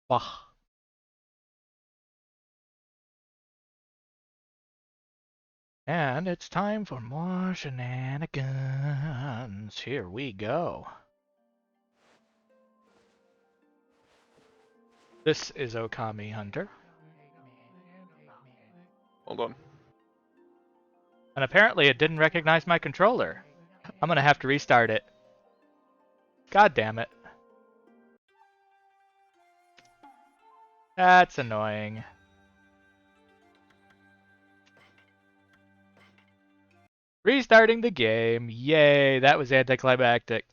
Wah. And it's time for more shenanigans. Here we go. This is Okami Hunter. Hold on. And apparently it didn't recognize my controller. I'm gonna have to restart it. God damn it. That's annoying. Restarting the game. Yay, that was anticlimactic.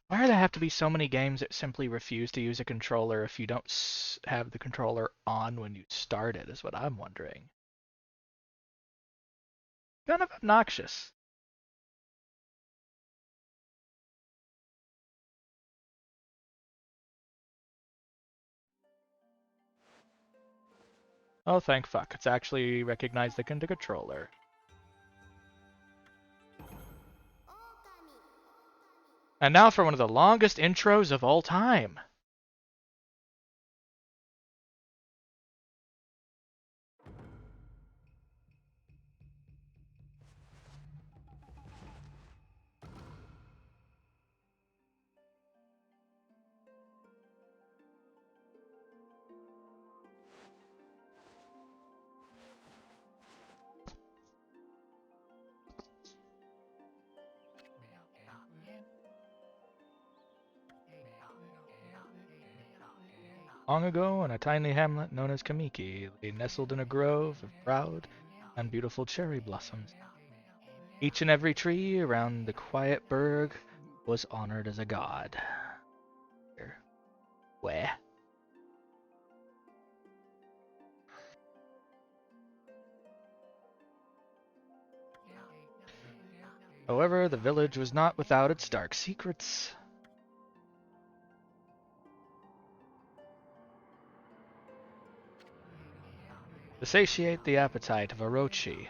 Why do there have to be so many games that simply refuse to use a controller if you don't have the controller on when you start it, is what I'm wondering. Kind of obnoxious. Oh, thank fuck. It's actually recognized the controller. And now for one of the longest intros of all time. Long ago, in a tiny hamlet known as Kamiki, lay nestled in a grove of proud and beautiful cherry blossoms. Each and every tree around the quiet burg was honored as a god. Where? However, the village was not without its dark secrets. To satiate the appetite of Orochi,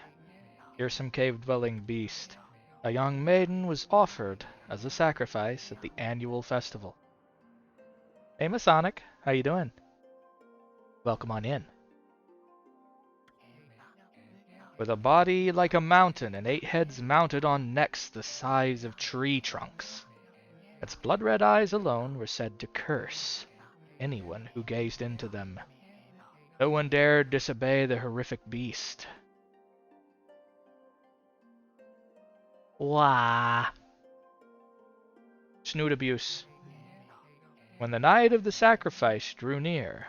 fearsome cave-dwelling beast, a young maiden was offered as a sacrifice at the annual festival. Hey Masonic, how you doing? Welcome on in. With a body like a mountain and 8 heads mounted on necks the size of tree trunks, its blood-red eyes alone were said to curse anyone who gazed into them. No one dared disobey the horrific beast. Wah. Snoot abuse. When the night of the sacrifice drew near,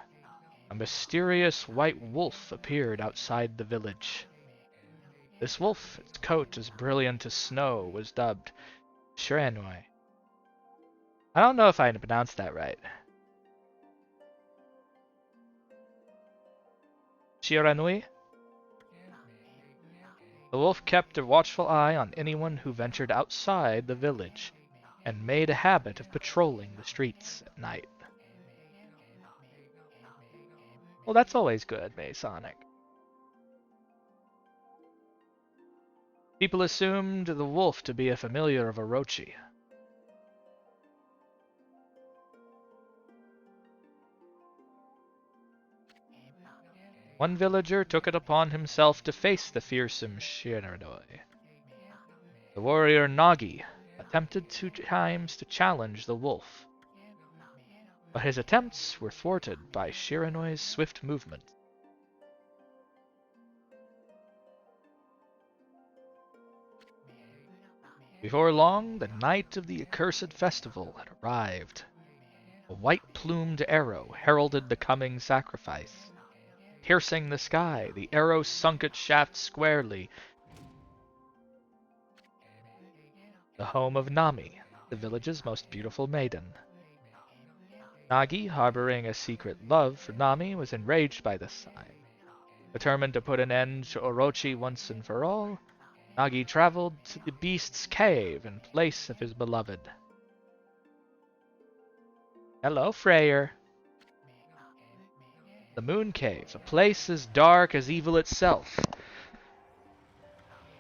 a mysterious white wolf appeared outside the village. This wolf, its coat as brilliant as snow, was dubbed Shiranui. I don't know if I pronounced that right. Shiranui? The wolf kept a watchful eye on anyone who ventured outside the village, and made a habit of patrolling the streets at night. Well, that's always good, Masonic. People assumed the wolf to be a familiar of Orochi. One villager took it upon himself to face the fearsome Shiranui. The warrior Nagi attempted 2 times to challenge the wolf, but his attempts were thwarted by Shiranui's swift movement. Before long, the night of the accursed festival had arrived. A white-plumed arrow heralded the coming sacrifice. Piercing the sky, the arrow sunk its shaft squarely. The home of Nami, the village's most beautiful maiden. Nagi, harboring a secret love for Nami, was enraged by this sign. Determined to put an end to Orochi once and for all, Nagi traveled to the beast's cave in place of his beloved. Hello, Freyr. The Moon Cave, a place as dark as evil itself,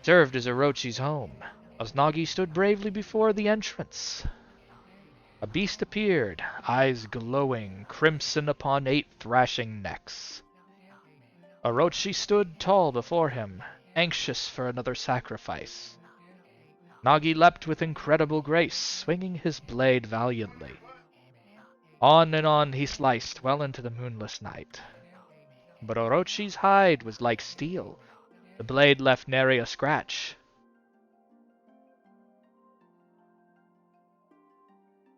served as Orochi's home, as Nagi stood bravely before the entrance. A beast appeared, eyes glowing, crimson upon 8 thrashing necks. Orochi stood tall before him, anxious for another sacrifice. Nagi leapt with incredible grace, swinging his blade valiantly. On and on he sliced, well into the moonless night. But Orochi's hide was like steel. The blade left nary a scratch.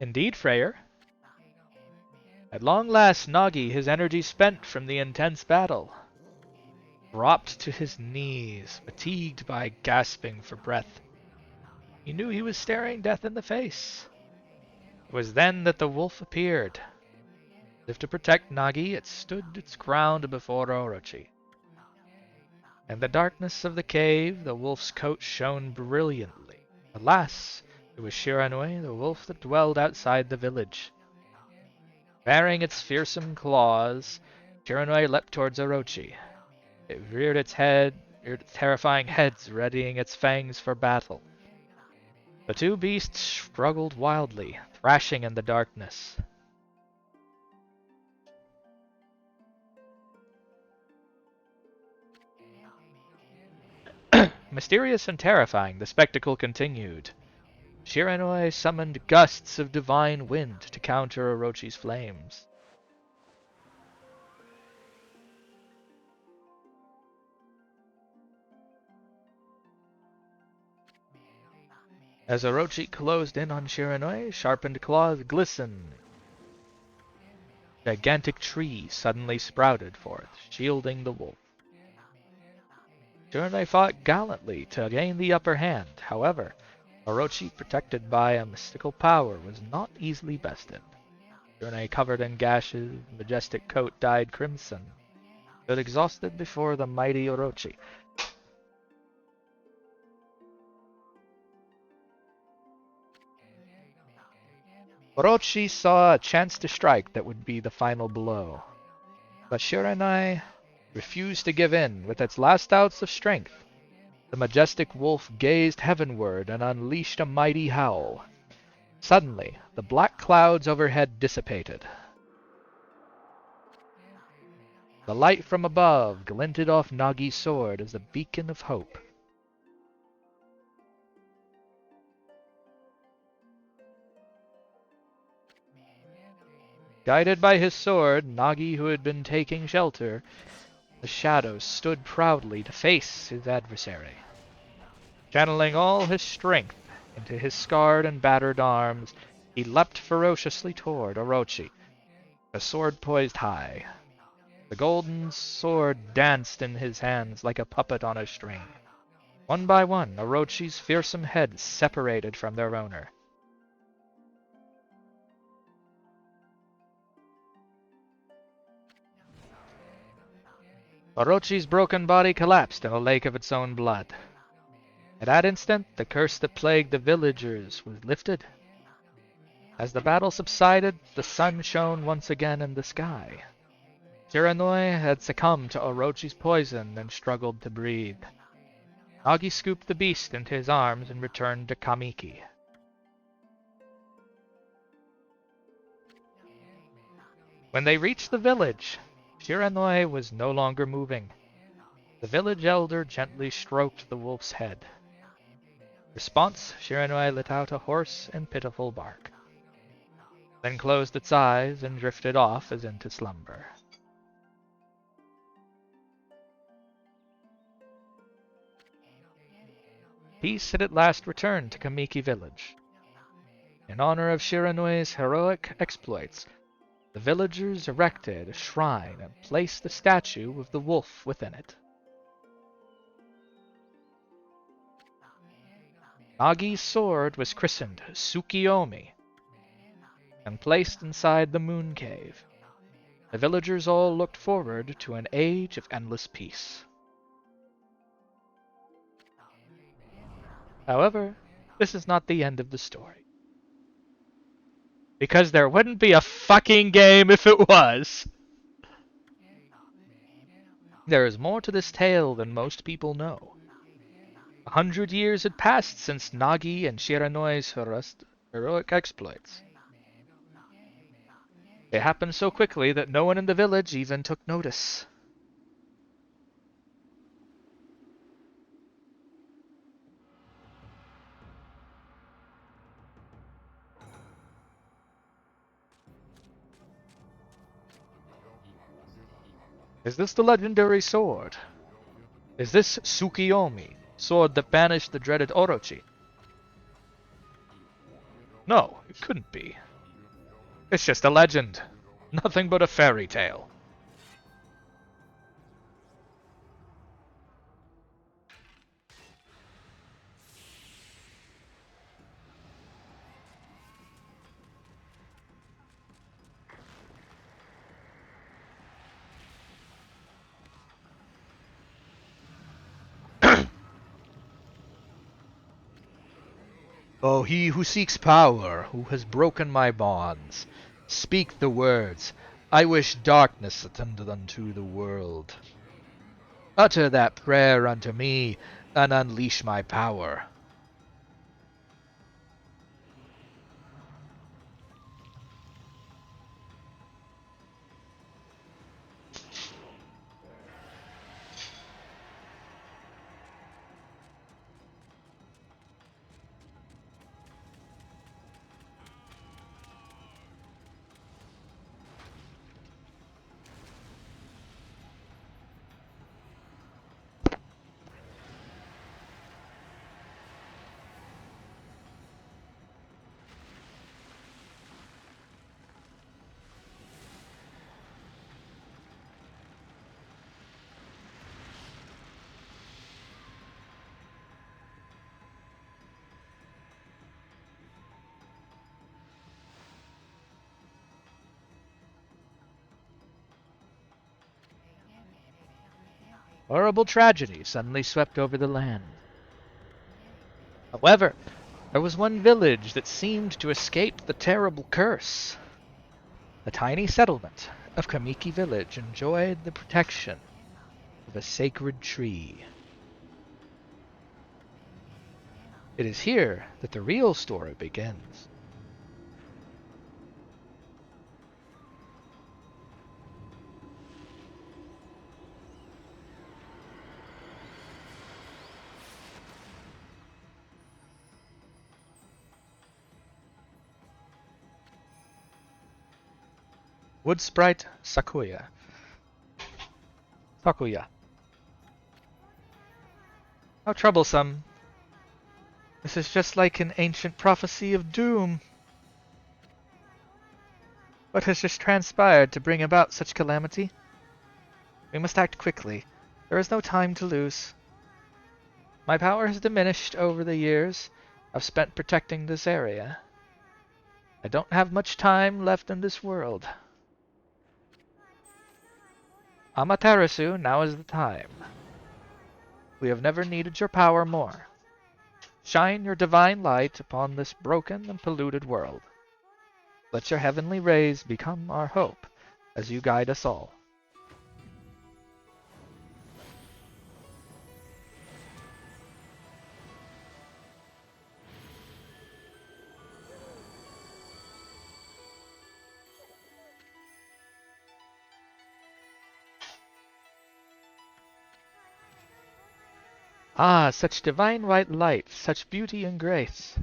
Indeed, Freyr. At long last, Nagi, his energy spent from the intense battle, dropped to his knees, fatigued by gasping for breath. He knew he was staring death in the face. It was then that the wolf appeared. As if to protect Nagi, it stood its ground before Orochi. In the darkness of the cave, the wolf's coat shone brilliantly. Alas, it was Shiranui, the wolf that dwelled outside the village. Baring its fearsome claws, Shiranui leapt towards Orochi. It reared its terrifying heads, readying its fangs for battle. The two beasts struggled wildly, thrashing in the darkness. Mysterious and terrifying, the spectacle continued. Shiranui summoned gusts of divine wind to counter Orochi's flames. As Orochi closed in on Shiranui, sharpened claws glistened. A gigantic tree suddenly sprouted forth, shielding the wolf. Shiranui fought gallantly to gain the upper hand. However, Orochi, protected by a mystical power, was not easily bested. Shiranui, covered in gashes, majestic coat dyed crimson, stood exhausted before the mighty Orochi. Orochi saw a chance to strike that would be the final blow. But Shiranui refused to give in. With its last ounce of strength, the majestic wolf gazed heavenward and unleashed a mighty howl. Suddenly, the black clouds overhead dissipated. The light from above glinted off Nagi's sword as a beacon of hope. Guided by his sword, Nagi, who had been taking shelter, the shadows stood proudly to face his adversary. Channeling all his strength into his scarred and battered arms, he leapt ferociously toward Orochi, a sword poised high. The golden sword danced in his hands like a puppet on a string. One by one, Orochi's fearsome heads separated from their owner. Orochi's broken body collapsed in a lake of its own blood. At that instant, the curse that plagued the villagers was lifted. As the battle subsided, the sun shone once again in the sky. Shiranui had succumbed to Orochi's poison and struggled to breathe. Nagi scooped the beast into his arms and returned to Kamiki. When they reached the village, Shiranui was no longer moving. The village elder gently stroked the wolf's head. Response, Shiranui let out a hoarse and pitiful bark, then closed its eyes and drifted off as into slumber. Peace had at last returned to Kamiki village. In honor of Shiranui's heroic exploits, The villagers erected a shrine and placed the statue of the wolf within it. Nagi's sword was christened Tsukiyomi and placed inside the moon cave. The villagers all looked forward to an age of endless peace. However, this is not the end of the story. Because there wouldn't be a fucking game if it was. There is more to this tale than most people know. 100 years had passed since Nagi and Shiranoi's heroic exploits. It happened so quickly that no one in the village even took notice. Is this the legendary sword? Is this Tsukiyomi, sword that banished the dreaded Orochi? No, it couldn't be. It's just a legend. Nothing but a fairy tale. Oh, he who seeks power, who has broken my bonds, speak the words. I wish darkness attended unto the world. Utter that prayer unto me, and unleash my power. Horrible tragedy suddenly swept over the land. However, there was one village that seemed to escape the terrible curse. The tiny settlement of Kamiki Village enjoyed the protection of a sacred tree. It is here that the real story begins. Wood Sprite Sakuya. Sakuya. How troublesome. This is just like an ancient prophecy of doom. What has just transpired to bring about such calamity? We must act quickly. There is no time to lose. My power has diminished over the years I've spent protecting this area. I don't have much time left in this world. Amaterasu, now is the time. We have never needed your power more. Shine your divine light upon this broken and polluted world. Let your heavenly rays become our hope as you guide us all. Ah, such divine white light, such beauty and grace.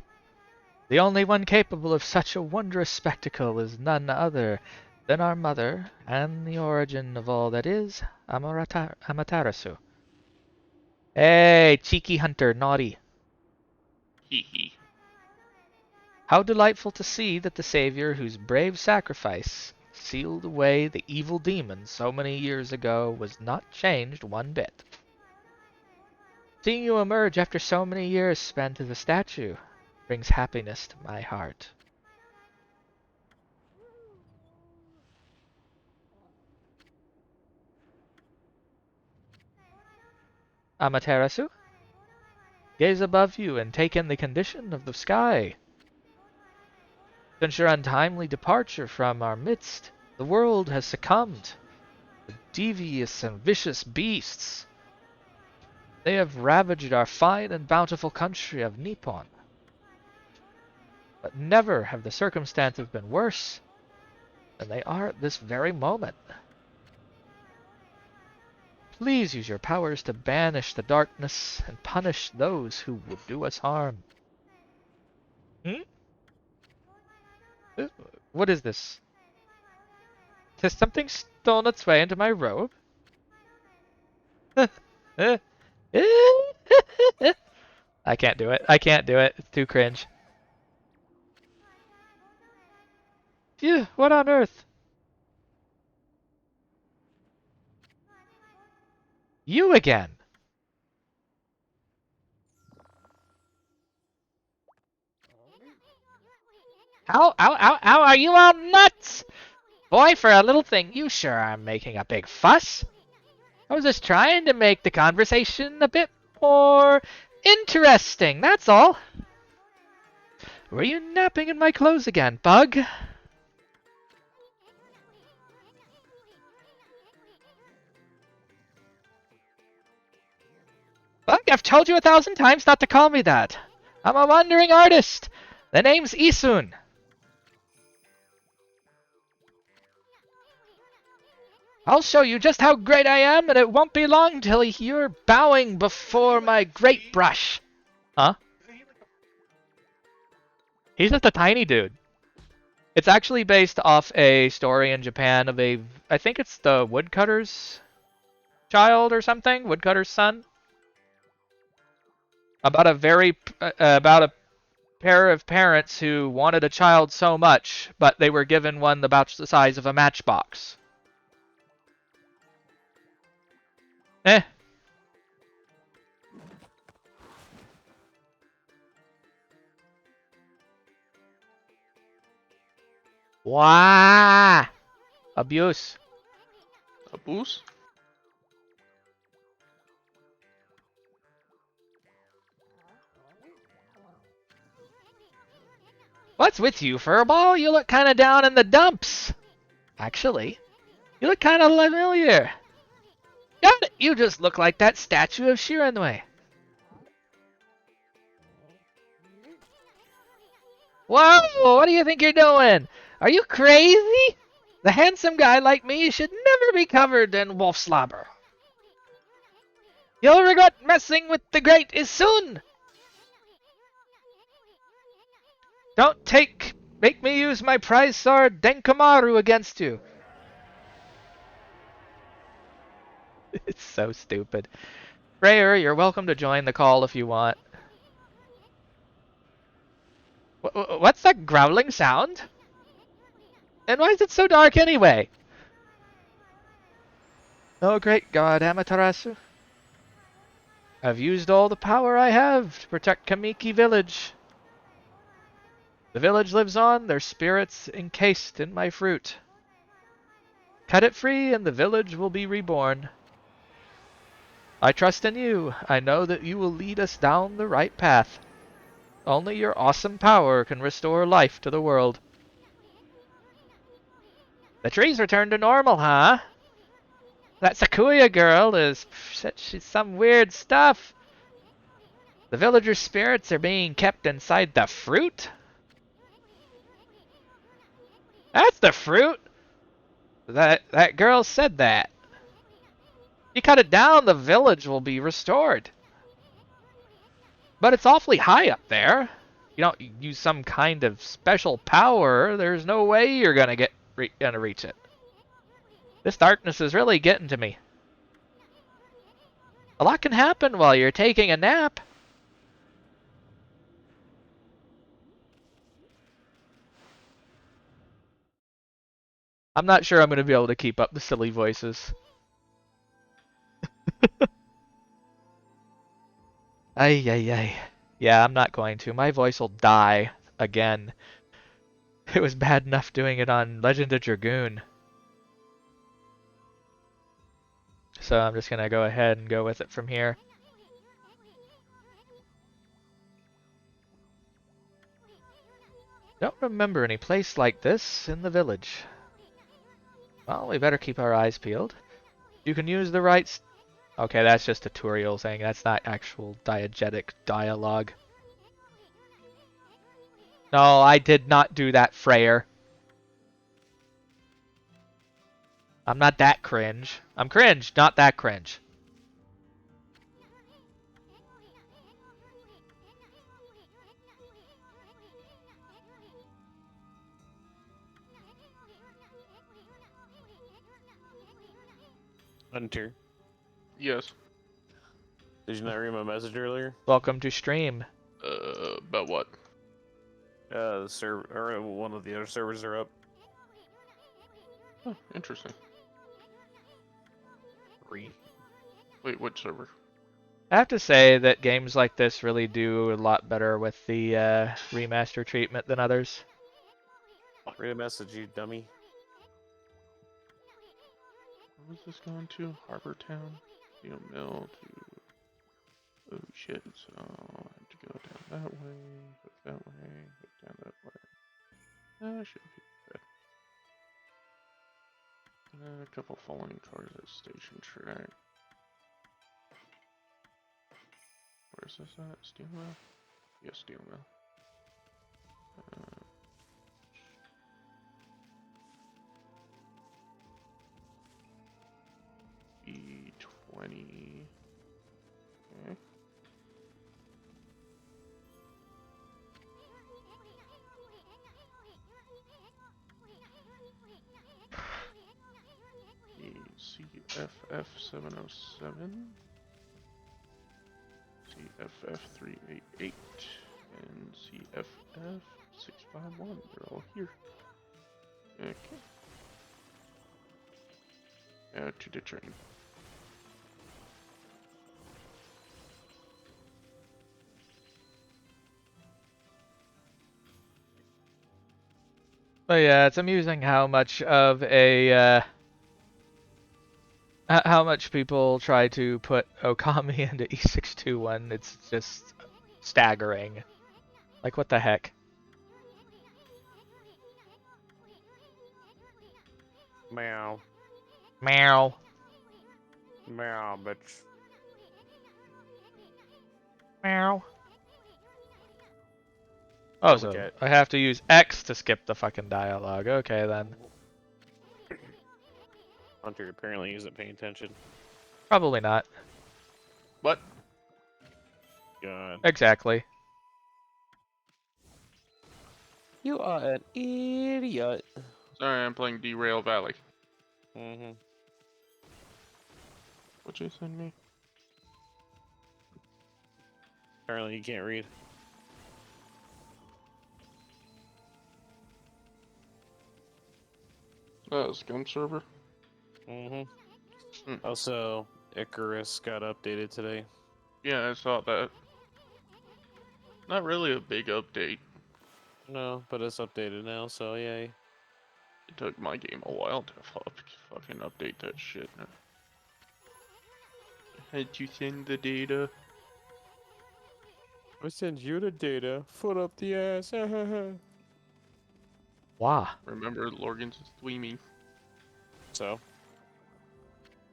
The only one capable of such a wondrous spectacle is none other than our mother, and the origin of all that is, Amaterasu. Hey, cheeky hunter, naughty. Hee hee. How delightful to see that the Savior whose brave sacrifice sealed away the evil demons so many years ago was not changed one bit. Seeing you emerge after so many years spent as a statue brings happiness to my heart. Amaterasu, gaze above you and take in the condition of the sky. Since your untimely departure from our midst, the world has succumbed to devious and vicious beasts. They have ravaged our fine and bountiful country of Nippon. But never have the circumstances been worse than they are at this very moment. Please use your powers to banish the darkness and punish those who would do us harm. What is this? Has something stolen its way into my robe? I can't do it. I can't do it. It's too cringe. Phew, what on earth? You again! Ow, are you all nuts? Boy, for a little thing, you sure are making a big fuss. I was just trying to make the conversation a bit more interesting, that's all. Were you napping in my clothes again, Bug? Bug, I've told you 1,000 times not to call me that. I'm a wandering artist. The name's Isun. I'll show you just how great I am, and it won't be long till you're bowing before my great brush. Huh? He's just a tiny dude. It's actually based off a story in Japan of I think it's the woodcutter's child or something, woodcutter's son. About a pair of parents who wanted a child so much, but they were given one about the size of a matchbox. Eh. Wah! Abuse. Abuse? What's with you, Furball? You look kinda down in the dumps. Actually, you look kinda familiar. Got it! You just look like that statue of Shiranui. Whoa! What do you think you're doing? Are you crazy? The handsome guy like me should never be covered in wolf slobber. You'll regret messing with the great Isun. Don't make me use my prize sword Denkomaru against you. It's so stupid. Rayer, you're welcome to join the call if you want. What's that growling sound? And why is it so dark anyway? Oh great God, Amaterasu. I've used all the power I have to protect Kamiki Village. The village lives on, their spirits encased in my fruit. Cut it free and the village will be reborn. I trust in you. I know that you will lead us down the right path. Only your awesome power can restore life to the world. The trees returned to normal, huh? That Sakuya girl she's some weird stuff. The villagers' spirits are being kept inside the fruit? That's the fruit? That girl said that. You cut it down, the village will be restored. But it's awfully high up there. You don't use some kind of special power, there's no way you're gonna reach it. This darkness is really getting to me. A lot can happen while you're taking a nap. I'm not sure I'm going to be able to keep up the silly voices. Ay, ay, ay. Yeah, I'm not going to. My voice will die again. It was bad enough doing it on Legend of Dragoon. So I'm just going to go ahead and go with it from here. Don't remember any place like this in the village. Well, we better keep our eyes peeled. You can use the right... Okay, that's just a tutorial thing. That's not actual diegetic dialogue. No, I did not do that, Freyr. I'm not that cringe. I'm cringe, not that cringe. Hunter, Yes. did you not read my message earlier? Welcome to stream. About what? The server, or one of the other servers are up. Oh, interesting. 3. Wait, which server? I have to say that games like this really do a lot better with the remaster treatment than others. Read a message, you dummy. What was this going to? Harbor Town? Steel Mill to... Oh shit, so I have to go down that way, hook that way, hook down that way. Should be good. A couple falling cars at Station Track. Where's this at? Steel Mill? Yes, Steel Mill. E20. Okay. CFF 707, CFF 388, and CFF 651. They're all here. Okay. To the train. But yeah, it's amusing how much of a how much people try to put Okami into E621. It's just staggering. Like, what the heck? Meow. Meow. Meow, bitch. Meow. Oh, Look so at- I have to use X to skip the fucking dialogue. Okay, then. Hunter apparently isn't paying attention. Probably not. What? God. Exactly. You are an idiot. Sorry, I'm playing Derail Valley. Mm-hmm. What'd you send me? Apparently you can't read. Scum server? Mm-hmm. Also, Icarus got updated today. Yeah, I saw that. Not really a big update. No, but it's updated now, so yay. It took my game a while to fucking update that shit. Had to send the data. I send you the data. Foot up the ass. Wow. Remember, Lorgan's streaming. So?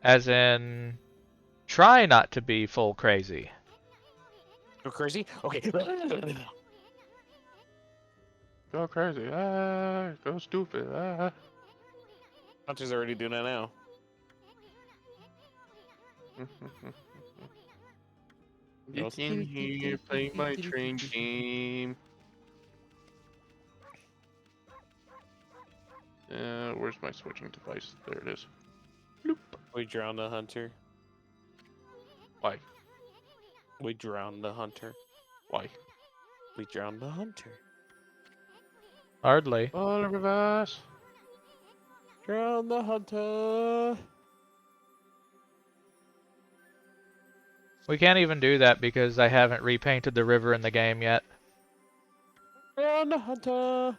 As in, try not to be full crazy. Go crazy? Okay. Go crazy. Go stupid. Hunter's already doing that now. Get in here, play my train game. Where's my switching device? There it is. Bloop. We drowned the hunter. Why? We drowned the hunter. Why? We drowned the hunter. Hardly. All of us. Drown the hunter. We can't even do that because I haven't repainted the river in the game yet. Drown the hunter.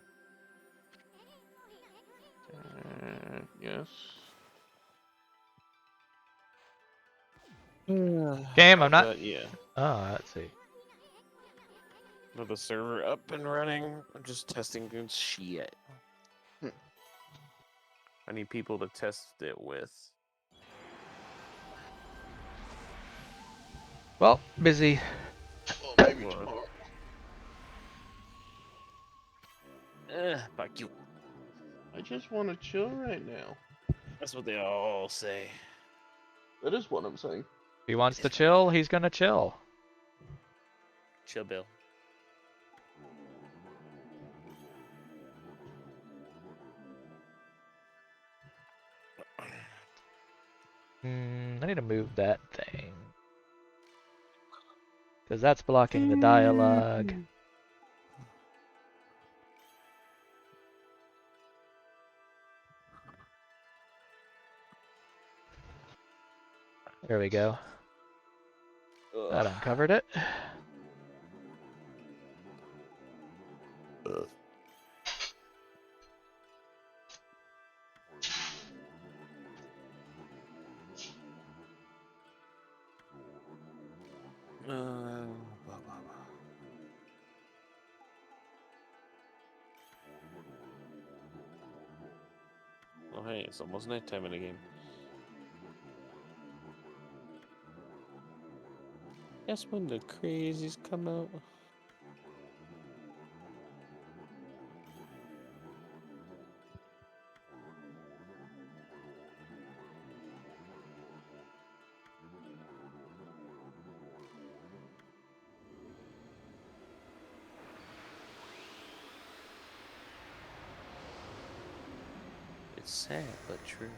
Yes. Game, I'm How's not. that? Yeah. Oh, let's see. With the server up and running. I'm just testing good shit. I need people to test it with. Well, busy. Well, maybe What? tomorrow. Fuck you. I just want to chill right now. That's what they all say. That is what I'm saying. If he wants to chill, he's gonna chill. Chill, Bill. I need to move that thing. Because that's blocking the dialogue. There we go. That uncovered it. Oh, hey, it's almost nighttime in the game. Guess when the crazies come out. It's sad, but true.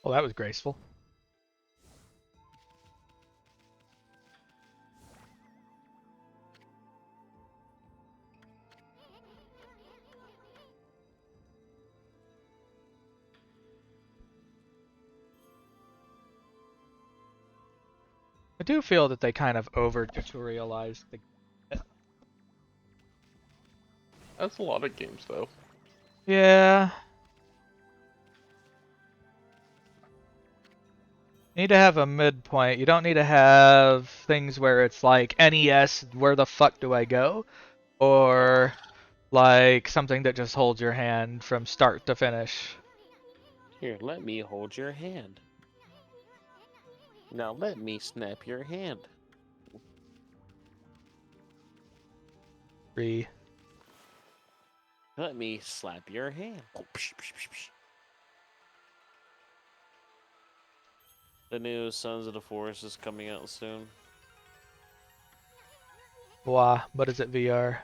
Well, that was graceful. I do feel that they kind of over-tutorialized the... That's a lot of games, though. Yeah. You need to have a midpoint. You don't need to have things where it's like NES, where the fuck do I go? Or like something that just holds your hand from start to finish. Here, let me hold your hand. Now let me snap your hand. Free. Let me slap your hand. The new Sons of the Forest is coming out soon. Blah. What is it, VR?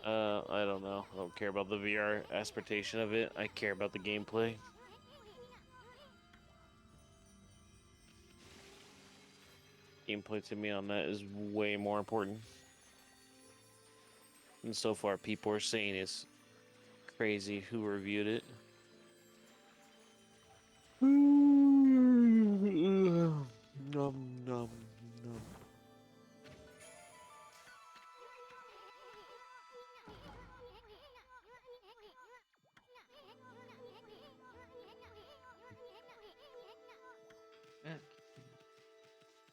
I don't know. I don't care about the VR aspiratation of it. I care about the gameplay. Gameplay to me on that is way more important. And so far, people are saying it's crazy who reviewed it. Nom nom nom.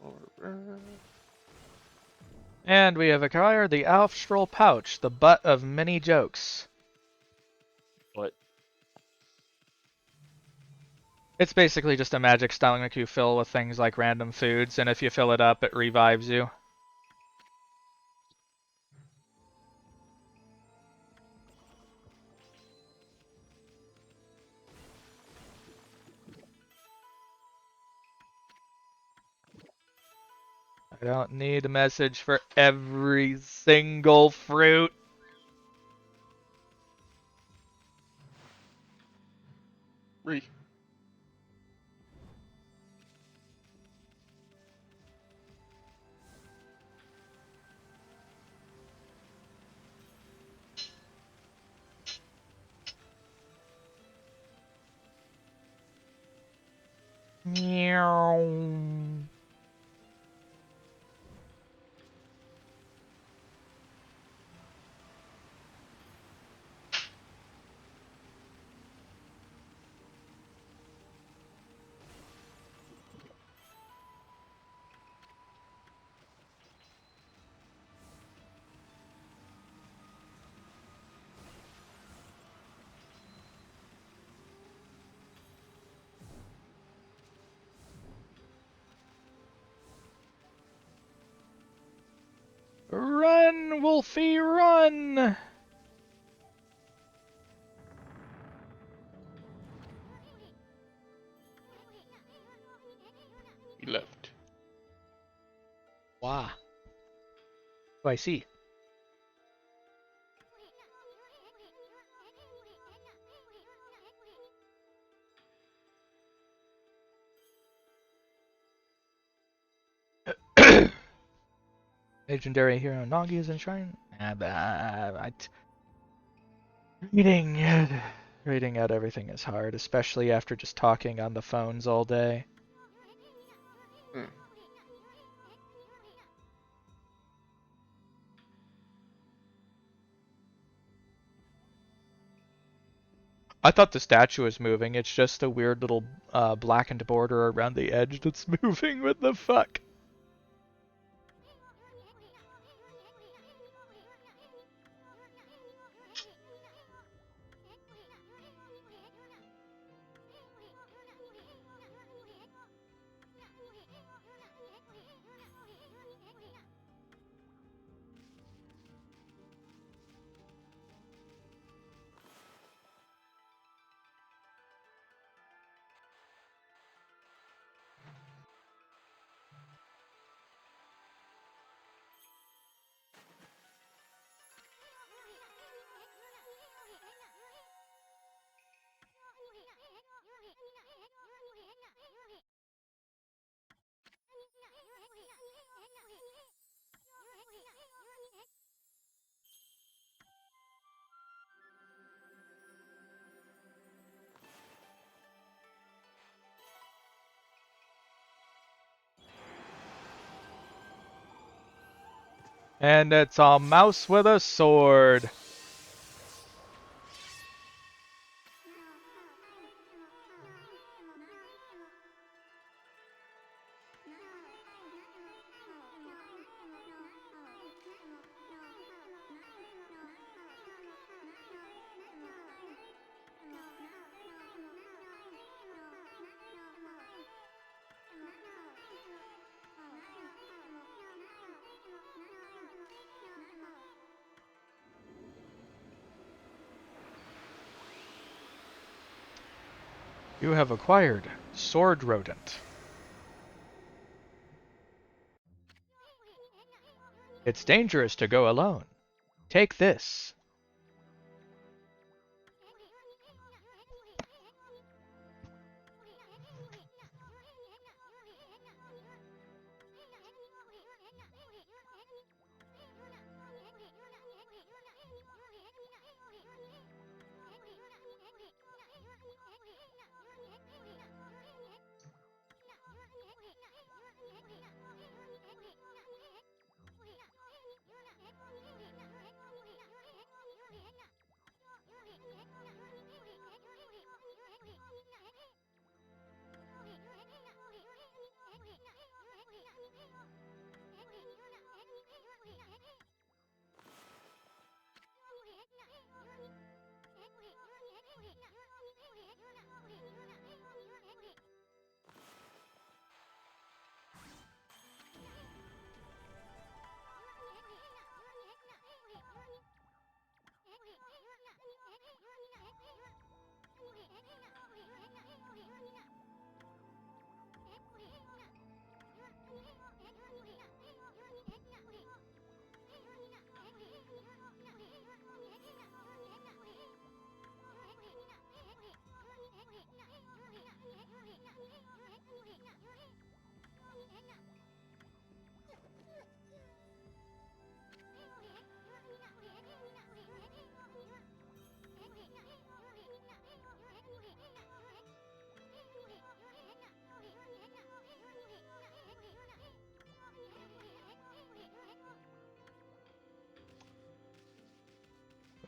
Alright. And we have acquired the Alfstral pouch, the butt of many jokes. What? It's basically just a magic stomach you fill with things like random foods, and if you fill it up, it revives you. I don't need a message for every single fruit. Re. Meow. Run, Wolfie, run! He left. Wow. Oh, I see. Legendary hero Nagi is enshrined. Reading out everything is hard, especially after just talking on the phones all day. Hmm. I thought the statue was moving. It's just a weird little blackened border around the edge that's moving. What the fuck? And it's a mouse with a sword. You have acquired Sword Rodent. It's dangerous to go alone. Take this.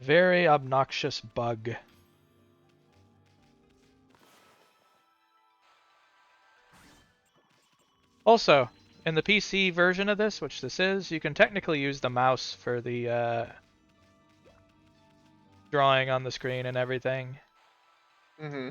Very obnoxious bug. Also, in the PC version of this, which this is, you can technically use the mouse for the drawing on the screen and everything. Mm-hmm.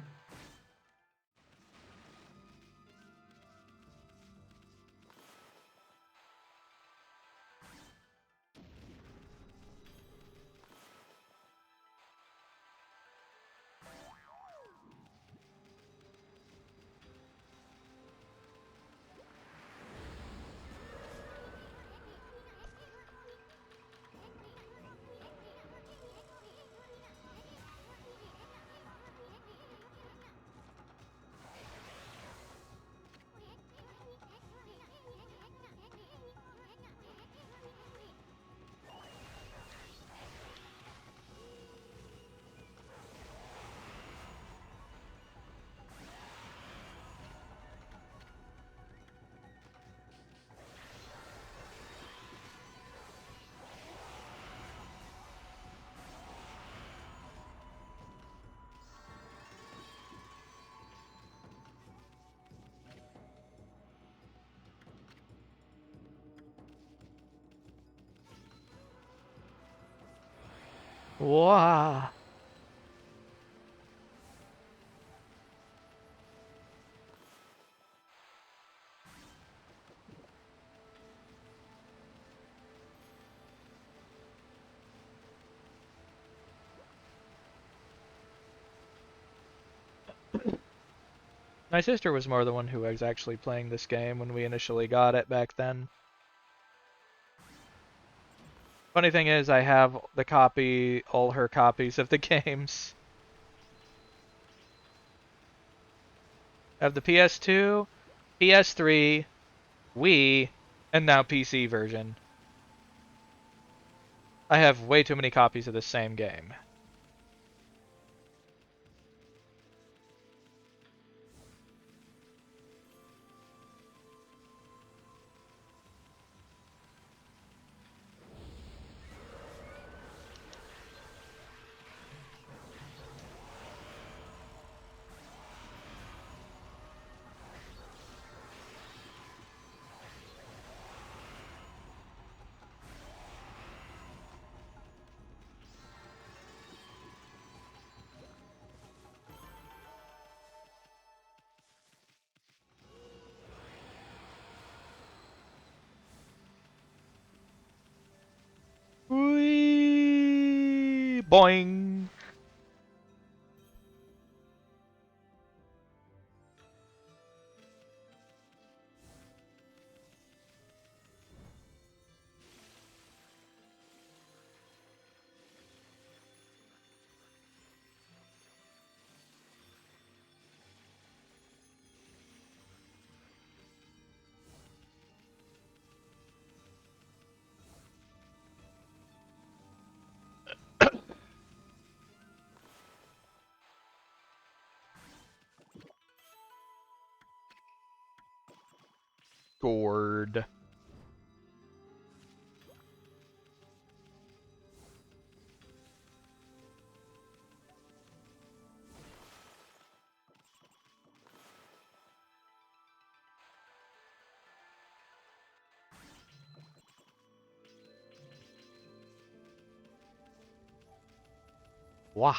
Wow. My sister was more the one who was actually playing this game when we initially got it back then. Funny thing is, I have all her copies of the games. I have the PS2, PS3, Wii, and now PC version. I have way too many copies of the same game. Whee! Boing! Gourd. Wah.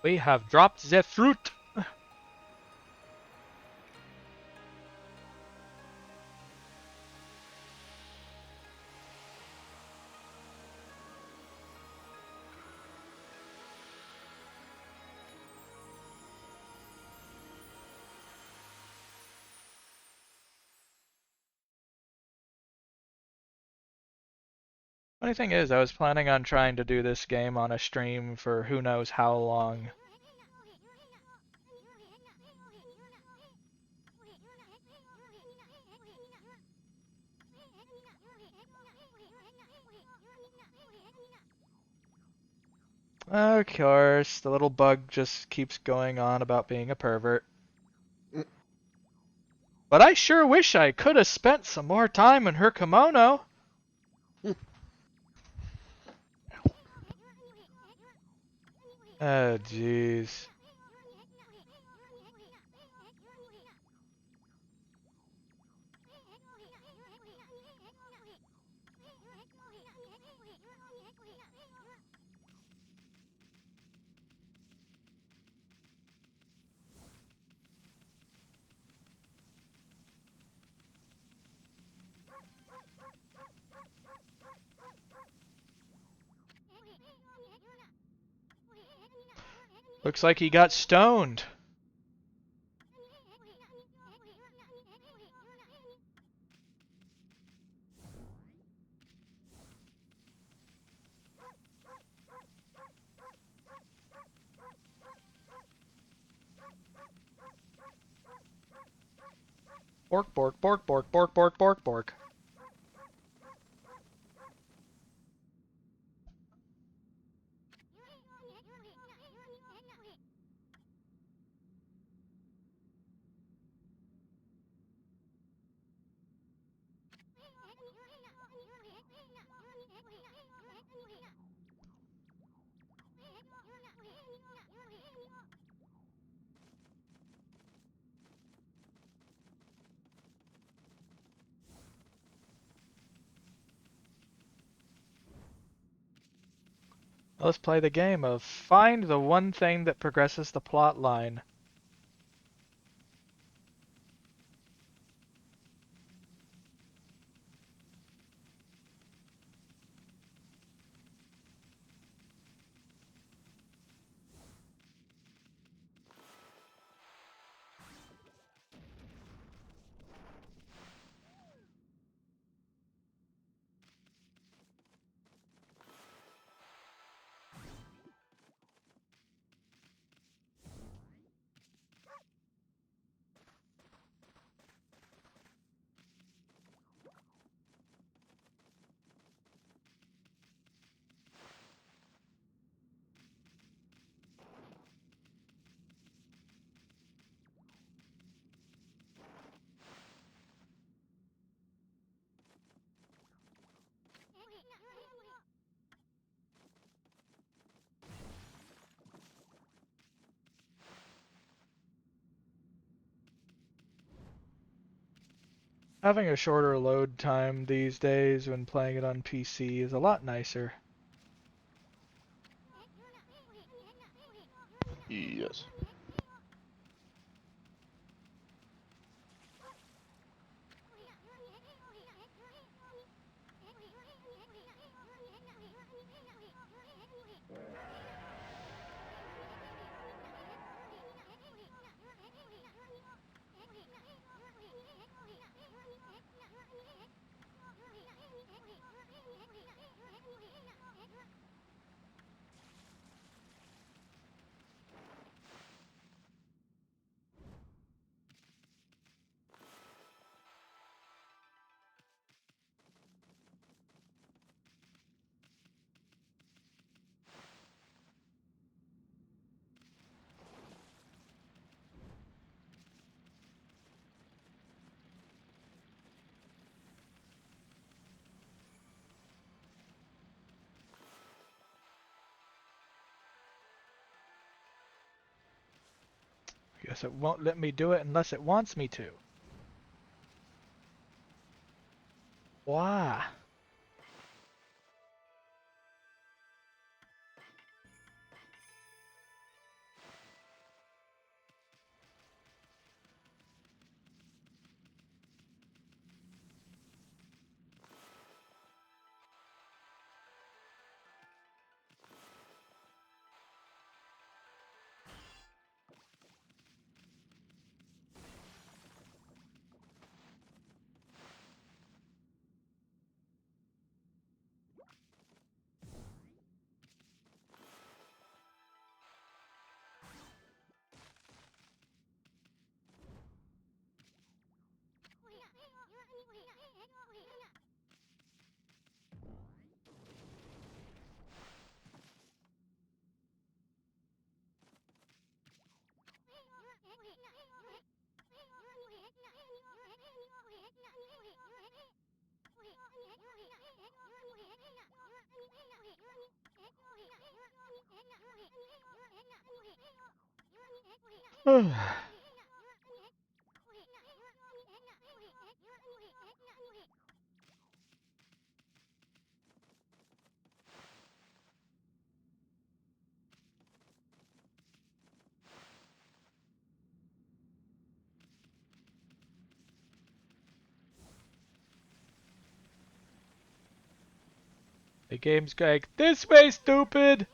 We have dropped the fruit. Funny thing is, I was planning on trying to do this game on a stream for who knows how long. Of course, the little bug just keeps going on about being a pervert. But I sure wish I could have spent some more time in her kimono. Oh, jeez. Looks like he got stoned. Bork, bork, bork, bork, bork, bork, bork, bork. Let's play the game of find the one thing that progresses the plot line. Having a shorter load time these days when playing it on PC is a lot nicer. Yes. Guess it won't let me do it unless it wants me to. Why? The game's going, this way, stupid!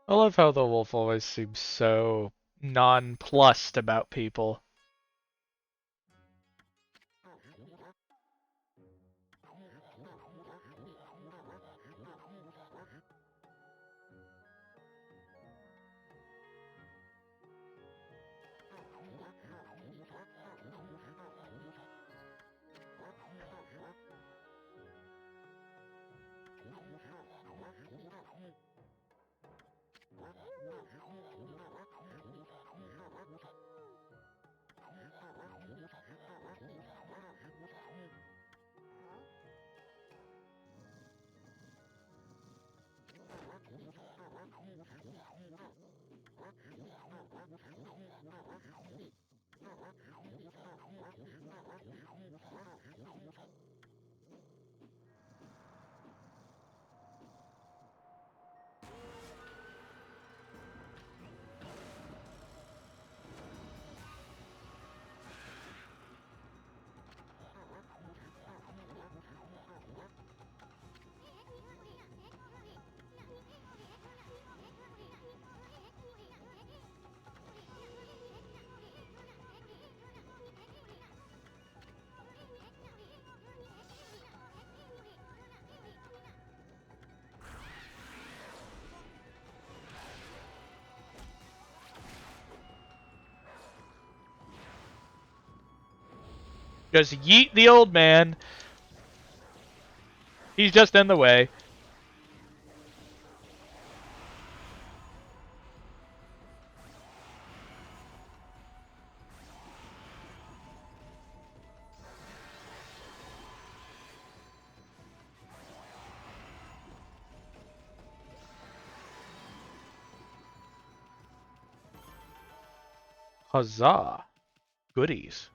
I love how the wolf always seems so nonplussed about people. Just yeet the old man. He's just in the way. Huzzah. Goodies.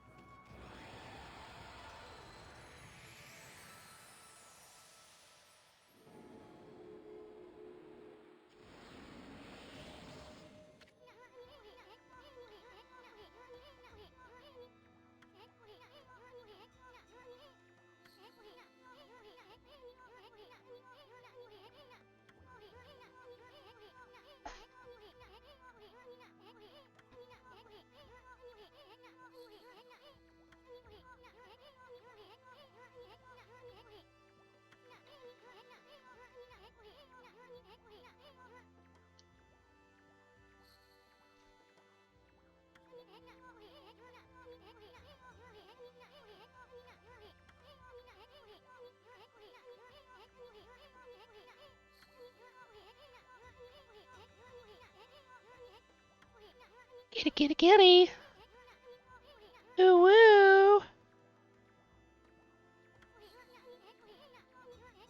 Kitty, kitty, kitty. Ooh, woo.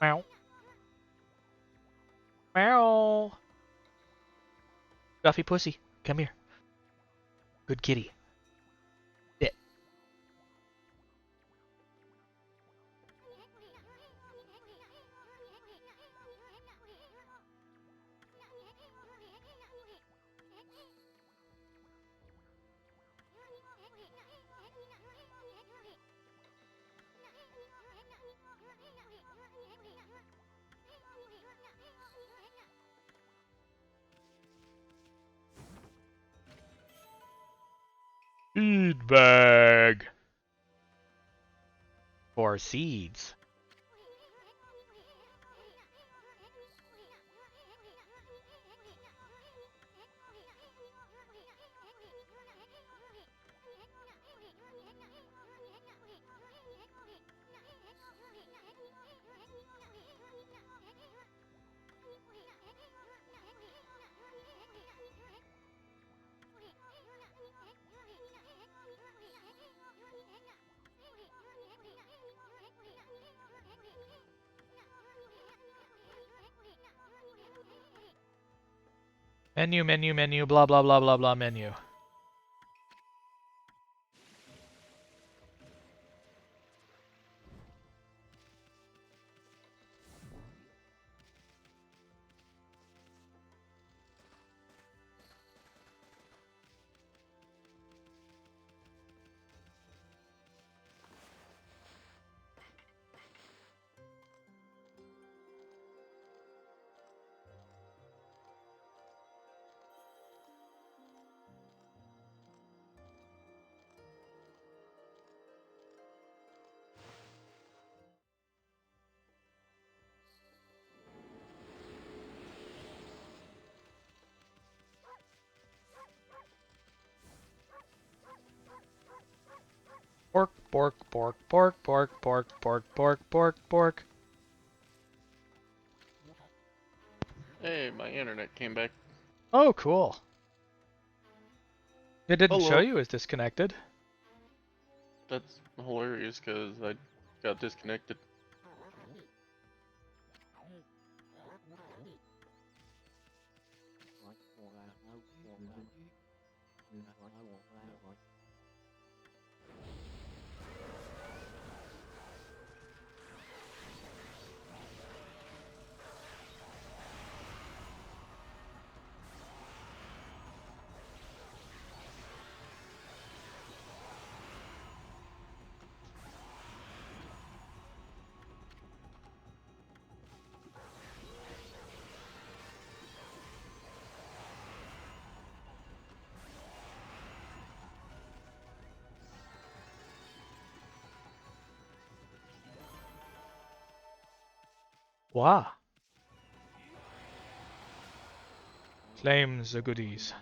Meow. Meow. Stuffy pussy, come here. Good kitty. Sit. Seed bag. For seeds. Menu, menu, menu, blah, blah, blah, blah, blah, menu. Pork, pork, pork, pork, pork, pork, pork, pork, pork, pork. Hey, my internet came back. Oh, cool. It didn't show Hello. you as disconnected. That's hilarious because I got disconnected. Wow. Claim the goodies.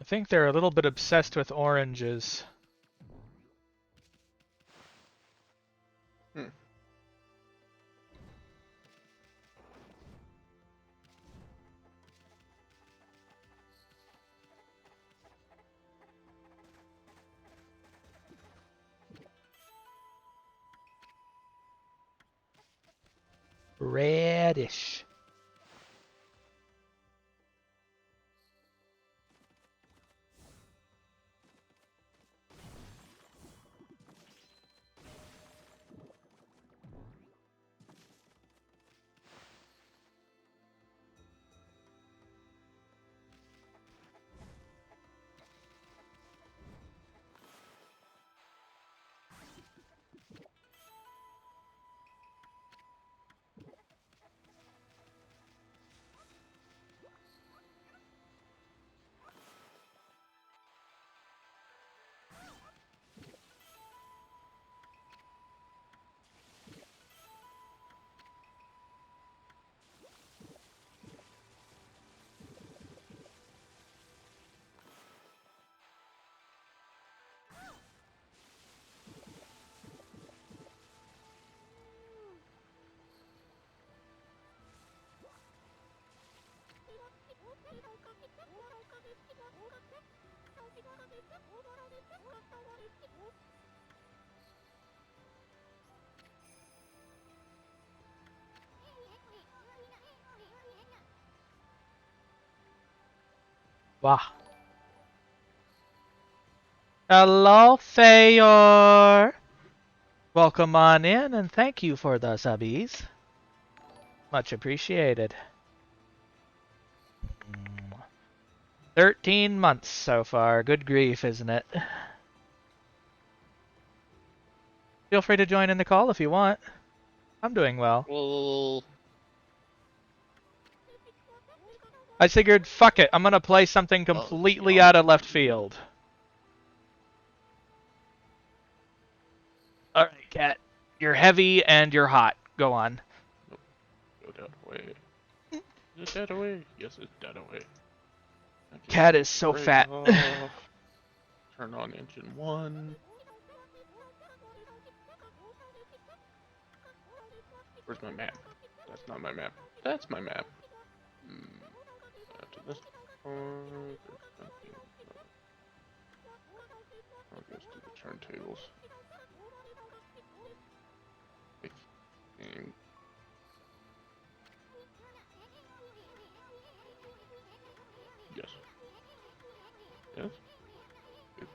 I think they're a little bit obsessed with oranges. Hmm. Reddish. Wow. Hello, Fayor. Welcome on in and thank you for the subbies. Much appreciated. 13 months so far. Good grief, isn't it? Feel free to join in the call if you want. I'm doing well. Well, I figured, fuck it, I'm gonna play something Oh, completely John. out of left field. Alright, Cat. You're heavy and you're hot. Go on. Nope. Go that way. Is it that away? Yes, it's that away. Okay, Cat is so brake fat. off. Turn on engine 1. Where's my map? That's not my map. That's my map. To this part, there's nothing. I'll go to the turntables. I think. Yes. Yes? Good.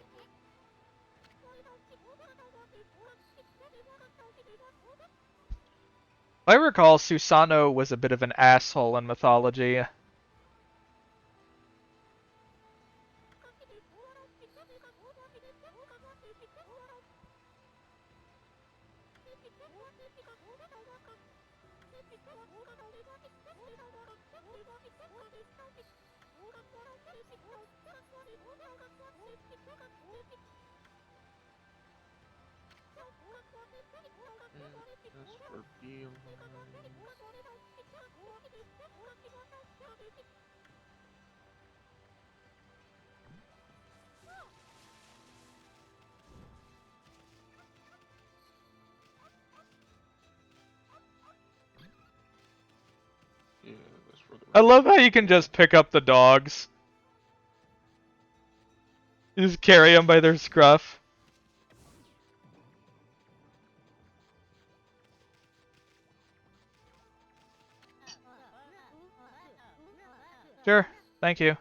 I recall Susanoo was a bit of an asshole in mythology. That's for B line. Yeah, that's for the I right. love how you can just pick up the dogs. You just carry them by their scruff. Sure, thank you.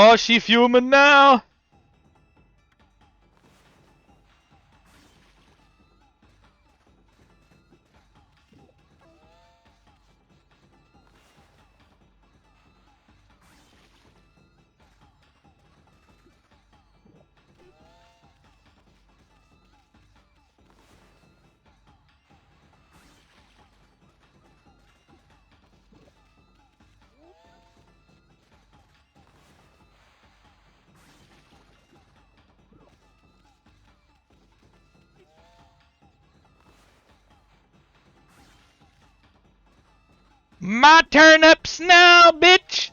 Oh, she fuming now! My turnips now, bitch!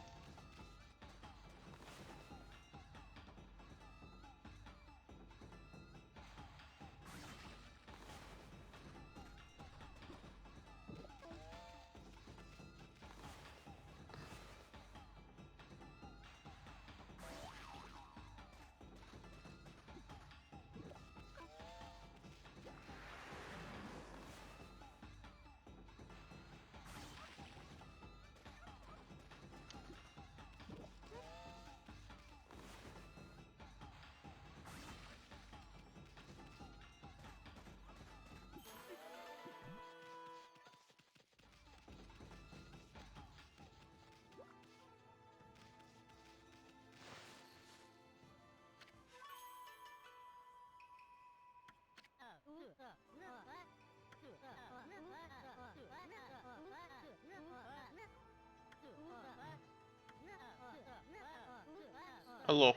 Hello.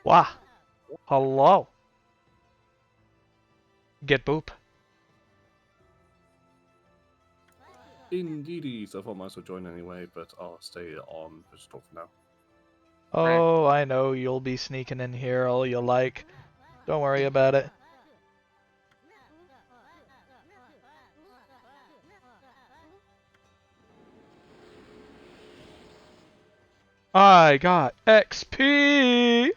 Wah. Hello. Get boop. Indeedy, so I thought I might as well join anyway, but I'll stay on Digital for now. Oh, I know you'll be sneaking in here all you like. Don't worry about it. I got XP!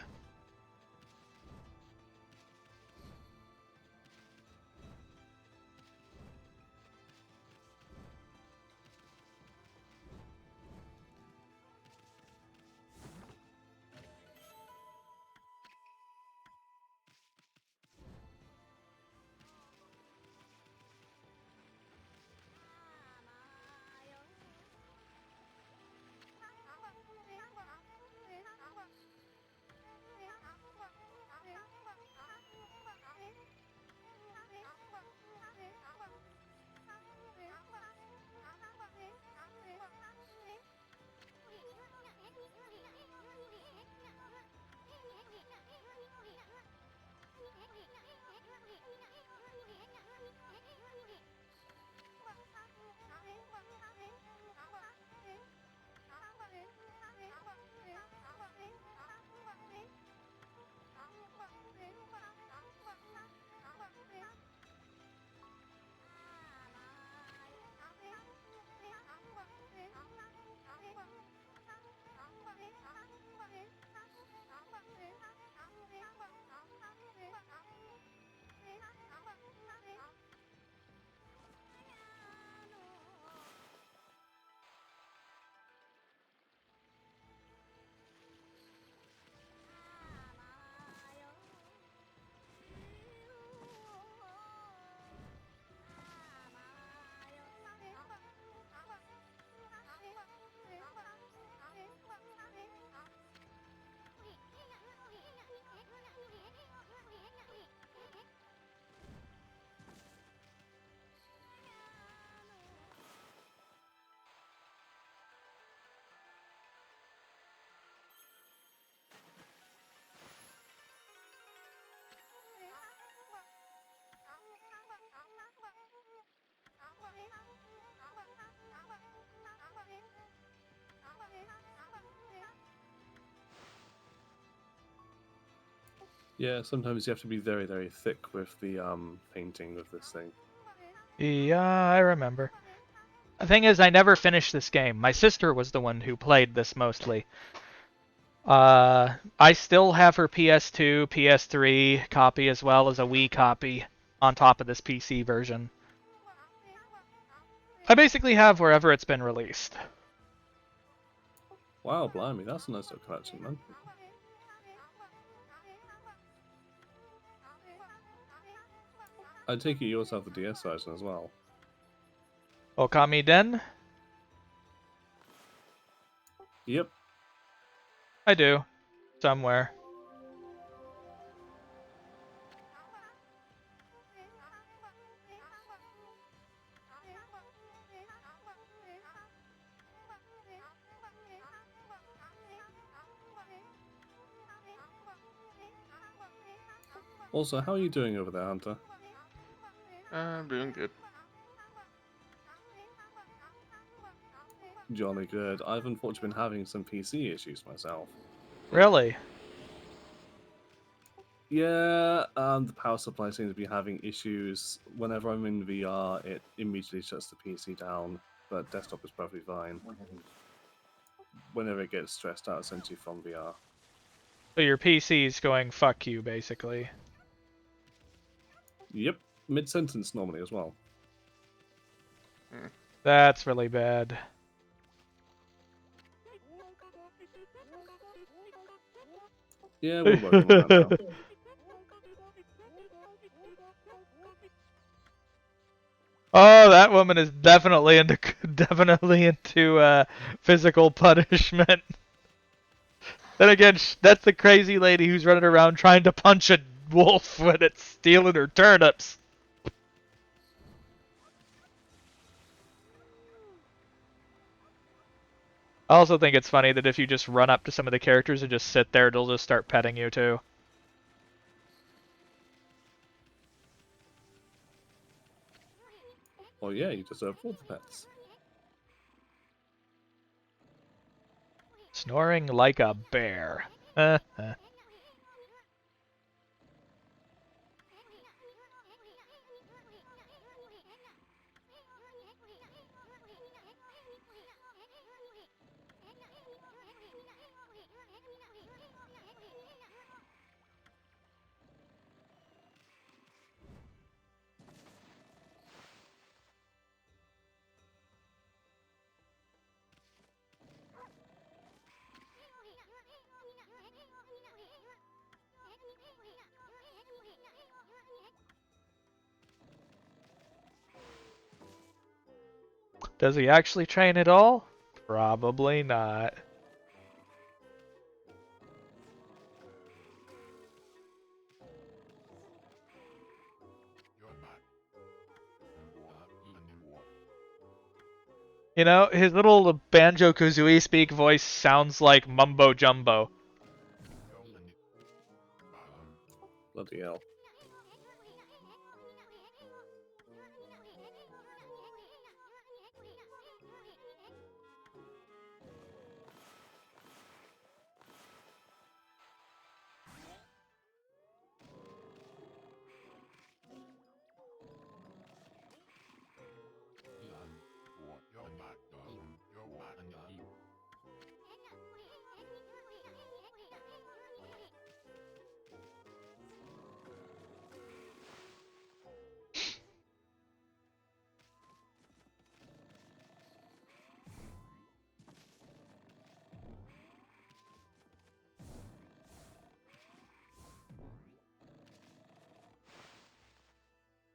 Yeah, sometimes you have to be very, very thick with the painting of this thing. Yeah, I remember. The thing is, I never finished this game. My sister was the one who played this mostly. I still have her PS2, PS3 copy as well as a Wii copy on top of this PC version. I basically have wherever it's been released. Wow, blimey, that's a nice little collection, man. I take it you also have the DS version as well. Okami Den? Yep. I do. Somewhere. Also, how are you doing over there, Hunter? I'm doing good. Jolly good. I've unfortunately been having some PC issues myself. Really? Yeah, the power supply seems to be having issues. Whenever I'm in VR, it immediately shuts the PC down, but desktop is perfectly fine. Whenever it gets stressed out, essentially from VR. So your PC's going fuck you, basically. Yep, mid-sentence normally as well. That's really bad. Yeah, we're working on that now. Oh, that woman is definitely into physical punishment. Then again, that's the crazy lady who's running around trying to punch a wolf when it's stealing her turnips. I also think it's funny that if you just run up to some of the characters and just sit there, they'll just start petting you too. Well, yeah, you deserve all the pets. Snoring like a bear. Does he actually train at all? Probably not. You know, his little Banjo-Kazooie speak voice sounds like mumbo jumbo. Bloody hell.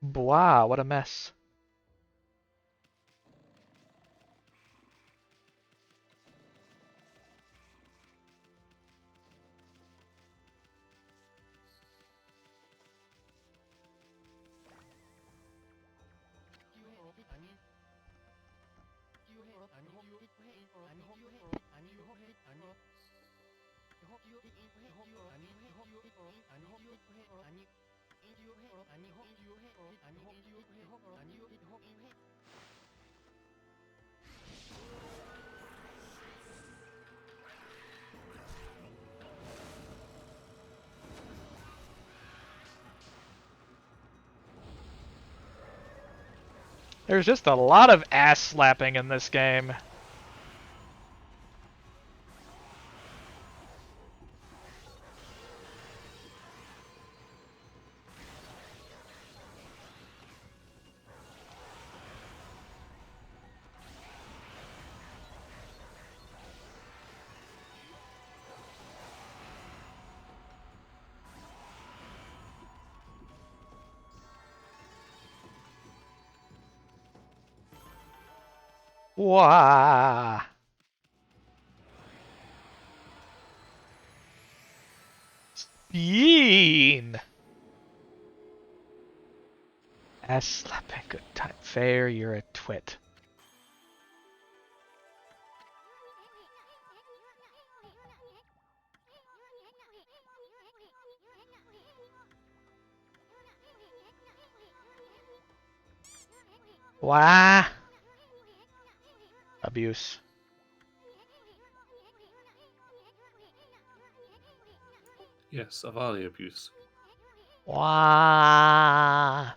Blah, what a mess. There's just a lot of ass slapping in this game. Wah. Yeen. Ass slapping, good time. Fair, you're a twit. Wah. Abuse. Yes, Avali abuse. Wah.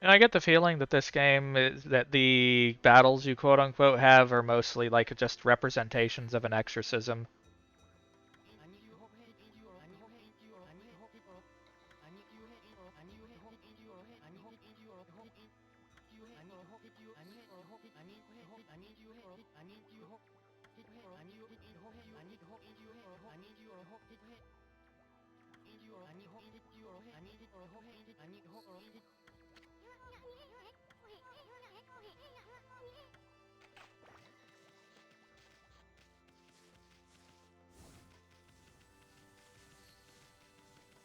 And I get the feeling that this game is that the battles you quote unquote have are mostly like just representations of an exorcism.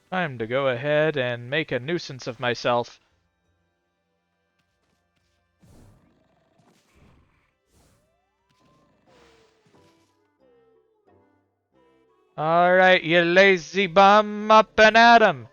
Time to go ahead and make a nuisance of myself. Alright, you lazy bum, up and at 'em!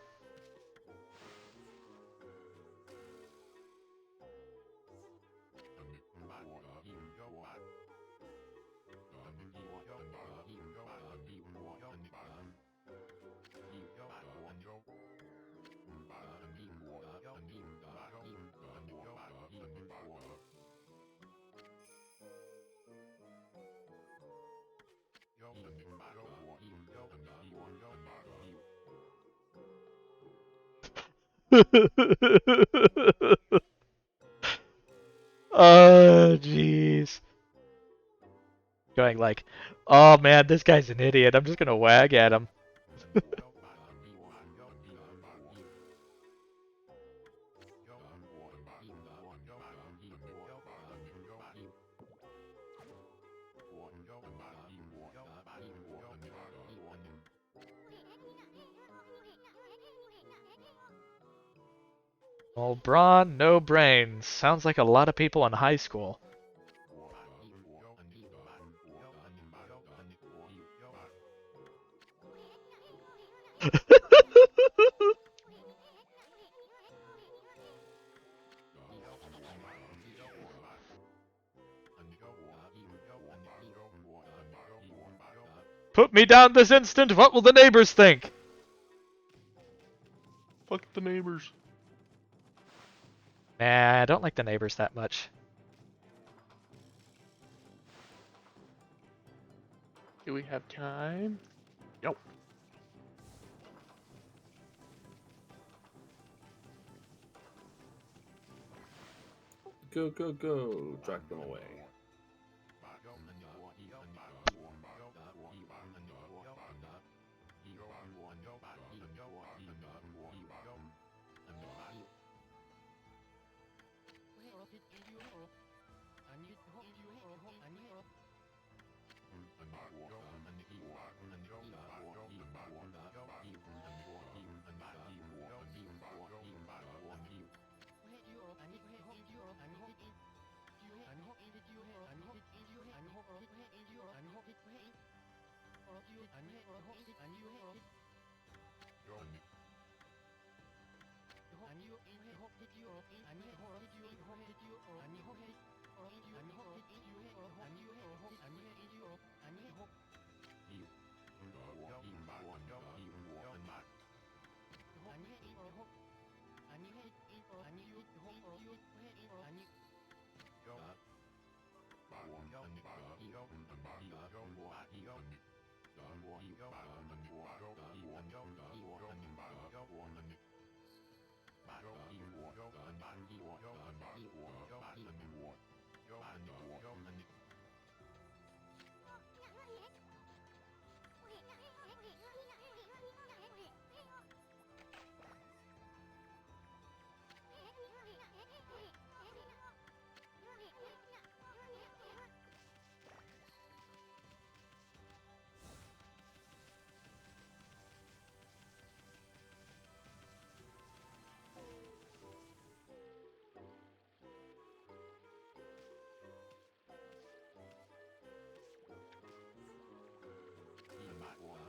Oh, jeez. Going like, oh man, this guy's an idiot. I'm just gonna wag at him. Well, brawn, no brains. Sounds like a lot of people in high school. Put me down this instant! What will the neighbors think? Fuck the neighbors. Nah, I don't like the neighbors that much. Do we have time? Yep. Go, go, go. Drag them away.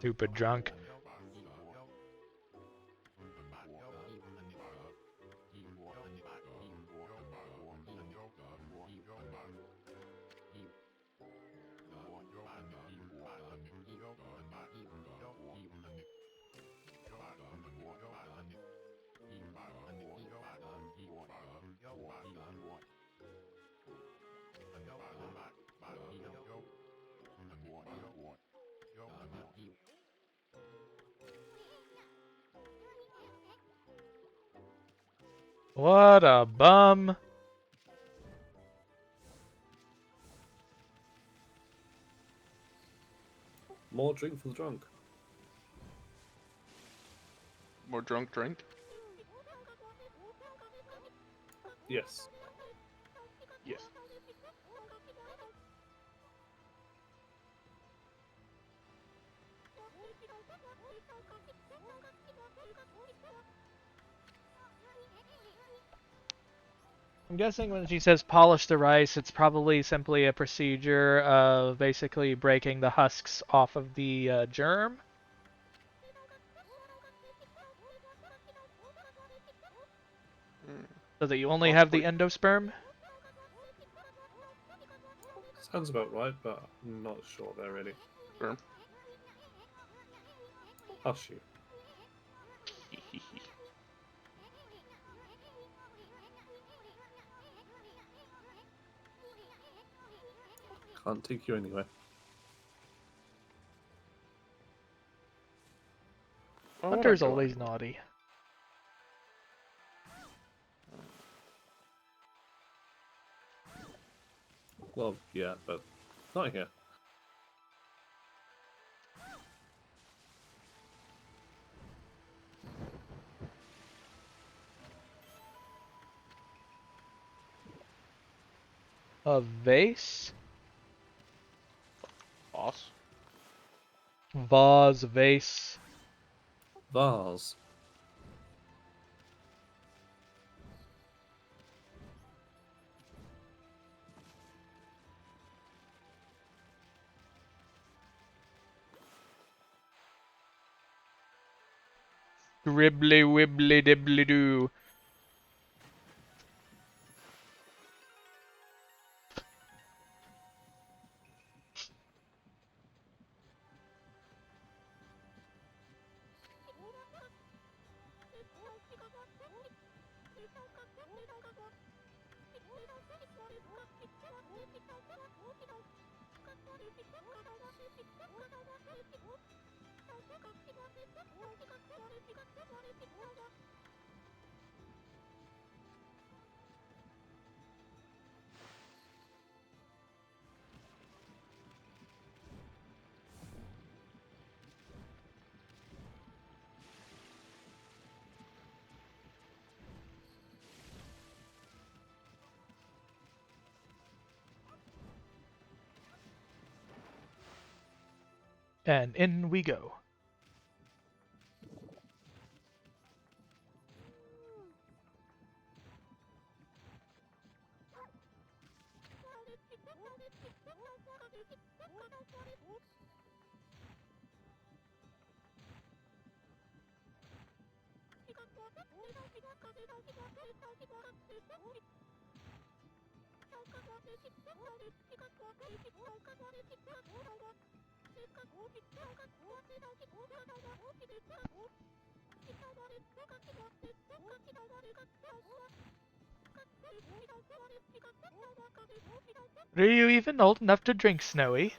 Stupid drunk. What a bum. More drink for the drunk. More drunk drink? Yes. Yes. I'm guessing when she says polish the rice, it's probably simply a procedure of basically breaking the husks off of the germ, Mm, so that you only have the possibly. endosperm. Sounds about right, but I'm not sure there really. Sure. Hush you. Can't take you anywhere. Why would I Hunter's go always anywhere? naughty. Well, yeah, but not here. A vase? Boss? Vase, vase. Vase. Dribbly wibbly dibbly doo. And in we go. Are you even old enough to drink, Snowy?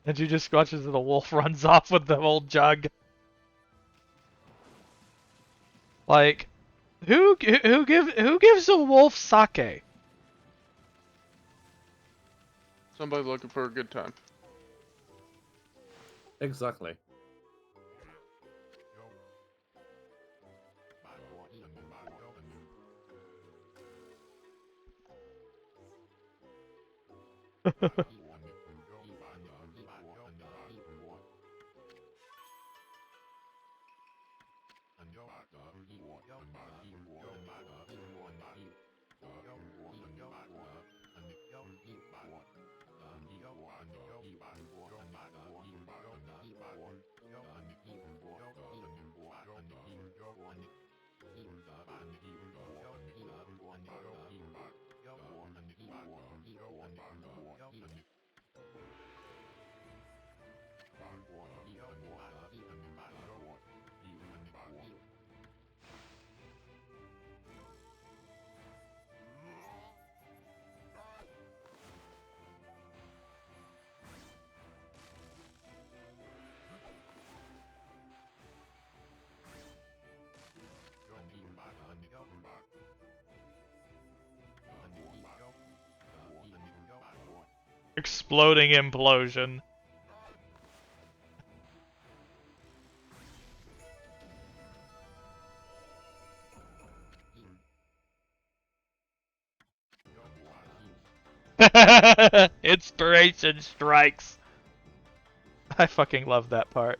And she just watches as the wolf runs off with the old jug. Like, who gives a wolf sake? Somebody looking for a good time. Exactly. Exploding implosion. Inspiration strikes. I fucking love that part.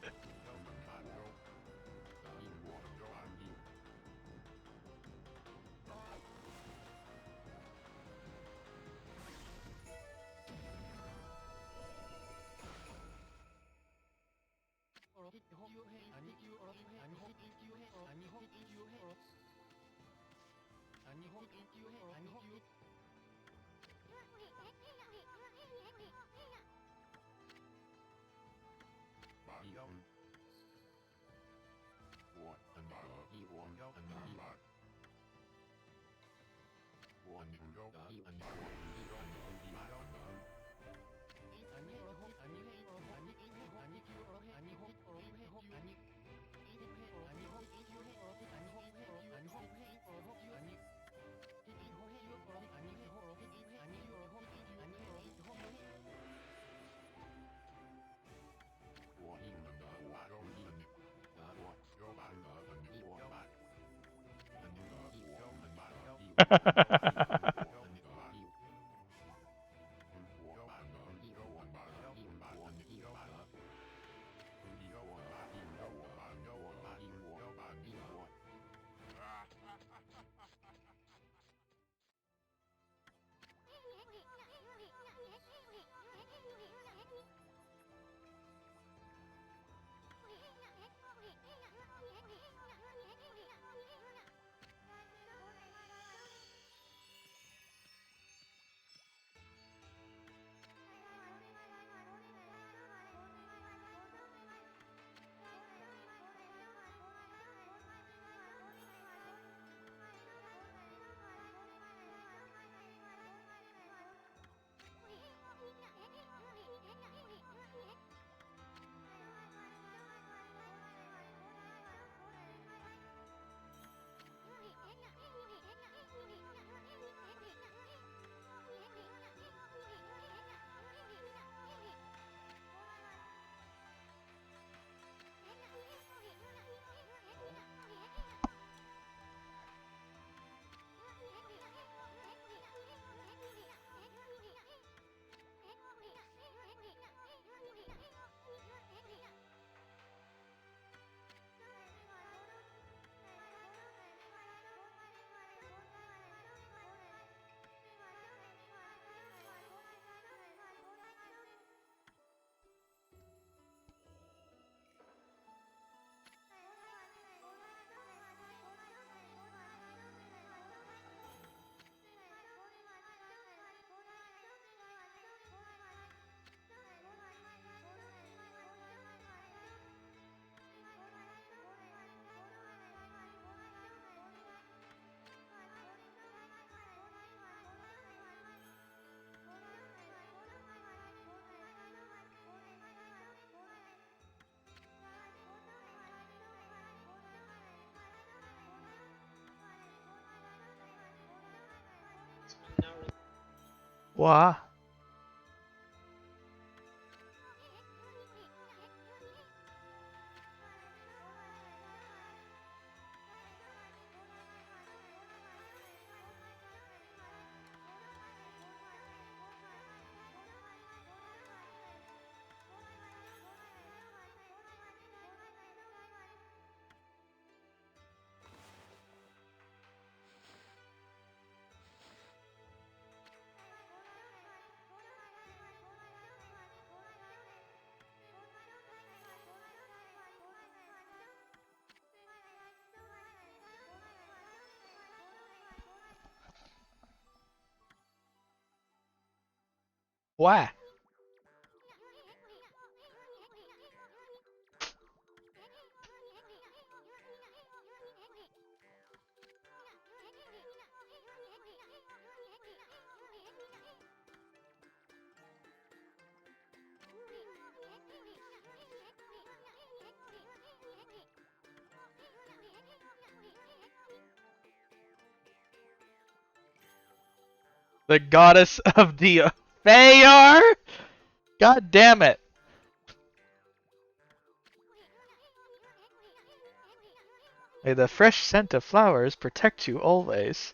Wah. Why? The goddess of the Fayar? God damn it! May the fresh scent of flowers protect you always.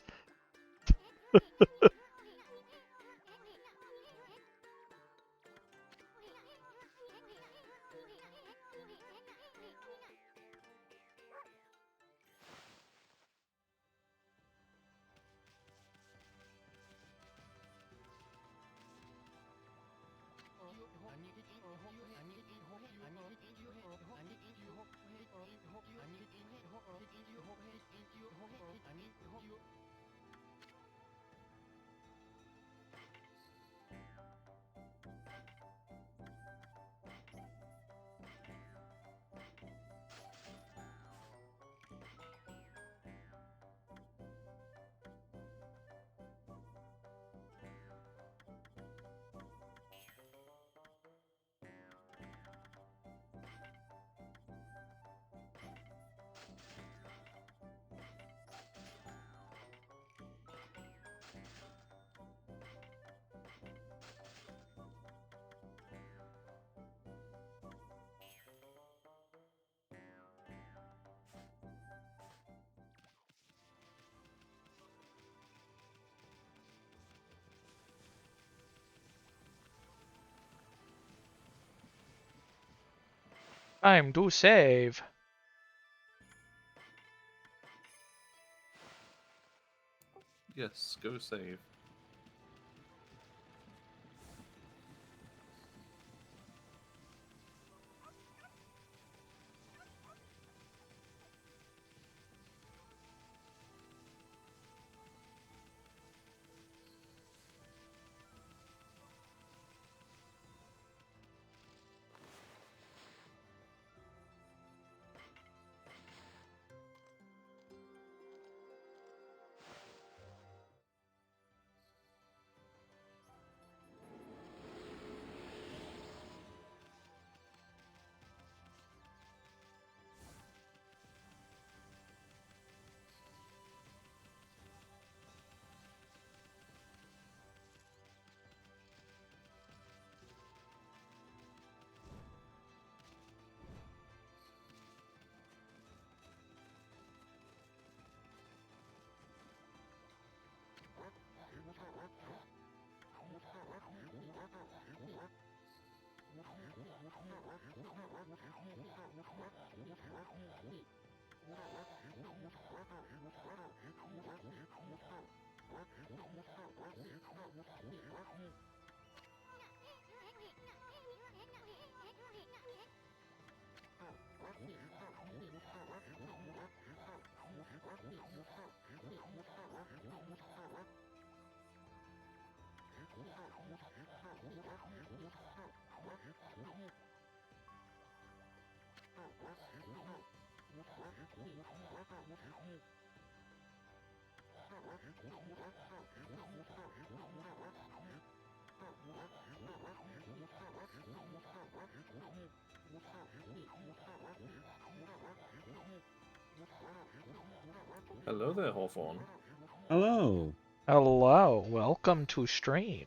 Time to save. Yes, go save. Hello there, Hawthorne. Hello. Hello, welcome to stream.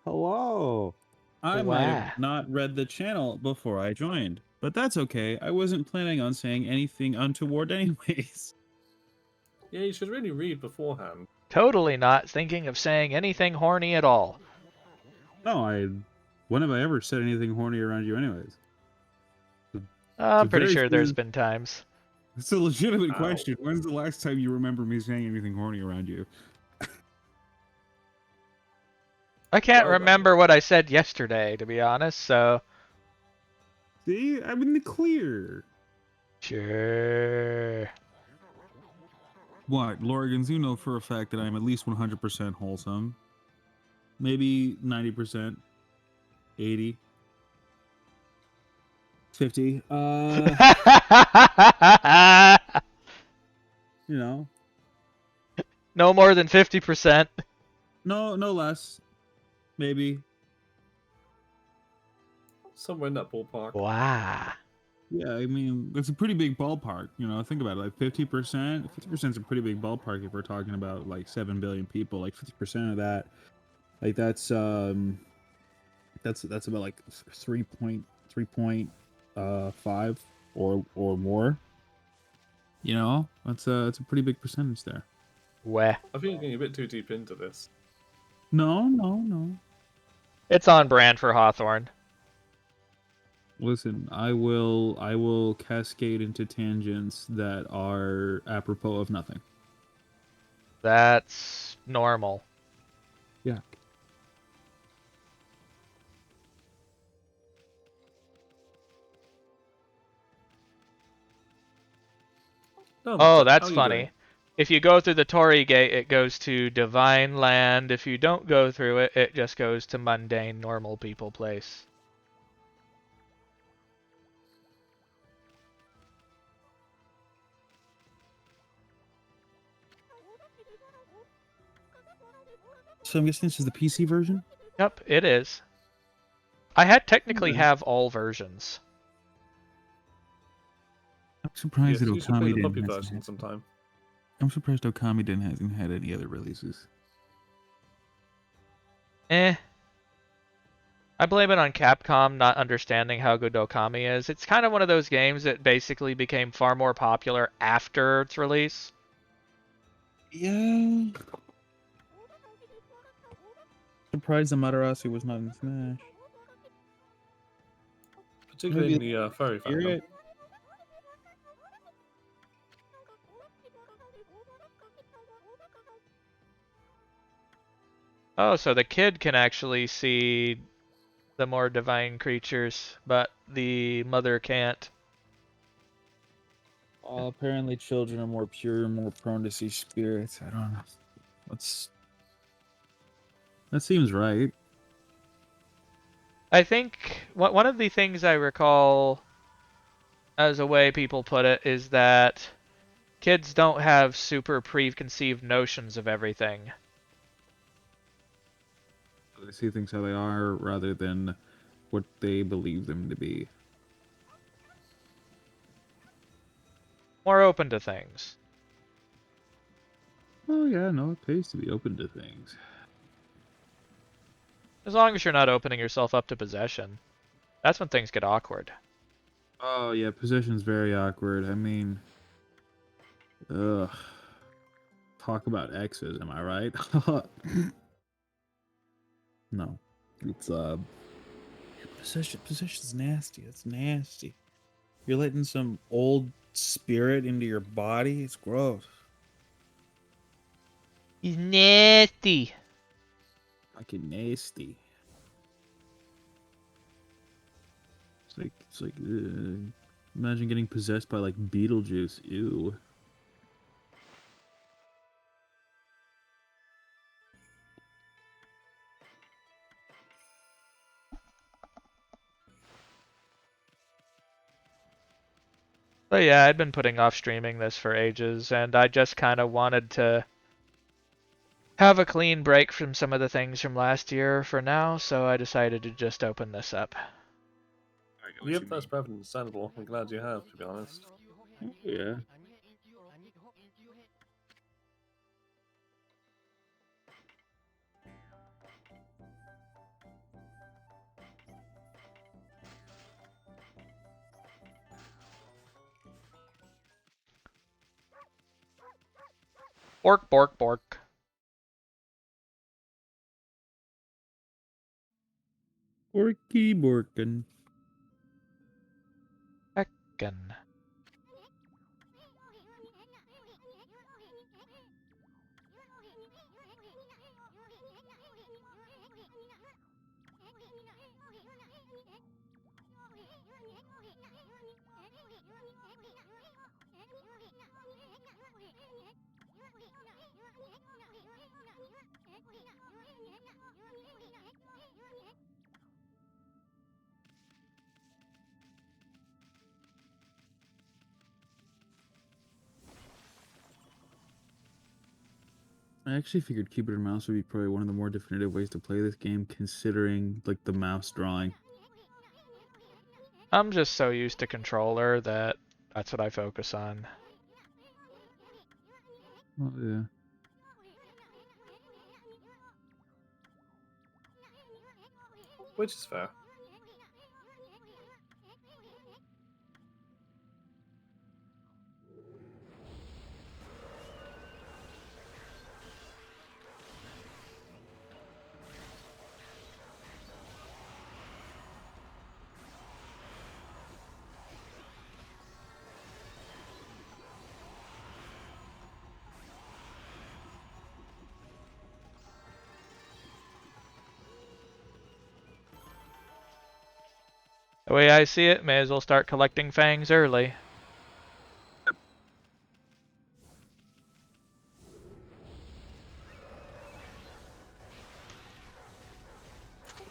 Hello. I might have Wow. not read the channel before I joined, but that's okay. I wasn't planning on saying anything untoward anyways. Yeah, you should really read beforehand. Totally not thinking of saying anything horny at all. No, when have I ever said anything horny around you anyways? I'm pretty Very sure there's few- been times. It's a legitimate Ow. question. When's the last time you remember me saying anything horny around you? I can't Well, then. remember what I said yesterday, to be honest, so. See? I'm in the clear. Sure. What, Lorgans, you know for a fact that I'm at least 100% wholesome. Maybe 90%. 80. 50. You know. No more than 50%. No less. Maybe. Somewhere in that ballpark. Wow. Yeah, I mean, that's a pretty big ballpark. You know, think about it. Like 50%. 50% is a pretty big ballpark if we're talking about like 7 billion people. Like 50% of that, like that's That's about like 3.5 or more. You know, that's a pretty big percentage there. Weh. I think you're getting a bit too deep into this. No. It's on brand for Hawthorne. Listen, I will cascade into tangents that are apropos of nothing. That's normal. Yeah. No, Oh, how that's are you doing? funny. If you go through the Torii Gate, it goes to Divine Land. If you don't go through it, it just goes to mundane, normal people place. So I'm guessing this is the PC version? Yep, it is. I had technically Okay. have all versions. I'm surprised Yes, that you should play Okami the didn't puppy have version sometime. I'm surprised Okami didn't hasn't had any other releases. Eh. I blame it on Capcom not understanding how good Okami is. It's kind of one of those games that basically became far more popular after its release. Yeah. Surprised Amaterasu was not in Smash. Particularly Maybe in the furry hear fandom. it. Oh, so the kid can actually see the more divine creatures, but the mother can't. Apparently, children are more pure, more prone to see spirits. I don't know. That seems right. I think one of the things I recall as a way people put it is that kids don't have super preconceived notions of everything. They see things how they are rather than what they believe them to be. More open to things. Oh yeah, no, it pays to be open to things. As long as you're not opening yourself up to possession. That's when things get awkward. Oh yeah, possession's very awkward. I mean, ugh. Talk about exes, am I right? No, it's possession's nasty. It's nasty. You're letting some old spirit into your body. It's gross. He's nasty. Fucking nasty. It's like imagine getting possessed by like Beetlejuice. Ew. But yeah, I'd been putting off streaming this for ages, and I just kind of wanted to have a clean break from some of the things from last year for now, so I decided to just open this up. Yep, that's perfectly understandable. I'm glad you have, to be honest. Yeah. Bork, bork, bork. Borky Borkin. Heckin'. I actually figured keyboard and mouse would be probably one of the more definitive ways to play this game, considering like the mouse drawing. I'm just so used to controller that that's what I focus on. Oh yeah. which is fair. The way I see it, may as well start collecting fangs early.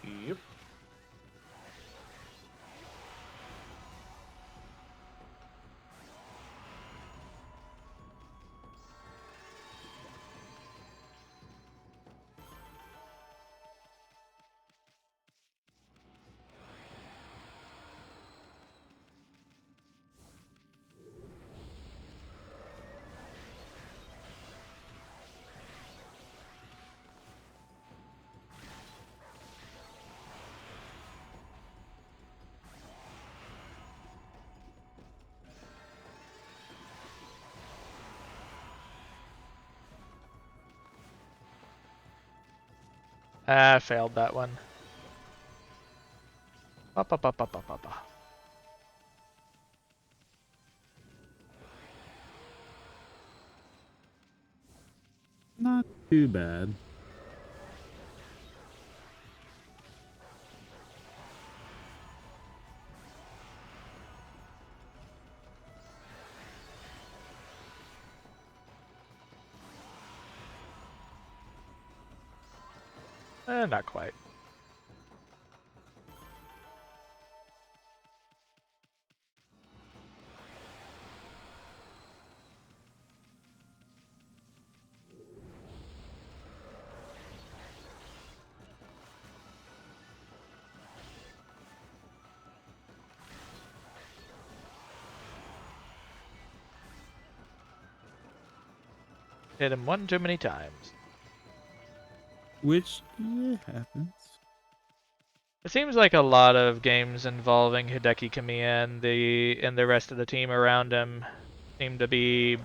Yep. Ah, I failed that one. Ba, ba, ba, ba, ba, ba, ba. Not too bad. Not quite. Hit him one too many times. Which, yeah, happens. It seems like a lot of games involving Hideki Kamiya and the rest of the team around him seem to be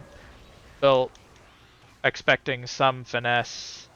built expecting some finesse.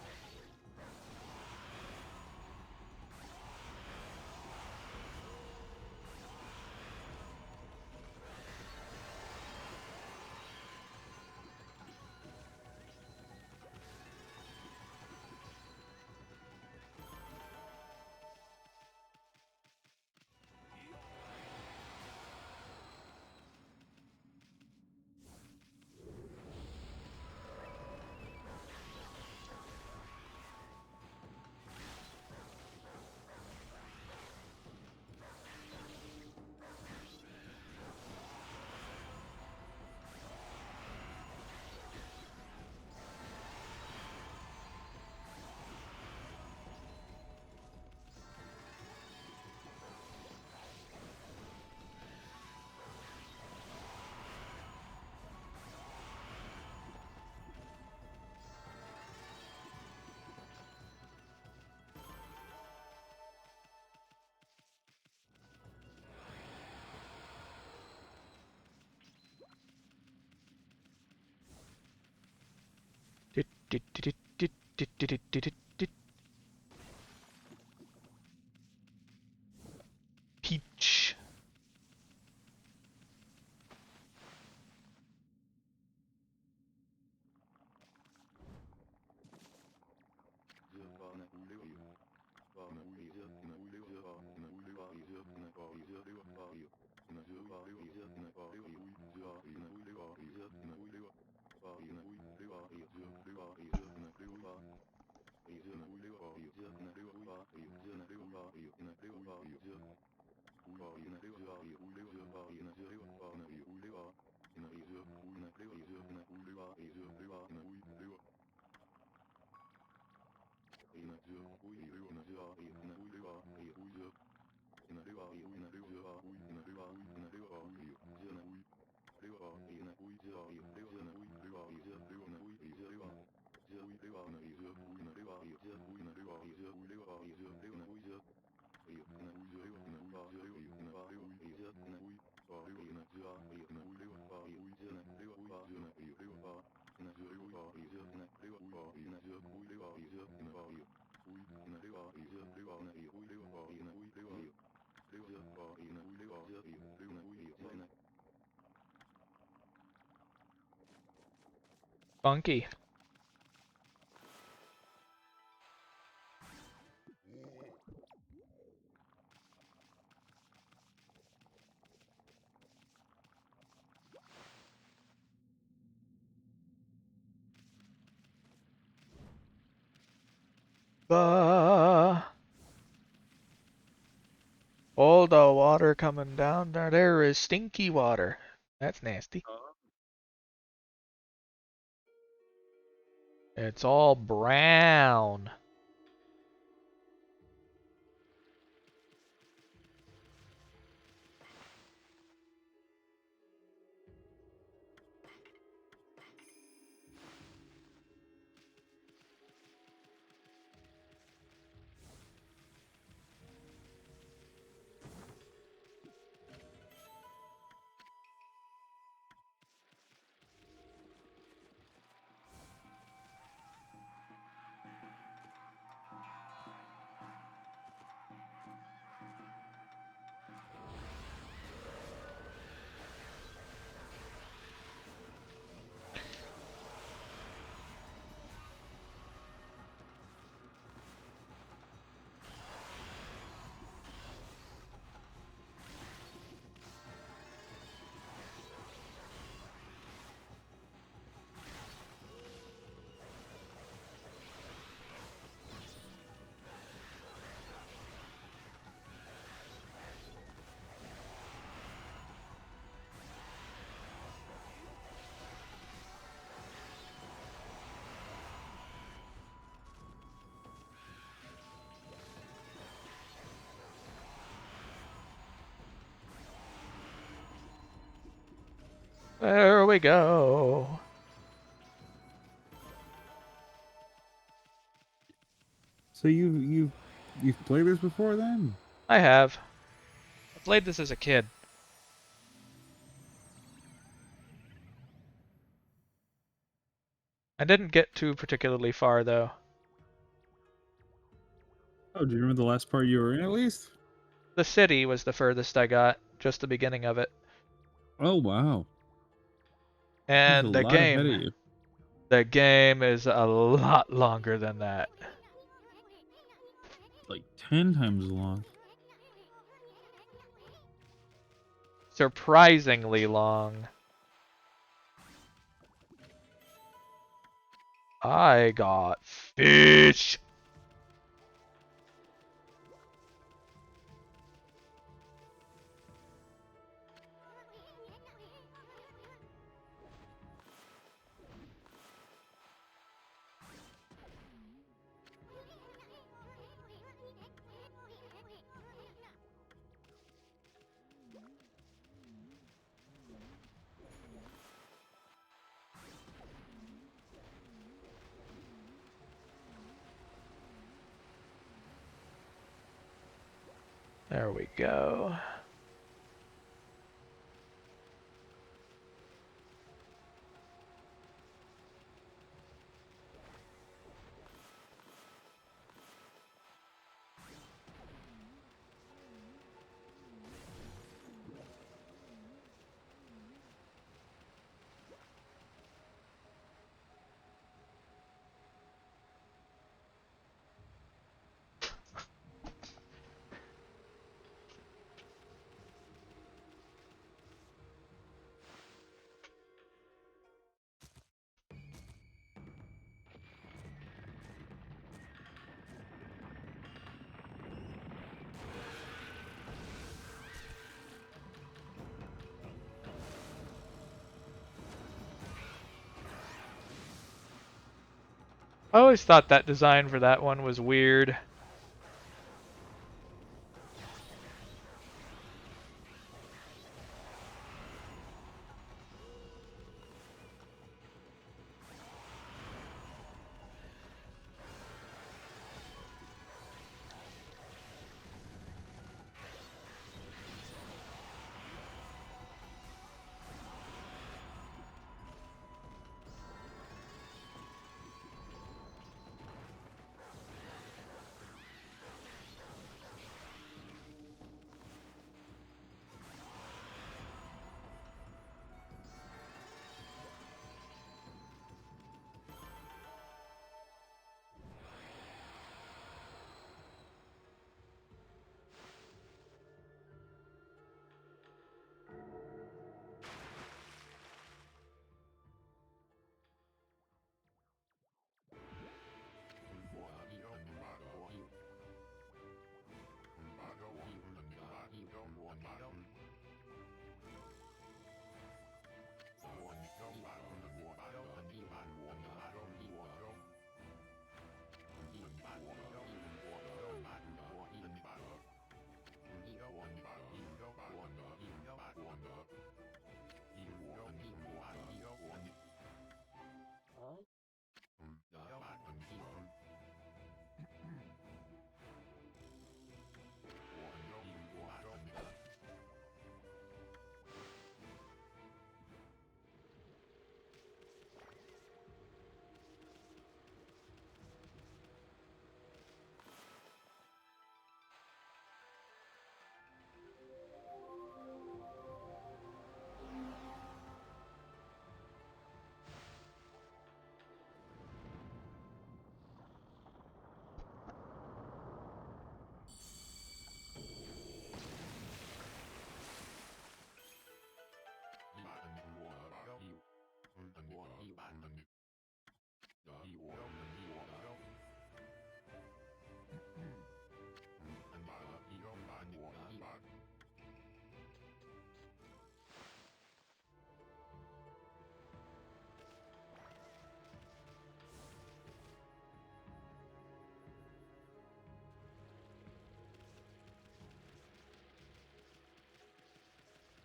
Peach. Funky. All the water coming down there. There is stinky water. That's nasty. It's all brown. There we go. So you've played this before then? I have. I played this as a kid. I didn't get too particularly far though. Oh, do you remember the last part you were in at least? The city was the furthest I got, just the beginning of it. Oh wow. He's a And lot ahead of you. the game is a lot longer than that. Like 10 times as long. Surprisingly long. I got fish. There we go. I always thought that design for that one was weird.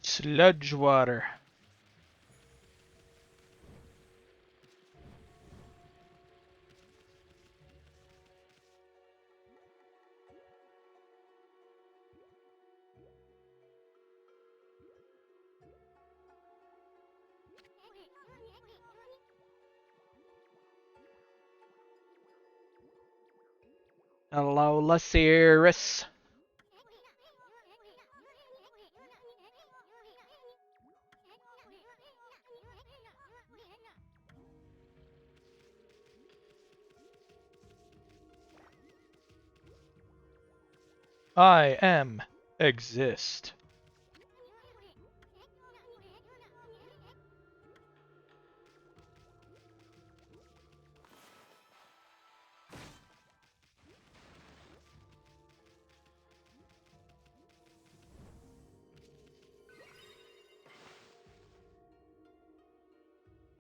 Sludge water. Hello, Lasiris. I am exist.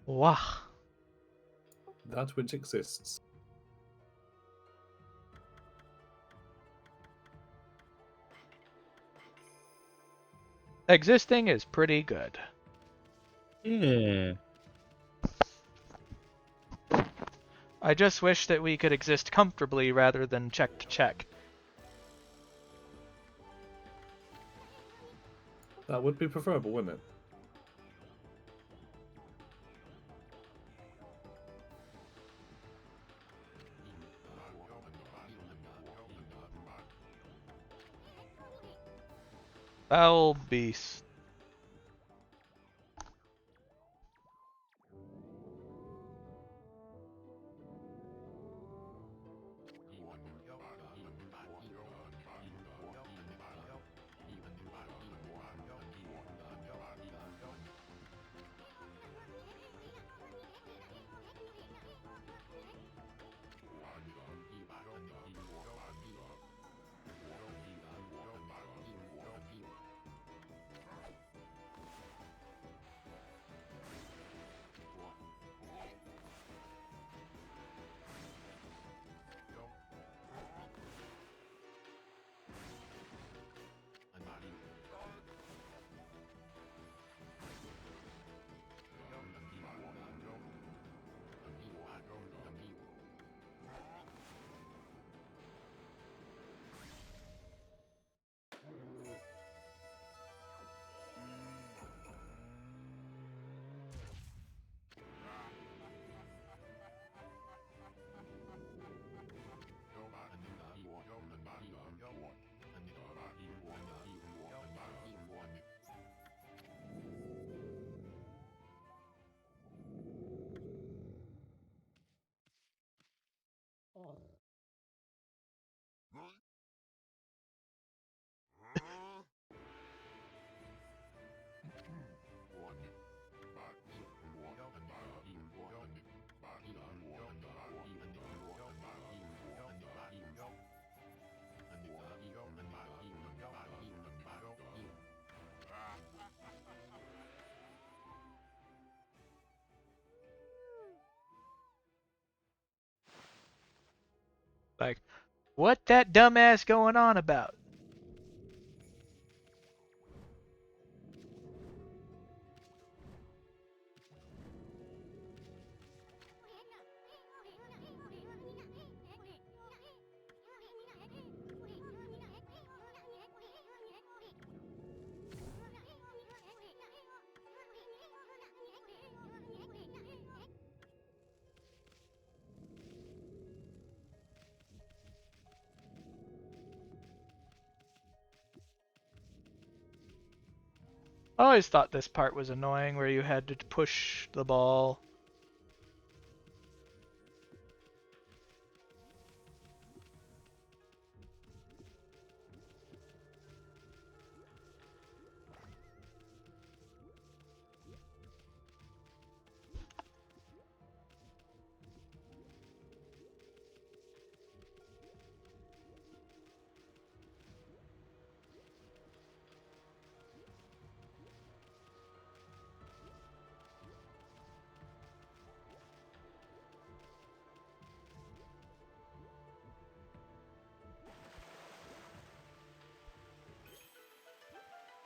Wah. That which exists. Existing is pretty good. Yeah. I just wish that we could exist comfortably rather than check to check. That would be preferable, wouldn't it? Foul beast. Like, what that dumbass going on about? I always thought this part was annoying where you had to push the ball.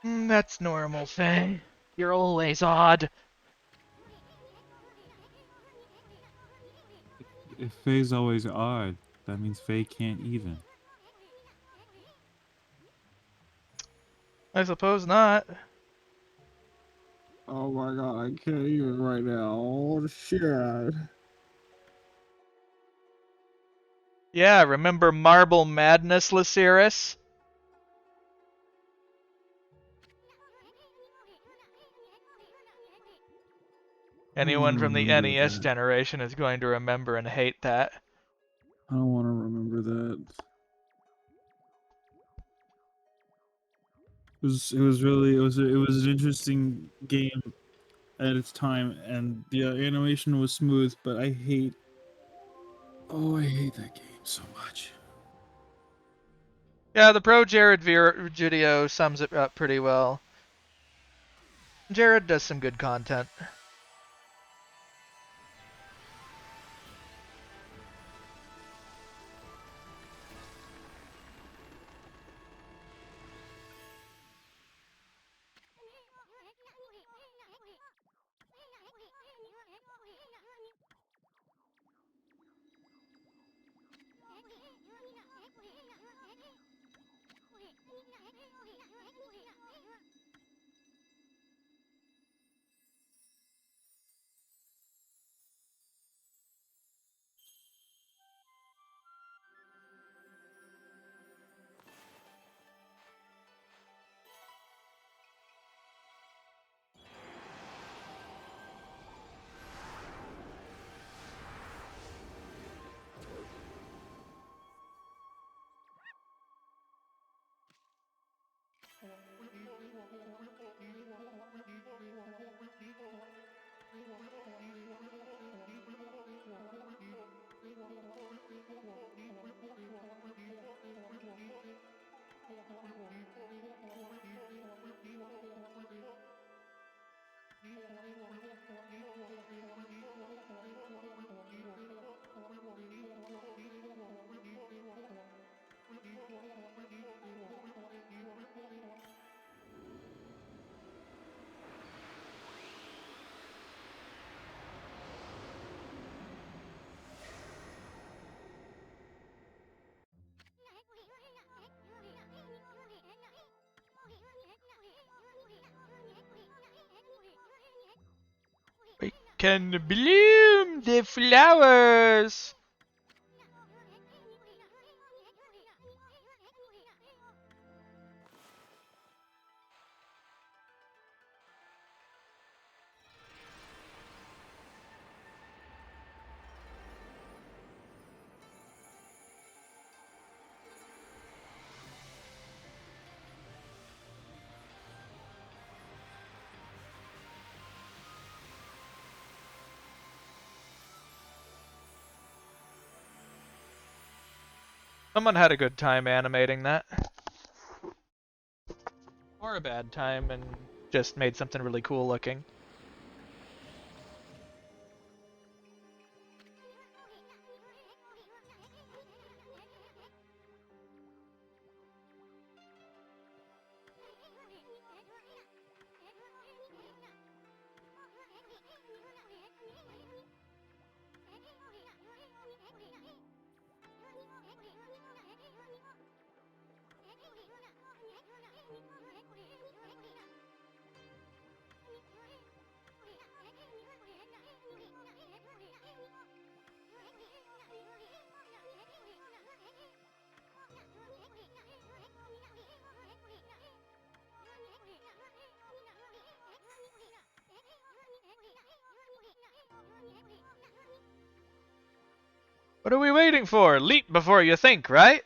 That's normal, Faye. You're always odd. If Faye's always odd, that means Faye can't even. I suppose not. Oh my god, I can't even right now. Oh shit. Yeah, remember Marble Madness, Lysiris? I don't want Anyone to from the remember NES that. generation is going to remember and hate that. I don't want to remember that. It was an interesting game at its time, and the animation was smooth. But I hate that game so much. Yeah, the Pro Jared video sums it up pretty well. Jared does some good content. We can bloom the flowers! Someone had a good time animating that. Or a bad time and just made something really cool looking. What are we waiting for? Leap before you think, right?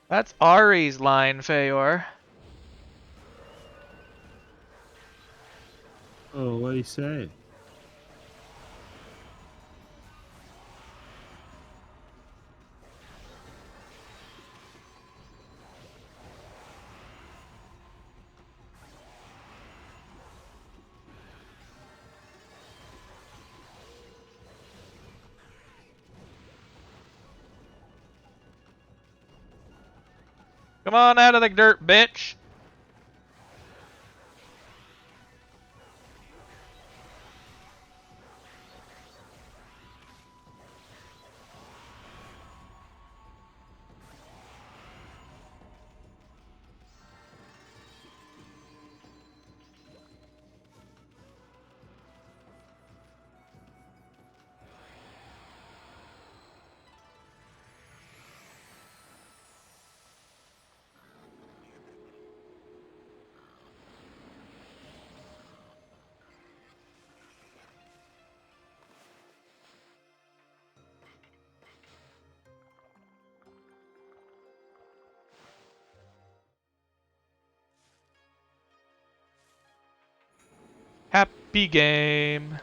That's Ari's line, Feyor. Oh, what do you say? Come on out of the dirt, bitch. Happy game.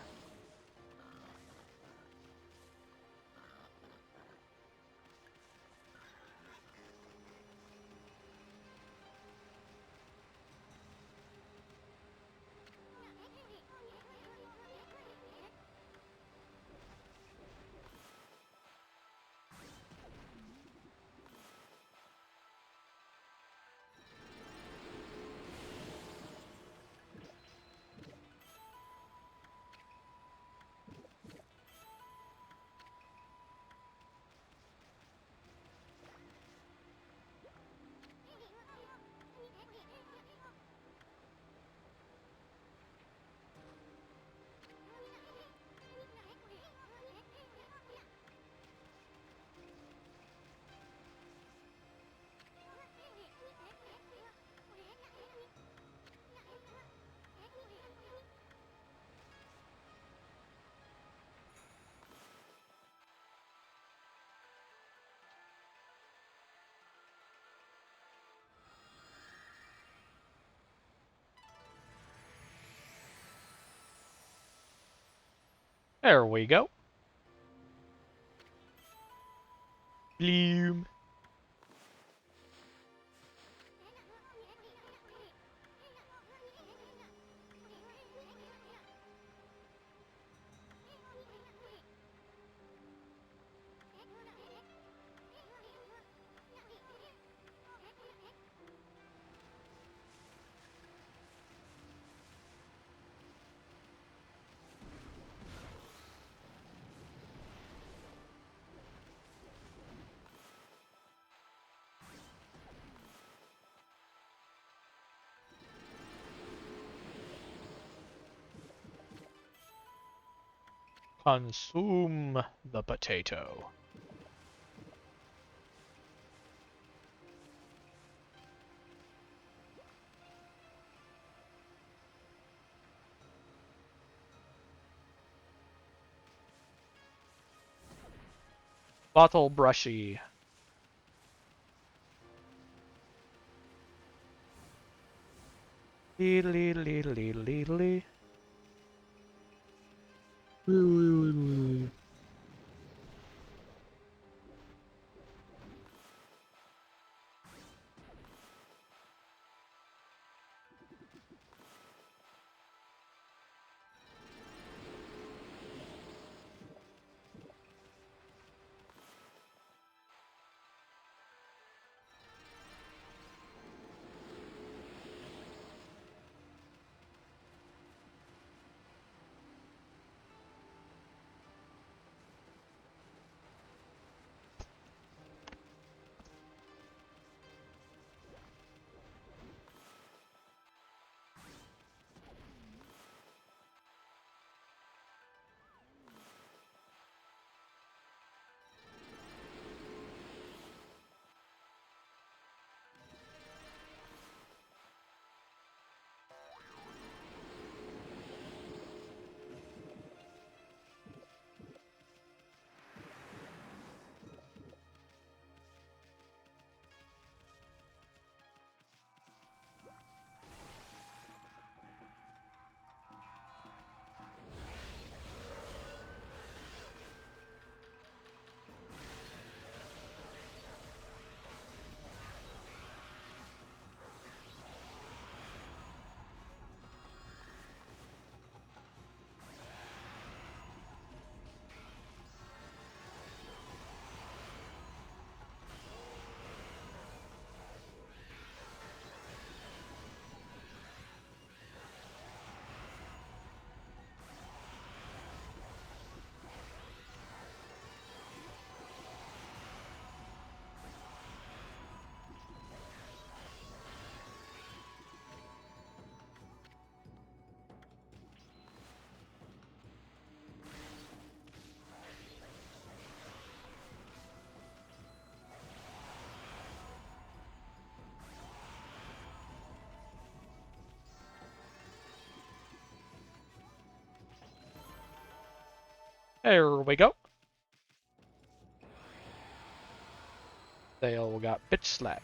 There we go. Bloom. Consume the potato. Bottle brushy. Lee lee lee lee lee lee. There we go. They all got bitch slapped.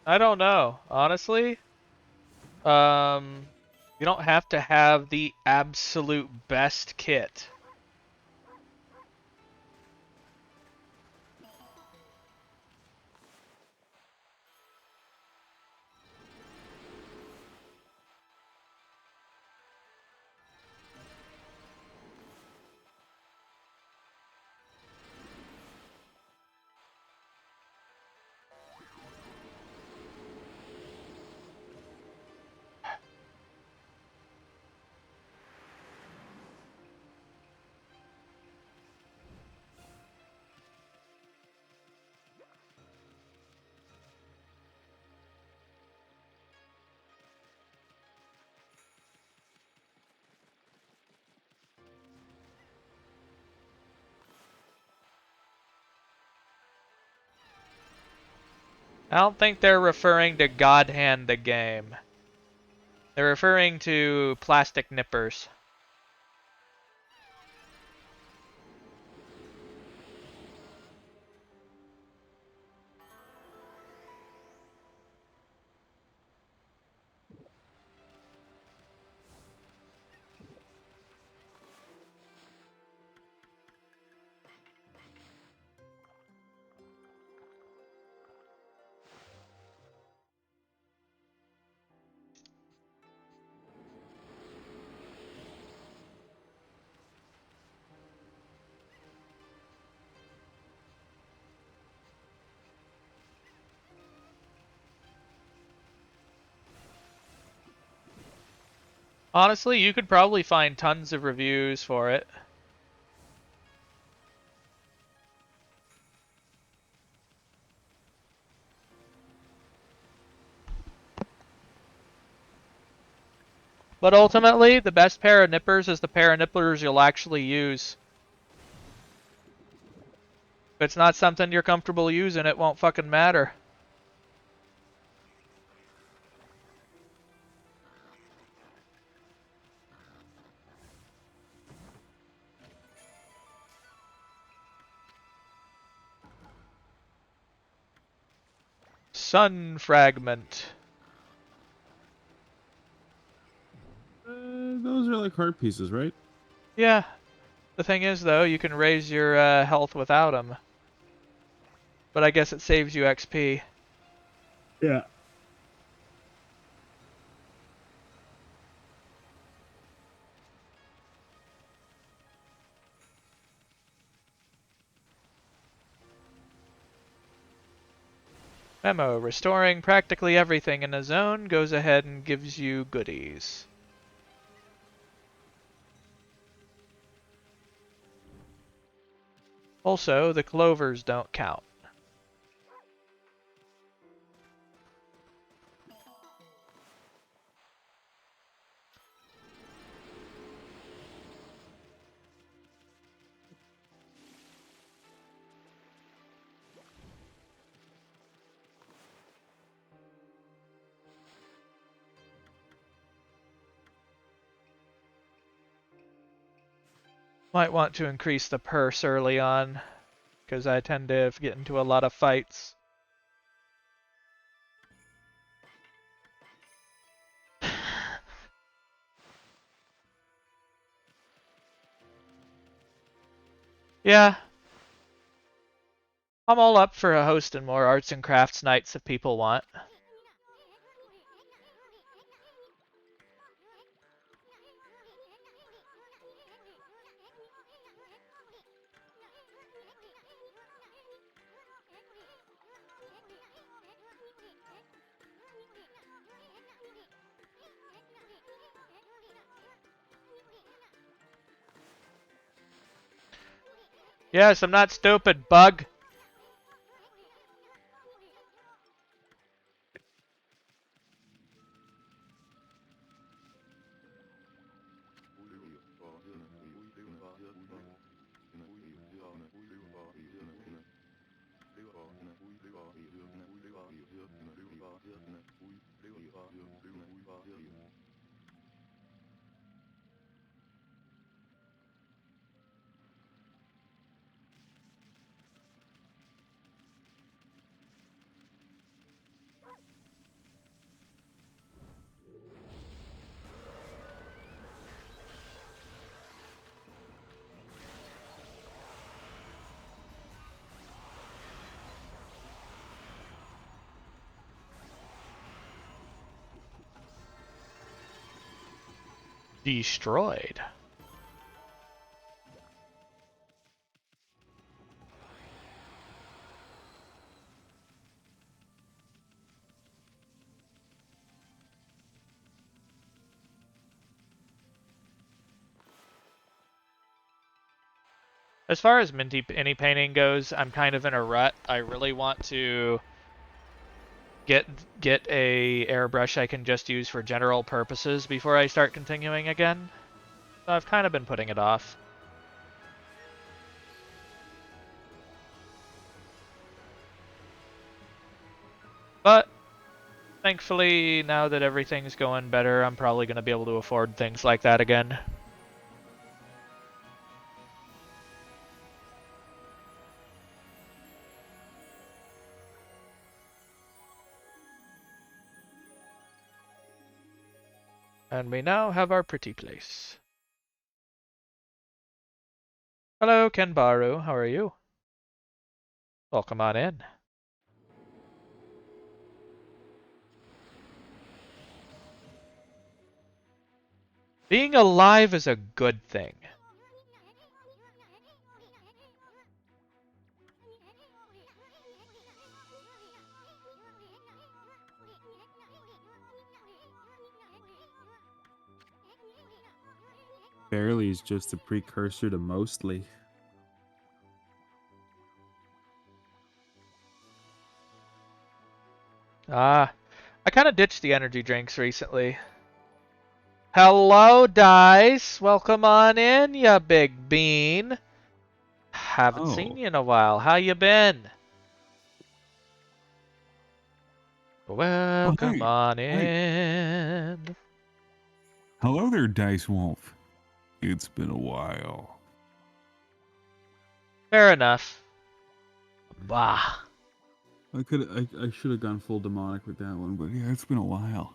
I don't know, honestly. You don't have to have the absolute best kit. I don't think they're referring to God Hand the game. They're referring to plastic nippers. Honestly, you could probably find tons of reviews for it. But ultimately, the best pair of nippers is the pair of nippers you'll actually use. If it's not something you're comfortable using, it won't fucking matter. Sun fragment. Those are like heart pieces, right? Yeah. The thing is, though, you can raise your health without them. But I guess it saves you XP. Yeah. Memo, restoring practically everything in a zone goes ahead and gives you goodies. Also, the clovers don't count. Might want to increase the purse early on, because I tend to get into a lot of fights. Yeah, I'm all up for hosting more arts and crafts nights if people want. Yes, I'm not stupid, bug. Destroyed. As far as any painting goes, I'm kind of in a rut. I really want to get a airbrush I can just use for general purposes before I start continuing again. So I've kind of been putting it off. But thankfully, now that everything's going better, I'm probably going to be able to afford things like that again. And we now have our pretty place. Hello, Kenbaru. How are you? Welcome on in. Being alive is a good thing. Barely is just a precursor to mostly. I kind of ditched the energy drinks recently. Hello, Dice. Welcome on in, ya big bean. Haven't seen you in a while. How you been? Welcome hey, on hey. in. Hello there, Dice Wolf. It's been a while. Fair enough. Bah. I should have gone full demonic with that one, but Yeah, it's been a while.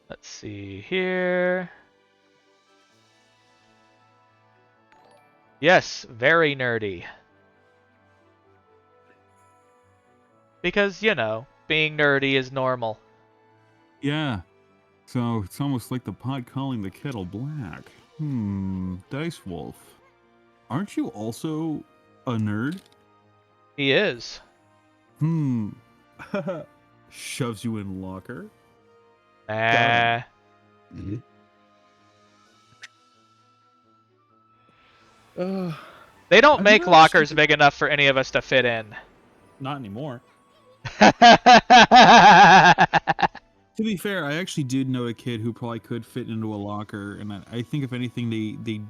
Let's see here. Yes, very nerdy. Because, you know, being nerdy is normal. Yeah. So it's almost like the pot calling the kettle black. Dice Wolf. Aren't you also a nerd? He is. shoves you in locker. Nah. They don't I've make never lockers actually... big enough for any of us to fit in. Not anymore. To be fair, I actually did know a kid who probably could fit into a locker, and I think if anything, they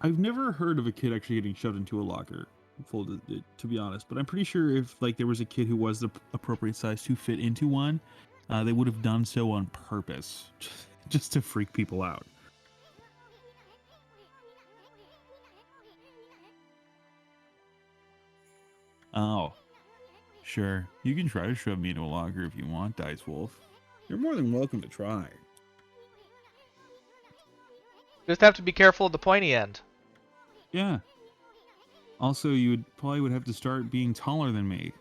I've never heard of a kid actually getting shoved into a locker, to be honest. But I'm pretty sure if like there was a kid who was the appropriate size to fit into one, they would have done so on purpose, just to freak people out. Oh, sure. You can try to shove me into a locker if you want, Dice Wolf. You're more than welcome to try. Just have to be careful of the pointy end. Yeah. Also, you probably would have to start being taller than me.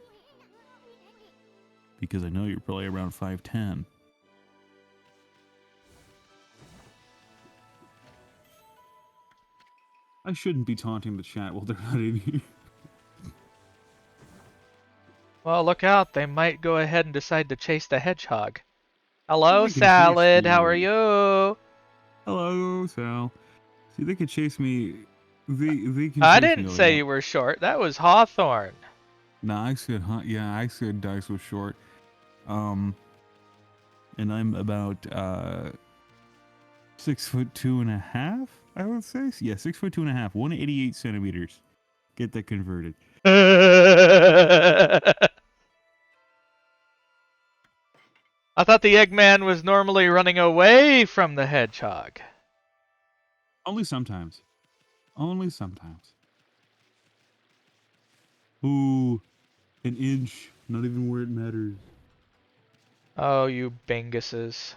Because I know you're probably around 5'10". I shouldn't be taunting the chat while they're not in here. Well, look out. They might go ahead and decide to chase the hedgehog. Hello, They can chase Salad. How are me. you? Hello, Sal. See, they can chase me. They can I chase me didn't all they say want. you were short. That was Hawthorne. Nah, I said, huh? Yeah, I said Dice was short. And I'm about 6'2.5", I would say. Yeah, 6'2.5", 188 centimeters. Get that converted. I thought the Eggman was normally running away from the hedgehog. Only sometimes. Only sometimes. Ooh, an inch. Not even where it matters. Oh, you Binguses.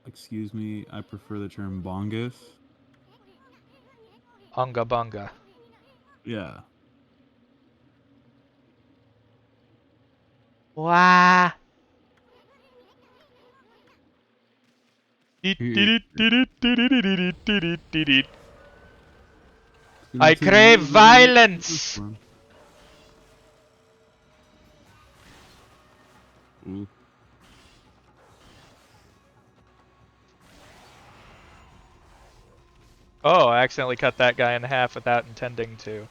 Excuse me. I prefer the term bongus. Unga bunga. Yeah. Wah. Here. I Gonna take a crave little bit of this violence. one. Ooh. Oh, I accidentally cut that guy in half without intending to.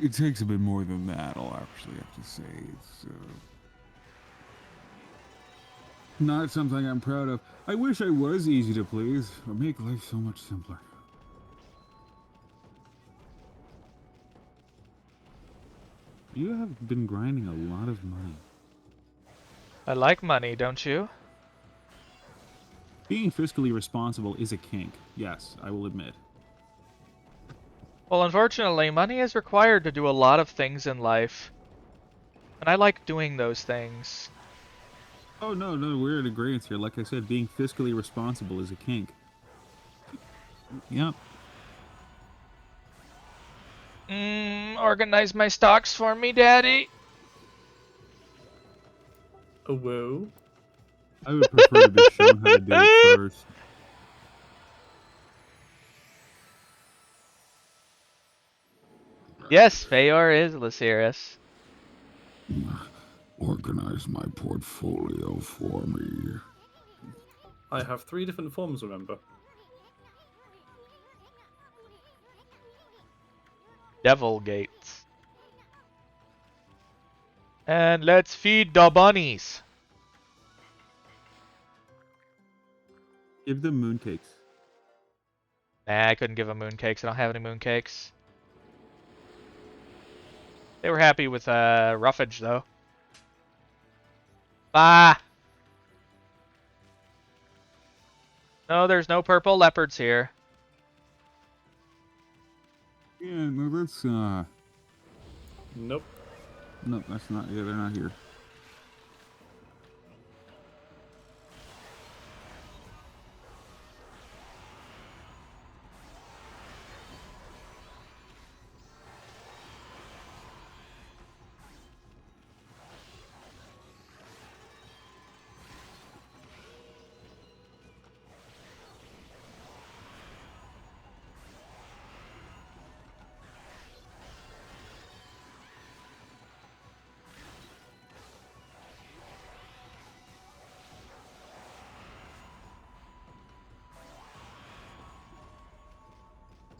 It takes a bit more than that, I'll actually have to say. It's not something I'm proud of. I wish I was easy to please. It would make life so much simpler. You have been grinding a lot of money. I like money, don't you? Being fiscally responsible is a kink. Yes, I will admit. Well, unfortunately, money is required to do a lot of things in life. And I like doing those things. Oh, no, we're in agreement here. Like I said, being fiscally responsible is a kink. Yep. Organize my stocks for me, Daddy. Oh, whoa. I would prefer to be shown how to do it first. Yes, Feyor is Lysiris. Organize my portfolio for me. I have 3 different forms, remember? Devil Gates. And let's feed the bunnies. Give them mooncakes. Nah, I couldn't give them mooncakes. I don't have any mooncakes. They were happy with roughage, though. Ah! No, there's no purple leopards here. Yeah, no, that's, Nope. no, that's not, yeah, they're not here.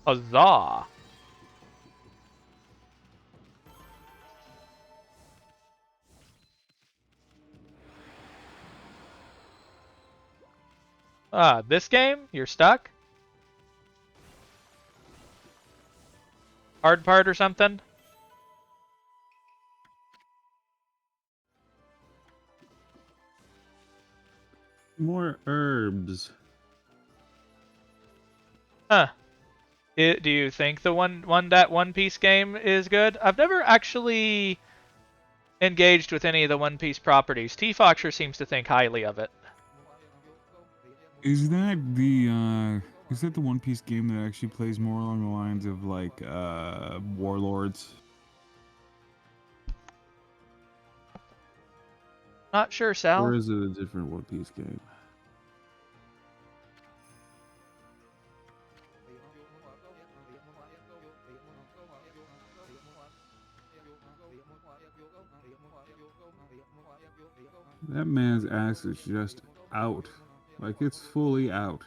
Huzzah! Ah, this game? You're stuck? Hard part or something? More herbs. Huh. Do you think the that One Piece game is good? I've never actually engaged with any of the One Piece properties. T-Fox sure seems to think highly of it. Is that the One Piece game that actually plays more along the lines of like Warlords? Not sure, Sal. Or is it a different One Piece game? That man's ass is just out. Like, it's fully out.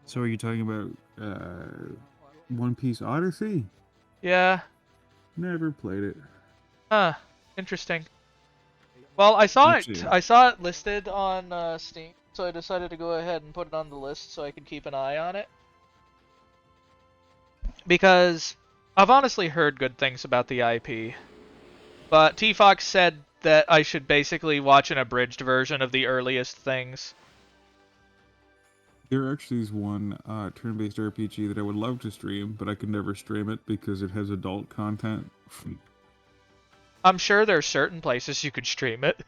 So are you talking about One Piece Odyssey? Yeah. Never played it. Huh. Interesting. Well, I saw it. Actually, I saw it listed on Steam, so I decided to go ahead and put it on the list so I can keep an eye on it. Because I've honestly heard good things about the IP, but T Fox said that I should basically watch an abridged version of the earliest things. there actually is one turn-based RPG that I would love to stream, but I can never stream it because it has adult content. I'm sure there's certain places you could stream it.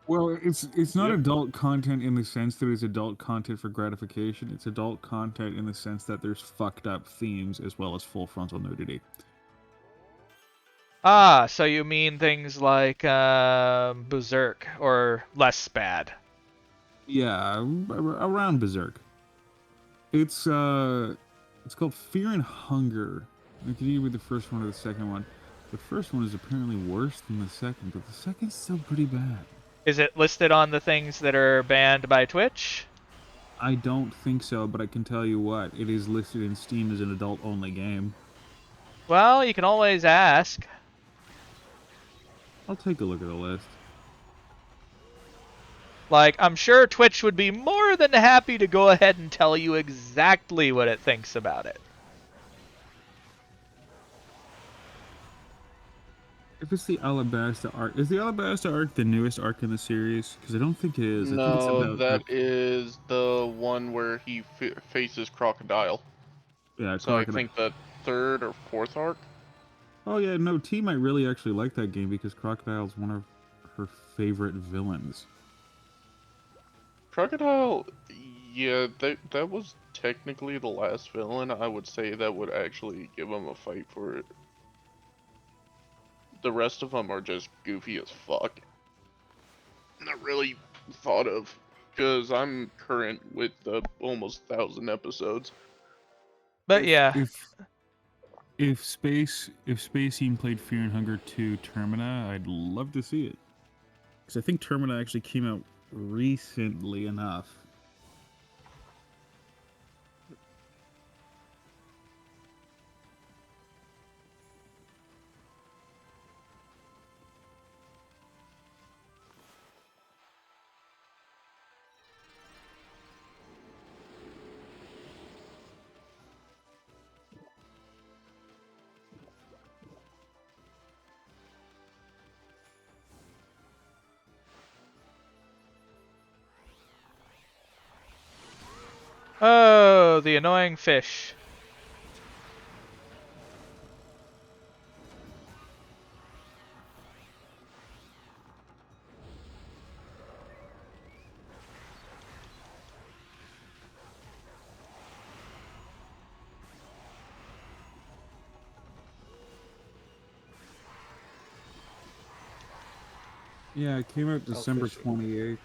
Well, it's not Yep. adult content in the sense that it's adult content for gratification. It's adult content in the sense that there's fucked up themes as well as full frontal nudity. Ah, so you mean things like Berserk, or less bad. Yeah, around Berserk. It's called Fear and Hunger. It could either be the first one or the second one. The first one is apparently worse than the second, but the second's still pretty bad. Is it listed on the things that are banned by Twitch? I don't think so, but I can tell you what, it is listed in Steam as an adult-only game. Well, you can always ask. I'll take a look at the list. Like, I'm sure Twitch would be more than happy to go ahead and tell you exactly what it thinks about it. If it's the Alabasta arc, is the Alabasta arc the newest arc in the series? Because I don't think it is. I think it's No, about that is the one where he faces Crocodile. yeah, So I Crocodile. think the third or fourth arc. Oh yeah, no, T might really actually like that game because Crocodile's one of her favorite villains. Crocodile, yeah, that was technically the last villain. I would say that would actually give him a fight for it. The rest of them are just goofy as fuck. Not really thought of, because I'm current with the almost 1,000 episodes. But yeah, If Space Team played Fear and Hunger 2 Termina, I'd love to see it. Because I think Termina actually came out recently enough. oh, the annoying fish. Yeah, it came out December 28th.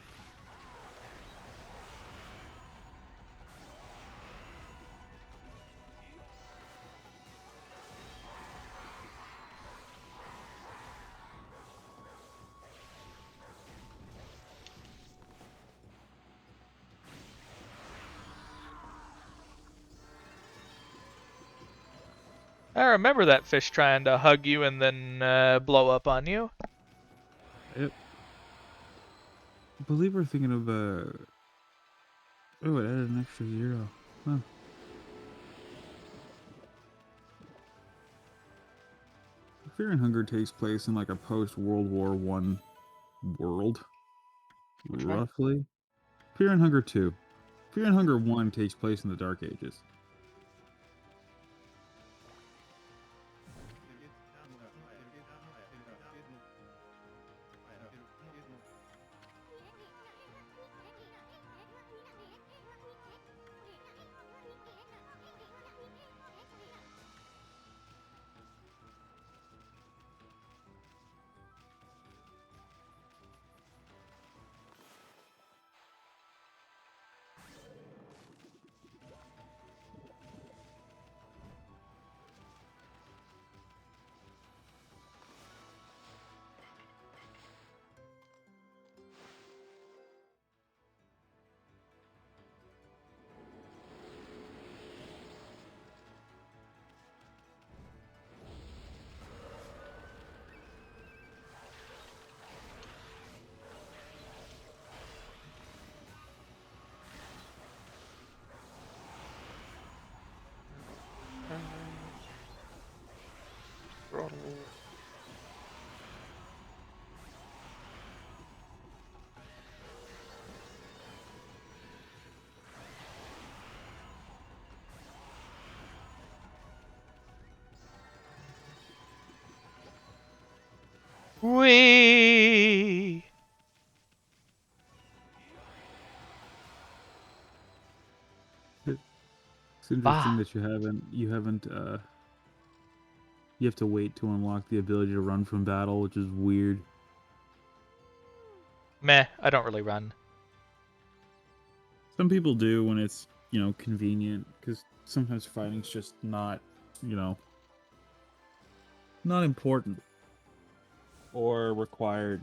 I remember that fish trying to hug you and then blow up on you. Yep. I believe we're thinking of oh, it added an extra 0. Huh. Fear and Hunger takes place in like a post-World War I world. Which one? Roughly. Fear and Hunger 2. Fear and Hunger 1 takes place in the Dark Ages. Whee! It's interesting Ah, that you haven't you have to wait to unlock the ability to run from battle, which is weird. meh, I don't really run. Some people do when it's, convenient, because sometimes fighting's just not, not important or required.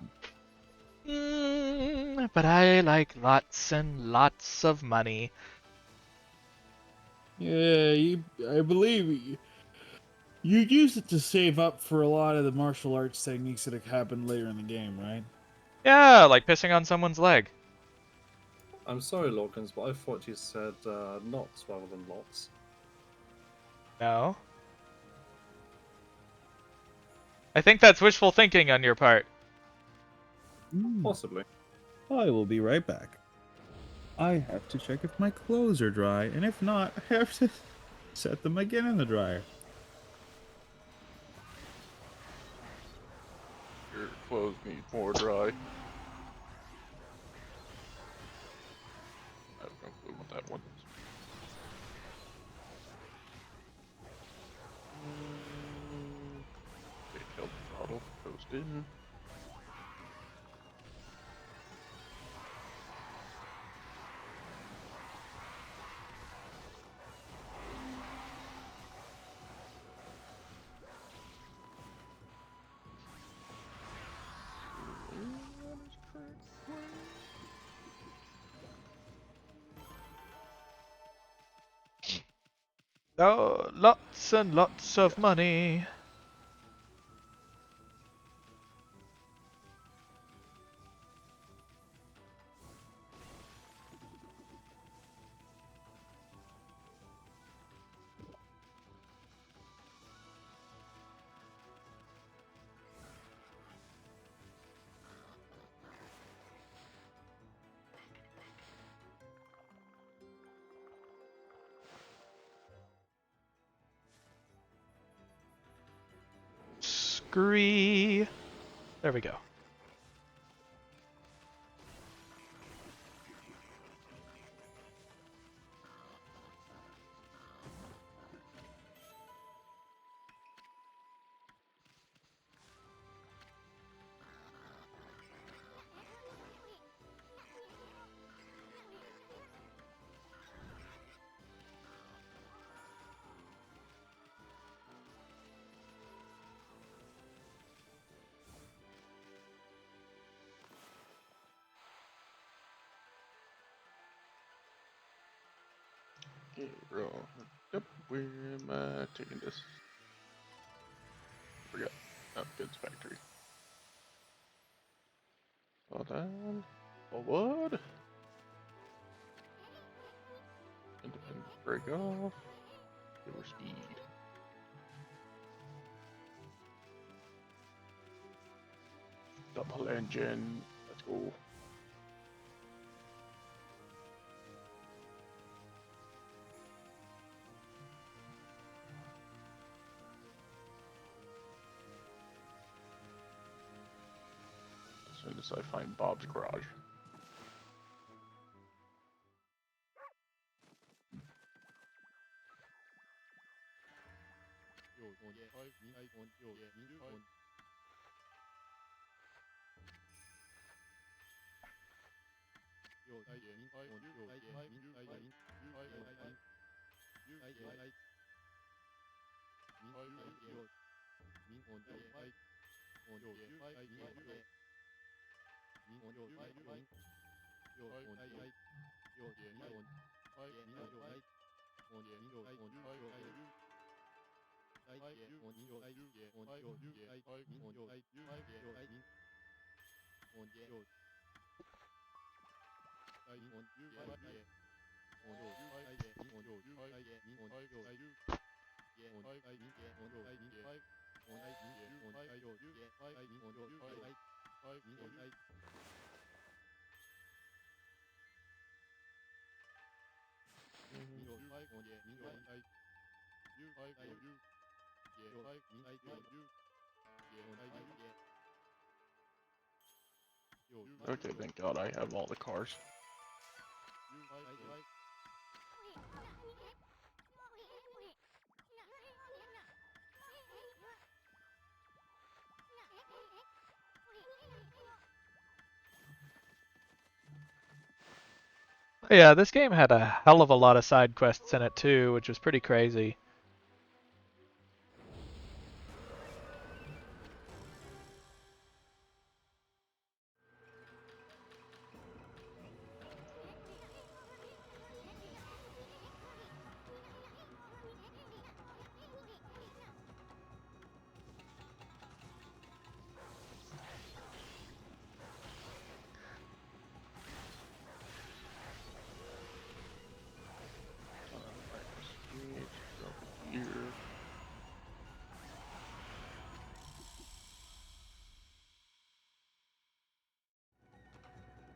But I like lots and lots of money. Yeah, I believe you use it to save up for a lot of the martial arts techniques that happen later in the game, right? Yeah, like pissing on someone's leg. I'm sorry, Lawkins, but I thought you said knots rather than lots. No. I think that's wishful thinking on your part. Possibly. I will be right back. I have to check if my clothes are dry, and if not, I have to set them again in the dryer. Your clothes need more dry. I have no clue what that one is. Okay, kill the throttle. Coast in. That is correct. Oh, lots and lots of Yes. money. Scree. There we go. Okay, wrong. Yep, where am I taking this? Forgot. Oh, goods factory. Hold on. Forward. Independent break off. Lower speed. Double engine. Let's go. As soon as I find Bob's garage. Okay, thank God I have all the cars. Yeah, this game had a hell of a lot of side quests in it too, which was pretty crazy. Alright, go here.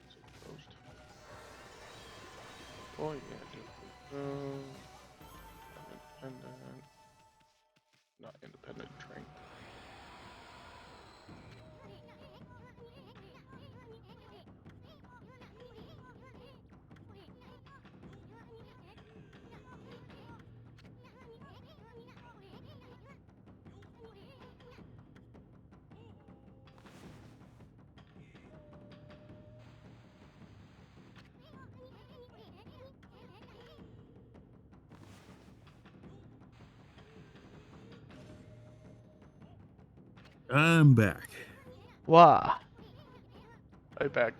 Is it closed? Oh yeah, independent. Not independent train. I'm back. Wow. Hey, back.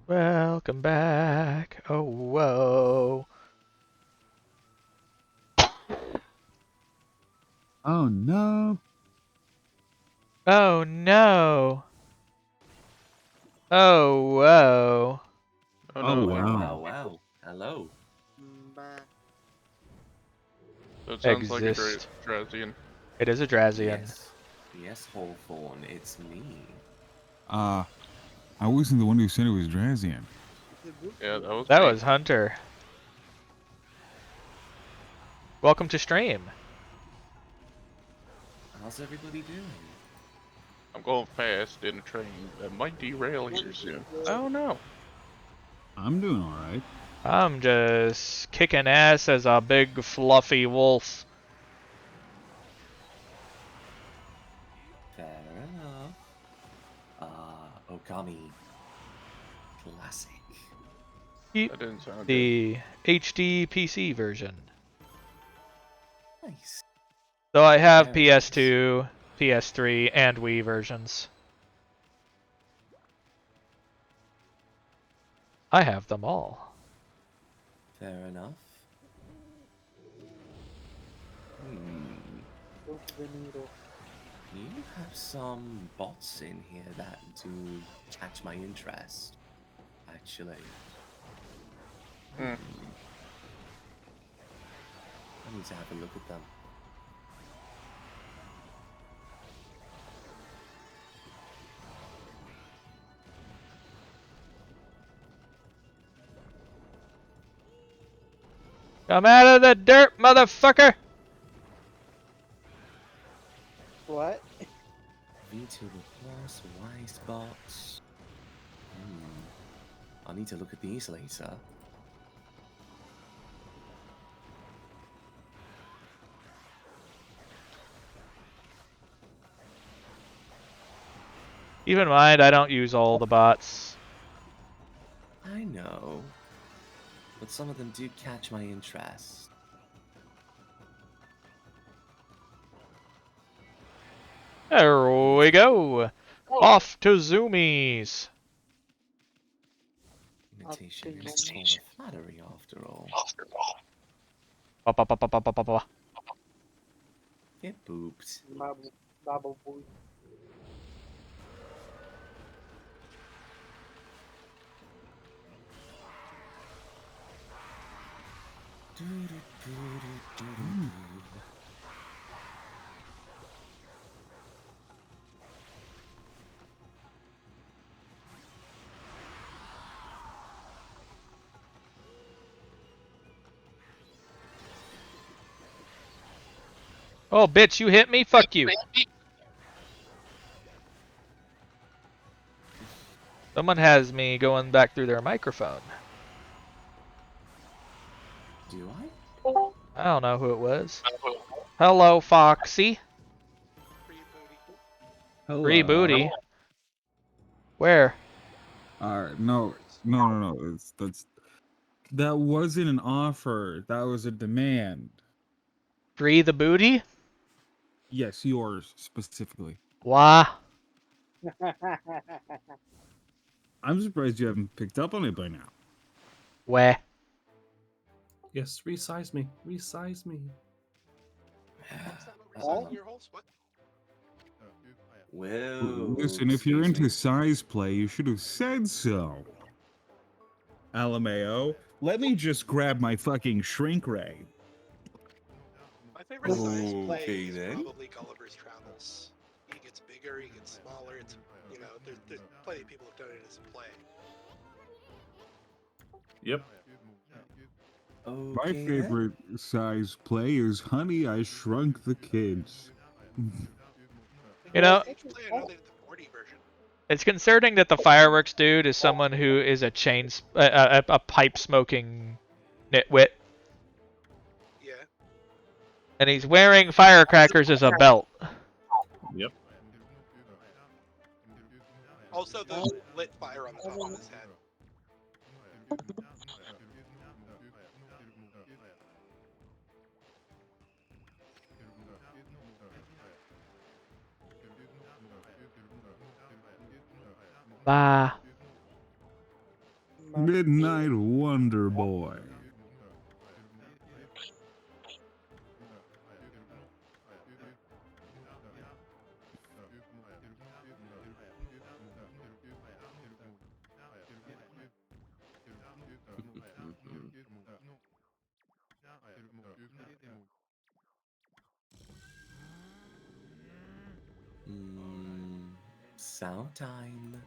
Welcome back. Oh, whoa. Oh no. Oh, no. Oh, whoa. Oh Oh no. wow. Hello. That sounds like a Exist. Drazian. It is a Drazian. Yes. Yes, Hawthorne, it's me. I wasn't the one who said it was Drazian. Yeah, that was That me. was Hunter. Welcome to stream. How's everybody doing? I'm going fast in a train that might derail here soon. I don't know. I'm doing all right. I'm just kicking ass as a big fluffy wolf. Fair enough. Okami. Classic. Keep That didn't sound good. the HD PC version. Nice. So I have Very nice. PS2, PS3, and Wii versions. I have them all. Fair enough. You have some bots in here that do catch my interest, actually. Hmm. I need to have a look at them. Come out of the dirt, motherfucker! What? VTuber Plus, Wise bots. I need to look at these later. Keep in mind, I don't use all the bots. I know, but some of them do catch my interest. There we go. Off to Zoomies. Imitation is a form of flattery, after all. Ba, ba, ba, ba, ba, ba, ba, ba. Get booped. Bubble boy. Oh, bitch, you hit me? Fuck you. Someone has me going back through their microphone. Do I? I don't know who it was. Hello, Foxy. Hello. Free booty. Where? Alright, no. That wasn't an offer. That was a demand. Free the booty? Yes, yours specifically. Wah. I'm surprised you haven't picked up on it by now. Weh. Yes, resize me. Resize me. Well, Well, Listen, if you're excuse into me. size play, you should have said so. Alameo, let me just grab my fucking shrink ray. My favorite size play Okay, is then. probably Gulliver's Travels. He gets bigger, he gets smaller. It's, you know, there's plenty of people who've done it as a play. Yep. My Okay, then. favorite size play is Honey, I Shrunk the Kids. You know, You should play another the 40 version. it's concerning that the fireworks dude is someone who is a pipe smoking nitwit, Yeah. and he's wearing firecrackers as a belt. Yep. Also, the lit fire on the top of his head. Bah. Midnight Wonder Boy. Sound time.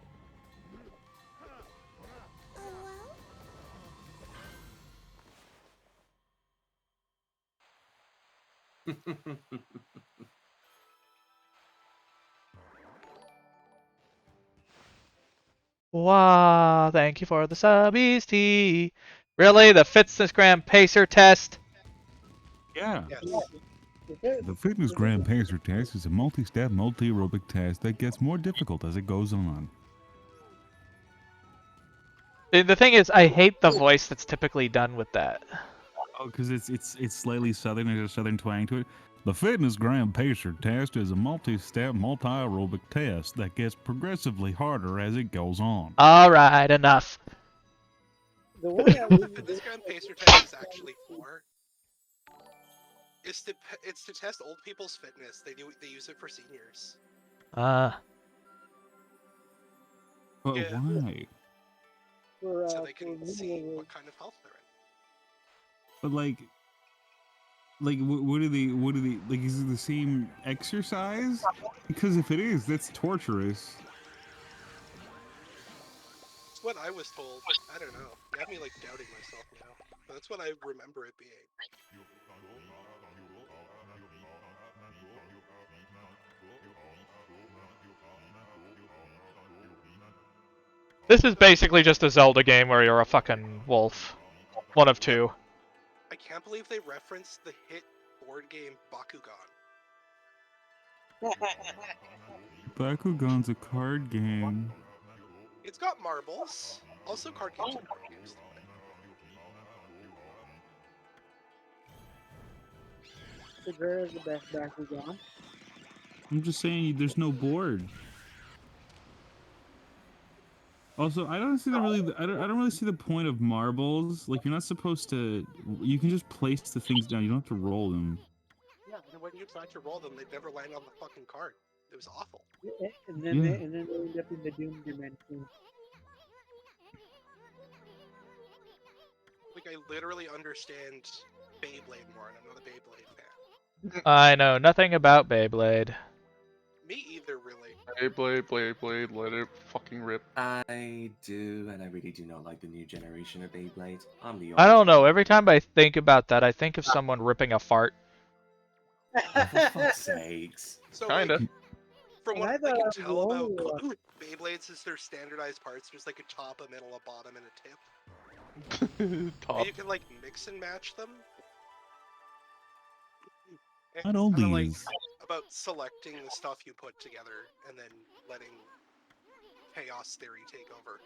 Wow, thank you for the subbies, T. Really? The fitness gram pacer test? Yeah. Yes. The Fitness Gram Pacer test is a multi-step, multi-aerobic test that gets more difficult as it goes on. The thing is, I hate the voice that's typically done with that. Oh, because it's slightly southern. There's a southern twang to it. The Fitness Gram Pacer test is a multi-step, multi-aerobic test that gets progressively harder as it goes on. Alright, enough. The one that we This Grand Pacer test is actually for. It's to test old people's fitness. They use it for seniors. But Yeah. why? for, So they can for see me, what kind of health they're in. But like, what do they? Like? Is it the same exercise? Because if it is, that's torturous. It's what I was told. I don't know. It got me like doubting myself now. But that's what I remember it being. This is basically just a Zelda game where you're a fucking wolf. One of two. I can't believe they referenced the hit board game Bakugan. Bakugan's a card game. It's got marbles. Also, card games are card games. the girl is the best Bakugan. I'm just saying, there's no board. Also, I don't see the really. I don't really see the point of marbles. Like, you're not supposed to. You can just place the things down. You don't have to roll them. Yeah, and when you try to roll them, they never land on the fucking card. It was awful. And then Yeah. they end up in the Doom dimension. Like, I literally understand Beyblade more, and I'm not a Beyblade fan. I know nothing about Beyblade. Me either, really. Blade, let it fucking rip. I do, and I really do not like the new generation of Beyblade. I'm the I old don't know, one. every time I think about that, I think of someone ripping a fart. Oh, for fuck's sakes. So Kinda. like, from And what I I thought can I was tell about the only one. Beyblades is their standardized parts. There's like a top, a middle, a bottom, and a tip. And Top. you can like mix and match them. And Not it's only kinda like is about selecting the stuff you put together and then letting chaos theory take over.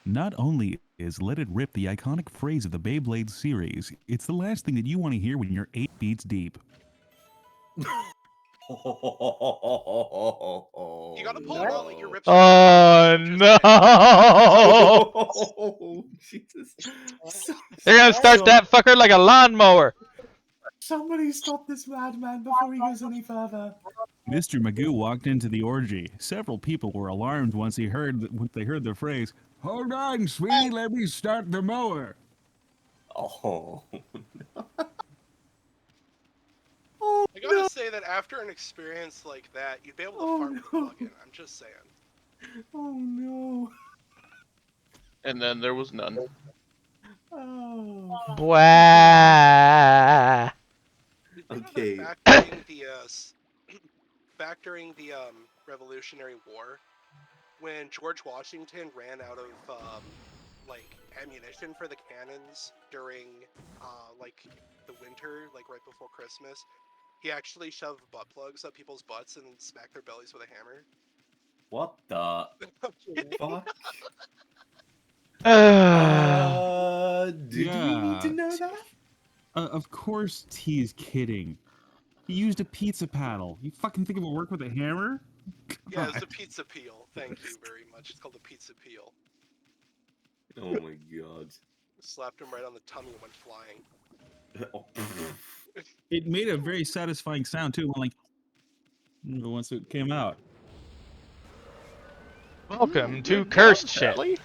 Not only is Let It Rip the iconic phrase of the Beyblade series, it's the last thing that you want to hear when you're 8 beats deep. You gotta pull it out like your rips. Oh Just no! Oh, Jesus. They're gonna start that fucker like a lawnmower. Somebody stop this madman before he goes any further. Mr. Magoo walked into the orgy. Several people were alarmed once they heard the phrase, "Hold on, sweetie, let me start the mower." Oh. I gotta say that after an experience like that, you'd be able to farm with a plugin. I'm just saying. Oh no. And then there was none. Oh. Blah. Did you know Okay. that back during the Revolutionary War, when George Washington ran out of like ammunition for the cannons during like the winter, like right before Christmas, he actually shoved butt plugs up people's butts and then smacked their bellies with a hammer. What the fuck? Do we need to Yeah. know that? Of course T is kidding. He used a pizza paddle. You fucking think it would work with a hammer? Yeah, it's God. a pizza peel. Thank you very much. It's called the pizza peel. Oh my god. Slapped him right on the tummy and went flying. Oh, It made a very satisfying sound too, like once it came out. Welcome to Good Cursed job, Shit. Sally.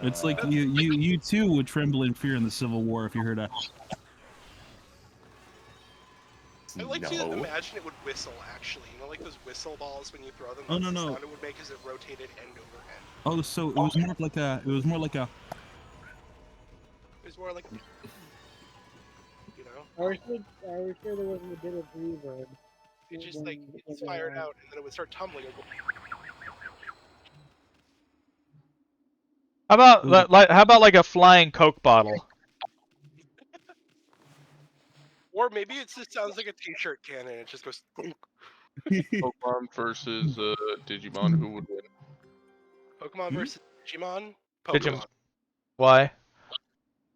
It's like you too would tremble in fear in the Civil War if you heard a. I like to no. imagine it would whistle, actually. You know, like those whistle balls when you throw them? Oh, That's no, the no. sound it would make as it rotated end over end. Oh, so it was more like a. It was more like a. It was more like, you know, I wish there wasn't a bit of reverb. it just like, it's fired out and then it would start tumbling. How about like a flying Coke bottle? Or maybe it just sounds like a t-shirt cannon. It just goes. Pokemon versus Digimon. Who would win? Pokemon versus Digimon? Digimon. Pokemon. Why?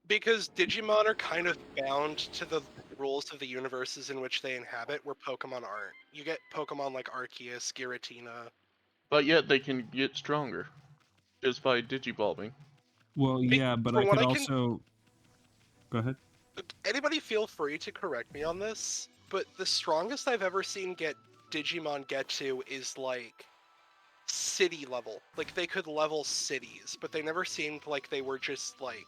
Because Digimon are kind of bound to the rules of the universes in which they inhabit, where Pokemon aren't. You get Pokemon like Arceus, Giratina. But yet they can get stronger just by Digivolving. Well, yeah, but From I what could I can- also. Go ahead. Anybody feel free to correct me on this, but the strongest I've ever seen Digimon get to is like city level. Like they could level cities, but they never seemed like they were just like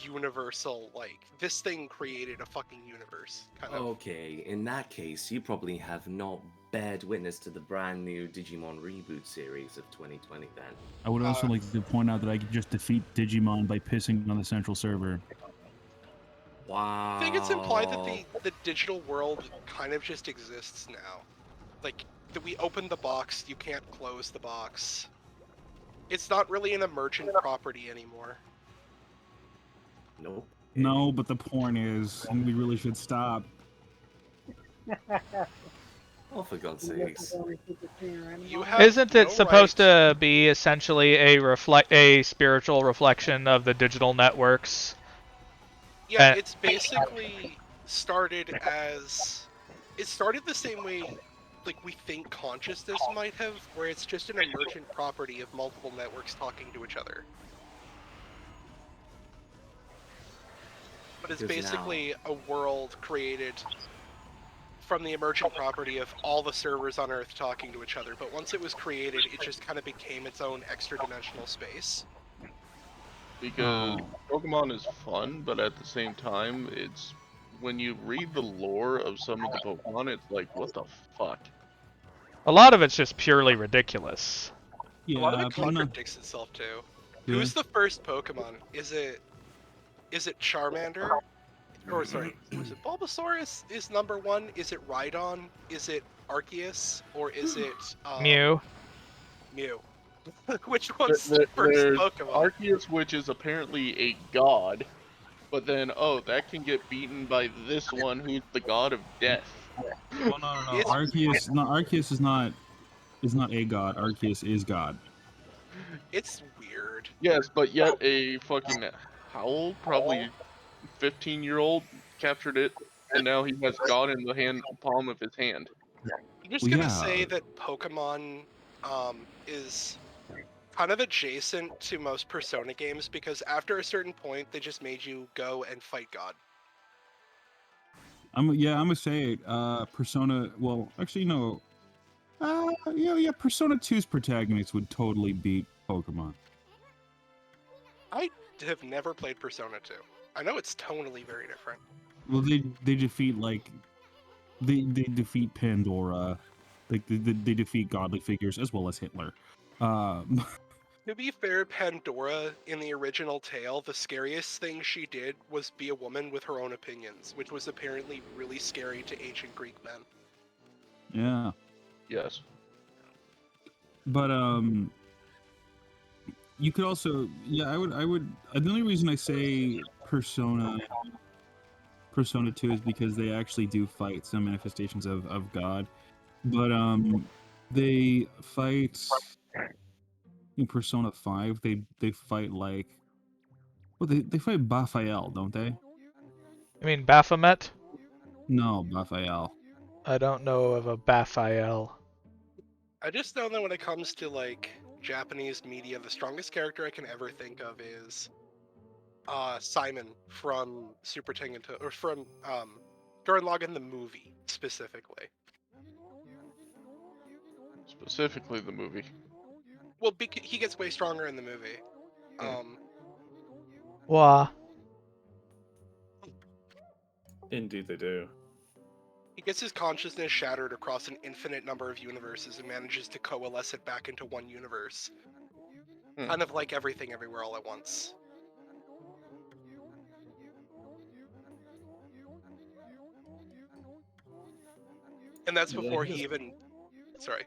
universal, like this thing created a fucking universe kind of. Okay, in that case, you probably have not bared witness to the brand new Digimon reboot series of 2020 then. I would also like to point out that I could just defeat Digimon by pissing on the central server. Wow. I think it's implied that the digital world kind of just exists now. Like, that we open the box, you can't close the box. It's not really an emergent property anymore. Nope. No, but the porn is, and we really should stop. Oh, for God's sakes. You have Isn't it no supposed right- to be essentially a spiritual reflection of the digital networks? Yeah, it's basically started the same way like we think consciousness might have, where it's just an emergent property of multiple networks talking to each other. But it's Because basically a world created from the emergent property of all the servers on Earth talking to each other. But once it was created, it just kind of became its own extra-dimensional space. Because Pokemon is fun, but at the same time, it's when you read the lore of some of the Pokemon, it's like, what the fuck? A lot of it's just purely ridiculous. A lot of Yeah, it but no. contradicts itself too. Yeah. Who's the first Pokemon? Is it Charmander? Or sorry, was it Bulbasaur is number one? Is it Rhydon? Is it Arceus? Or is it Mew. Mew? Which one's the first There's Pokemon? Arceus, which is apparently a god, but then that can get beaten by this one, who's the god of death. Well, no. It's- Arceus, no, Arceus is not a god. Arceus is God. It's weird. Yes, but yet a fucking how old? Probably 15-year-old captured it, and now he has God in the palm of his hand. I'm just Well, gonna yeah. say that Pokemon is kind of adjacent to most Persona games because after a certain point, they just made you go and fight God. I'm gonna say Persona. Well, actually, no. Yeah. Persona 2's protagonist would totally beat Pokemon. I have never played Persona 2. I know it's tonally very different. Well, they defeat they defeat Pandora, like they defeat godly figures as well as Hitler. To be fair, Pandora, in the original tale, the scariest thing she did was be a woman with her own opinions, which was apparently really scary to ancient Greek men. Yeah, Yes. but you could also I would. The only reason I say Persona 2 is because they actually do fight some manifestations of God, but they fight in Persona 5. They fight like they fight Baphael, don't they? I mean Baphomet? No, Baphael. I don't know of a Baphael. I just know that when it comes to like Japanese media, the strongest character I can ever think of is Simon from Super Tengen, or from Gurren Lagann the movie specifically. Specifically the movie. Well, he gets way stronger in the movie. Wah. Indeed, they do. He gets his consciousness shattered across an infinite number of universes and manages to coalesce it back into one universe. Kind of like Everything Everywhere All at Once. And that's before he even... Sorry.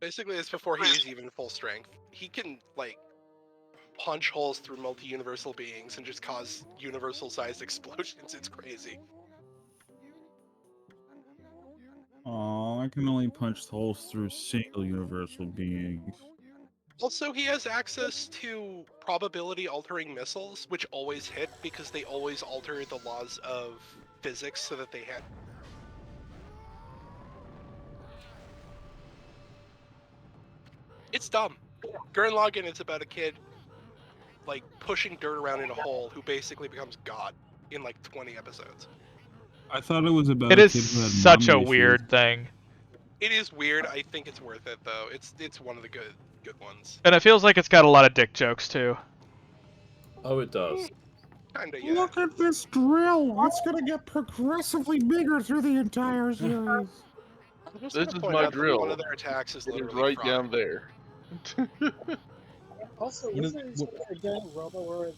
Basically, it's before he's even full strength. He can, like, punch holes through multi-universal beings and just cause universal-sized explosions. It's crazy. Oh, I can only punch holes through single universal beings. Also, he has access to probability-altering missiles, which always hit because they always alter the laws of physics so that they hit. It's dumb. Gurren Lagann is about a kid, like, pushing dirt around in a hole who basically becomes God in, like, 20 episodes. I thought it was about It a is kid who had such a mommy issues. weird thing. It is weird. I think it's worth it, though. It's one of the good ones. And it feels like it's got a lot of dick jokes, too. Oh, it does. Kinda, yeah. Look at this drill. It's gonna get progressively bigger through the entire series. I'm just This gonna is point my out that drill. one of their attacks is It is literally right frog. down there. Also, wasn't there a giant robot where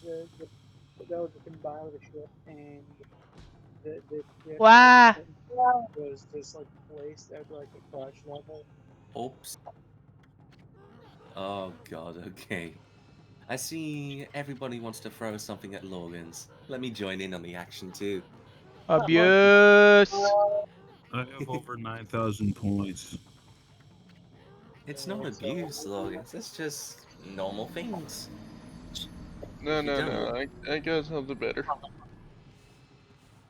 that was combined with a ship and the ship Wah! was just like placed at like a crash level? Oops. Oh god, okay. I see everybody wants to throw something at Logan's. Let me join in on the action too. Abuse! I have over 9,000 points. It's not abuse, Logan's. It's just normal things. No. You don't. I guess I'll do better.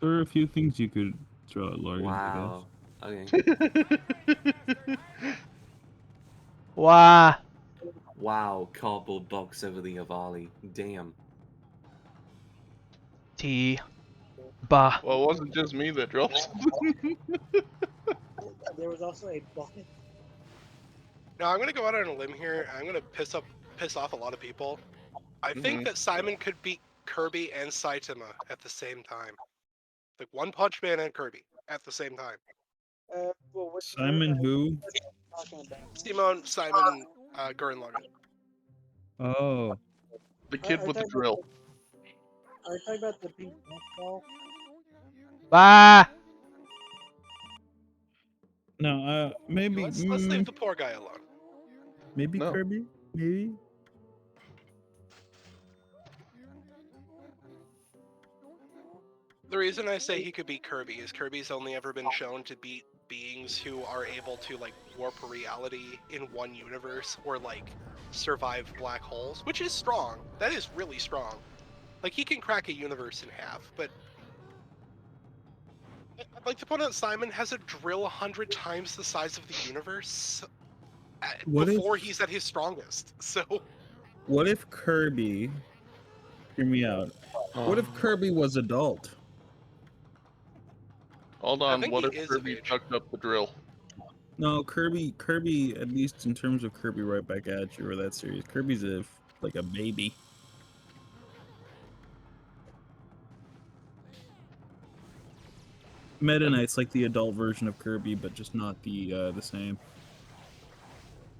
There are a few things you could throw at Logan. Wow. I Okay. Wah! Wow, cardboard box over the Avali. Damn. T. Bah. Well, it wasn't just me that dropped something. There was also a bucket. Now, I'm gonna go out on a limb here. I'm gonna piss off a lot of people. I think that Simon could beat Kirby and Saitama at the same time. Like One Punch Man and Kirby at the same time. Well, what Simon who? talking about? Simon, Gurren Lagann. Oh. The kid I with the thought- drill. Are you talking about the pink ball? Ah! No, maybe Let's leave the poor guy alone. maybe No. Kirby, maybe. The reason I say he could beat Kirby is Kirby's only ever been shown to beat beings who are able to like warp reality in one universe or like survive black holes, which is strong. That is really strong. Like he can crack a universe in half, but I'd like to point out Simon has a drill 100 times the size of the universe What before if he's at his strongest. So what if Kirby? Hear me out. What if Kirby was adult? Hold I on, think what he if is Kirby of age. fucked up the drill? No, Kirby. At least in terms of Kirby, right back at you or that series. Kirby's like a baby. Meta Knight's like the adult version of Kirby, but just not the same.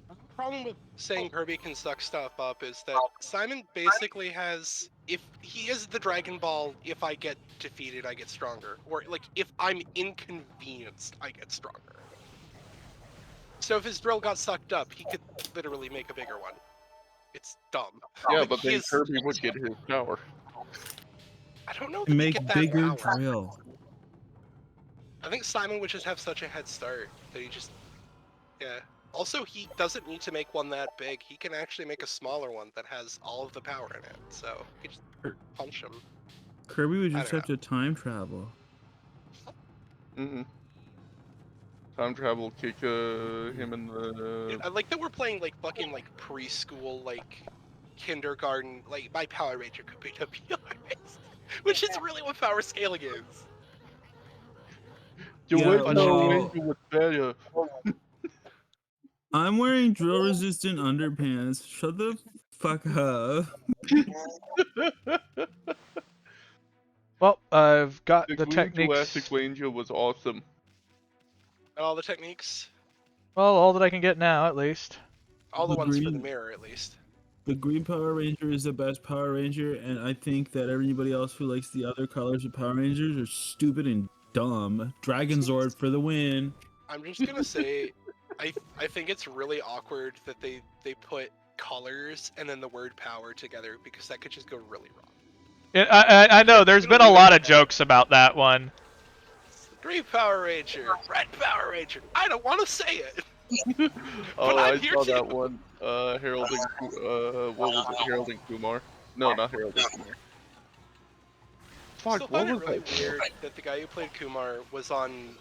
The problem with saying Kirby can suck stuff up is that Simon basically has, if he is the Dragon Ball, if I get defeated, I get stronger. Or, like, if I'm inconvenienced, I get stronger. So if his drill got sucked up, he could literally make a bigger one. It's dumb. Yeah, Like, but he then is- Kirby would get his power. I don't know that And he make get that bigger power. drill. I think Simon would just have such a head start that he just, yeah. Also, he doesn't need to make one that big. He can actually make a smaller one that has all of the power in it. So he just punch him. Kirby would I just don't have to time travel. Mm-hmm. Time travel, kick him in the... I like that we're playing like fucking like preschool, like kindergarten. Like my Power Ranger could be WRS, which is really what power scaling is. You Yeah, went well- away, you would failure. I'm wearing drill resistant underpants. Shut the fuck up. Well, I've got The the Green techniques. Jurassic Ranger was awesome. All the techniques, Well, all that I can get now, at least. all the The ones for the green- mirror at least. The Green Power Ranger is the best Power Ranger, and I think that everybody else who likes the other colors of Power Rangers are stupid and dumb. Dragon Zord for the win. I'm just gonna say, I think it's really awkward that they put colors and then the word power together because that could just go really wrong. I know, there's been a lot of jokes about that one. Green Power Ranger, Red Power Ranger. I don't want to say it. Oh, I'm I here saw too. that one. Heralding, what was it? Heralding Kumar? No, not Heralding Kumar. I Fuck, still what find was it really that? weird that the guy who played Kumar was on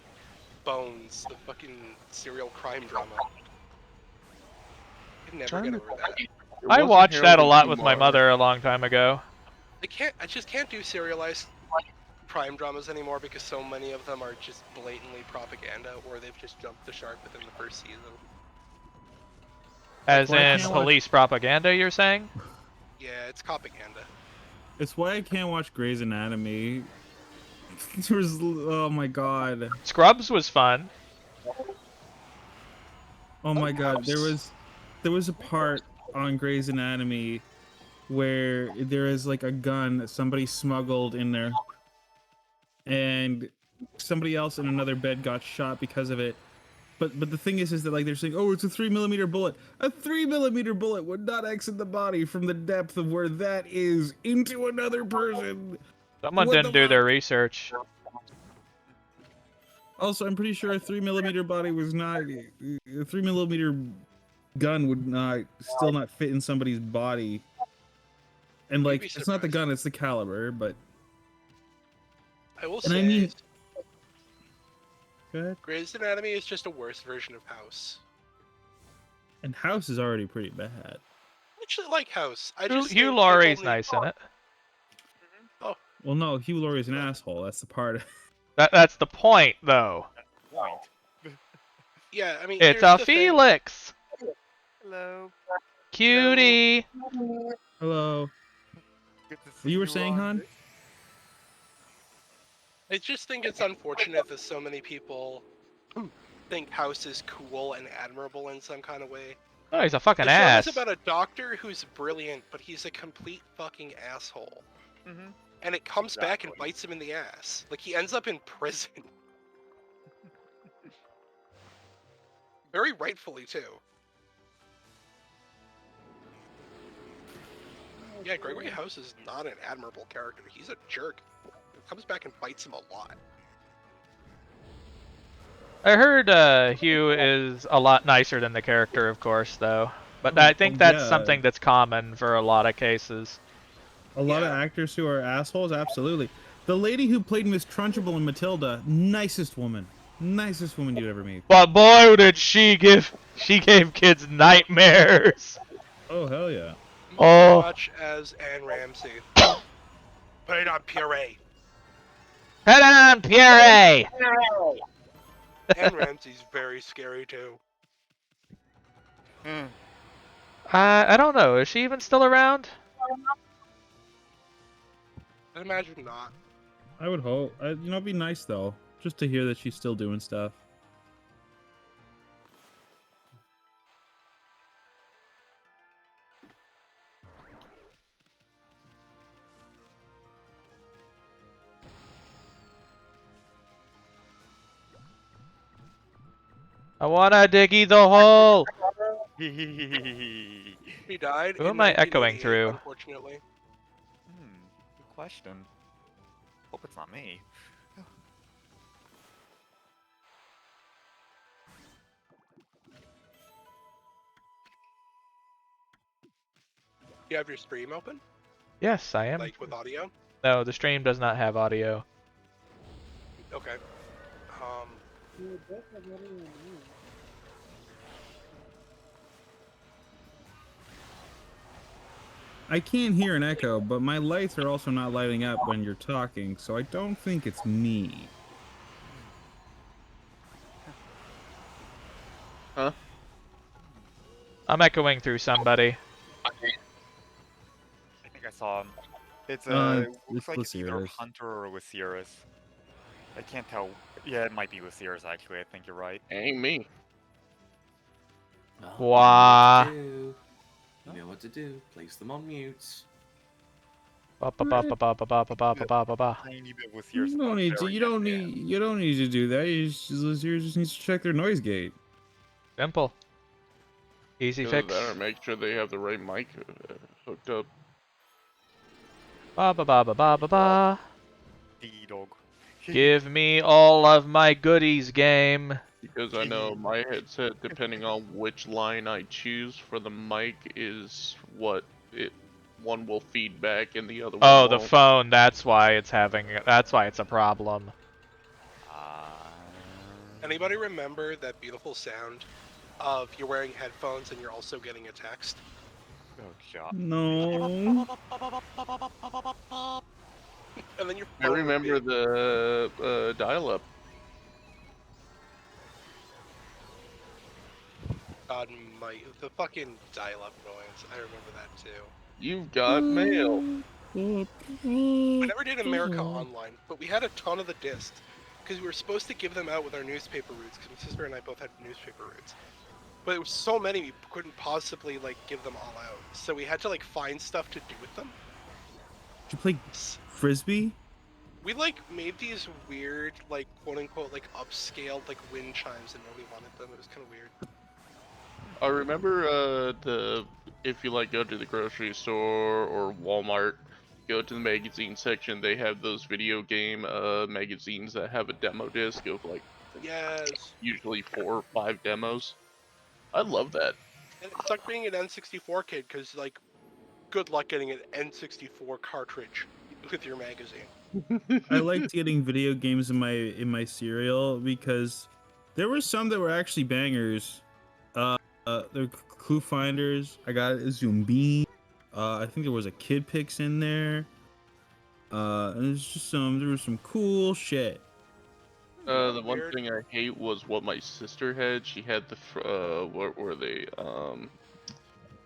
Bones, the fucking serial crime drama. I can never Trying get to- over that. It I wasn't watched that a Heralding lot with my Kumar. mother a long time ago. I just can't do serialized crime dramas anymore because so many of them are just blatantly propaganda, or they've just jumped the shark within the first season. As Well, I in can't watch- police propaganda, you're saying? Yeah, it's propaganda. It's why I can't watch Grey's Anatomy. There's, oh my god. Scrubs was fun. Oh my god, House. there was a part on Grey's Anatomy where there is like a gun that somebody smuggled in there, and somebody else in another bed got shot because of it. But the thing is that like they're saying, oh, it's a 3mm bullet. A 3mm bullet would not exit the body from the depth of where that is into another person. Someone What didn't the do their fuck? research. Also, I'm pretty sure a 3mm body was not a 3mm gun would not still not fit in somebody's body. And You'd like, be it's not the surprised. gun, it's the caliber. But I will And say, I mean- go ahead. Grey's Anatomy is just a worse version of House. And House is already pretty bad. I actually like House. I Hugh just Hugh think Laurie's people need- nice in it. Well, no, Hugh Laurie's an asshole. That's the part. That's the point, though. Yeah, I mean, It's here's a the thing. Felix. Hello. Cutie. Hello. Good to see You were saying, on Han? this. I just think it's unfortunate that so many people think House is cool and admirable in some kind of way. Oh, he's a fucking The show ass. is about a doctor who's brilliant, but he's a complete fucking asshole. Mm-hmm. and it comes back and Exactly. bites him in the ass. Like, he ends up in prison. Very rightfully, too. Yeah, Gregory House is not an admirable character. He's a jerk. It comes back and bites him a lot. I heard Hugh is a lot nicer than the character, of course, though. But I think that's Yeah, something that's common for a lot of cases. a lot of Yeah. actors who are assholes, absolutely. The lady who played Miss Trunchbull in Matilda, nicest woman you'd ever meet. But boy, did she gave kids nightmares. Oh hell yeah. Oh, Much as Anne Ramsey. Put it on puree. head on, Pierre! Anne Ramsey's very scary, too. Hmm. I don't know. Is she even still around? I imagine not. I would hope. It'd be nice though, just to hear that she's still doing stuff. I wanna diggy the hole. He died Who in am I echoing 1988, through? unfortunately. Good question. Hope it's not me. You have your stream open? Yes, I am. Like, with audio? No, the stream does not have audio. Okay. I can't hear an echo, but my lights are also not lighting up when you're talking, so I don't think it's me. Huh? I'm echoing through somebody. I think I saw him. It's It's looks like it's either Lucius. Hunter or Lucius. I can't tell. Yeah, it might be Lucius actually. I think you're right. Ain't me. Oh, Wah. You know what to do. Place them on mute. Ba ba ba ba ba ba ba ba ba ba ba ba. Tiny bit of Lucius. You don't need to. You don't need to do that. Lucius just needs to check their noise gate. Simple. Easy Either fix. that or make sure they have the right mic hooked up. Ba ba ba ba ba ba ba. D-dog. Give me all of my goodies, game. Because I know my headset, depending on which line I choose for the mic, is what one will feed back and the other one Oh, the won't. phone. That's why it's a problem. Anybody remember that beautiful sound of you're wearing headphones and you're also getting a text? Oh god. No. And then your I phone would remember beep. the dial-up. God, the fucking dial-up noise. I remember that too. You've got mail. We never did America Online, but we had a ton of the discs because we were supposed to give them out with our newspaper routes because my sister and I both had newspaper routes. But there was so many we couldn't possibly give them all out, so we had to find stuff to do with them. Did you play frisbee? We made these weird quote unquote upscaled wind chimes and nobody wanted them. It was kind of weird. I remember if you go to the grocery store or Walmart, go to the magazine section, they have those video game magazines that have a demo disc of Yes. usually 4 or 5 demos. I love that. And it sucked being an N64 kid because good luck getting an N64 cartridge with your magazine. I liked getting video games in my cereal because there were some that were actually bangers. The Clue Finders. I got a Zombie. I think there was a Kid Pix in there. And there's just there was some cool shit. The one thing I hate was what my sister had. She had what were they?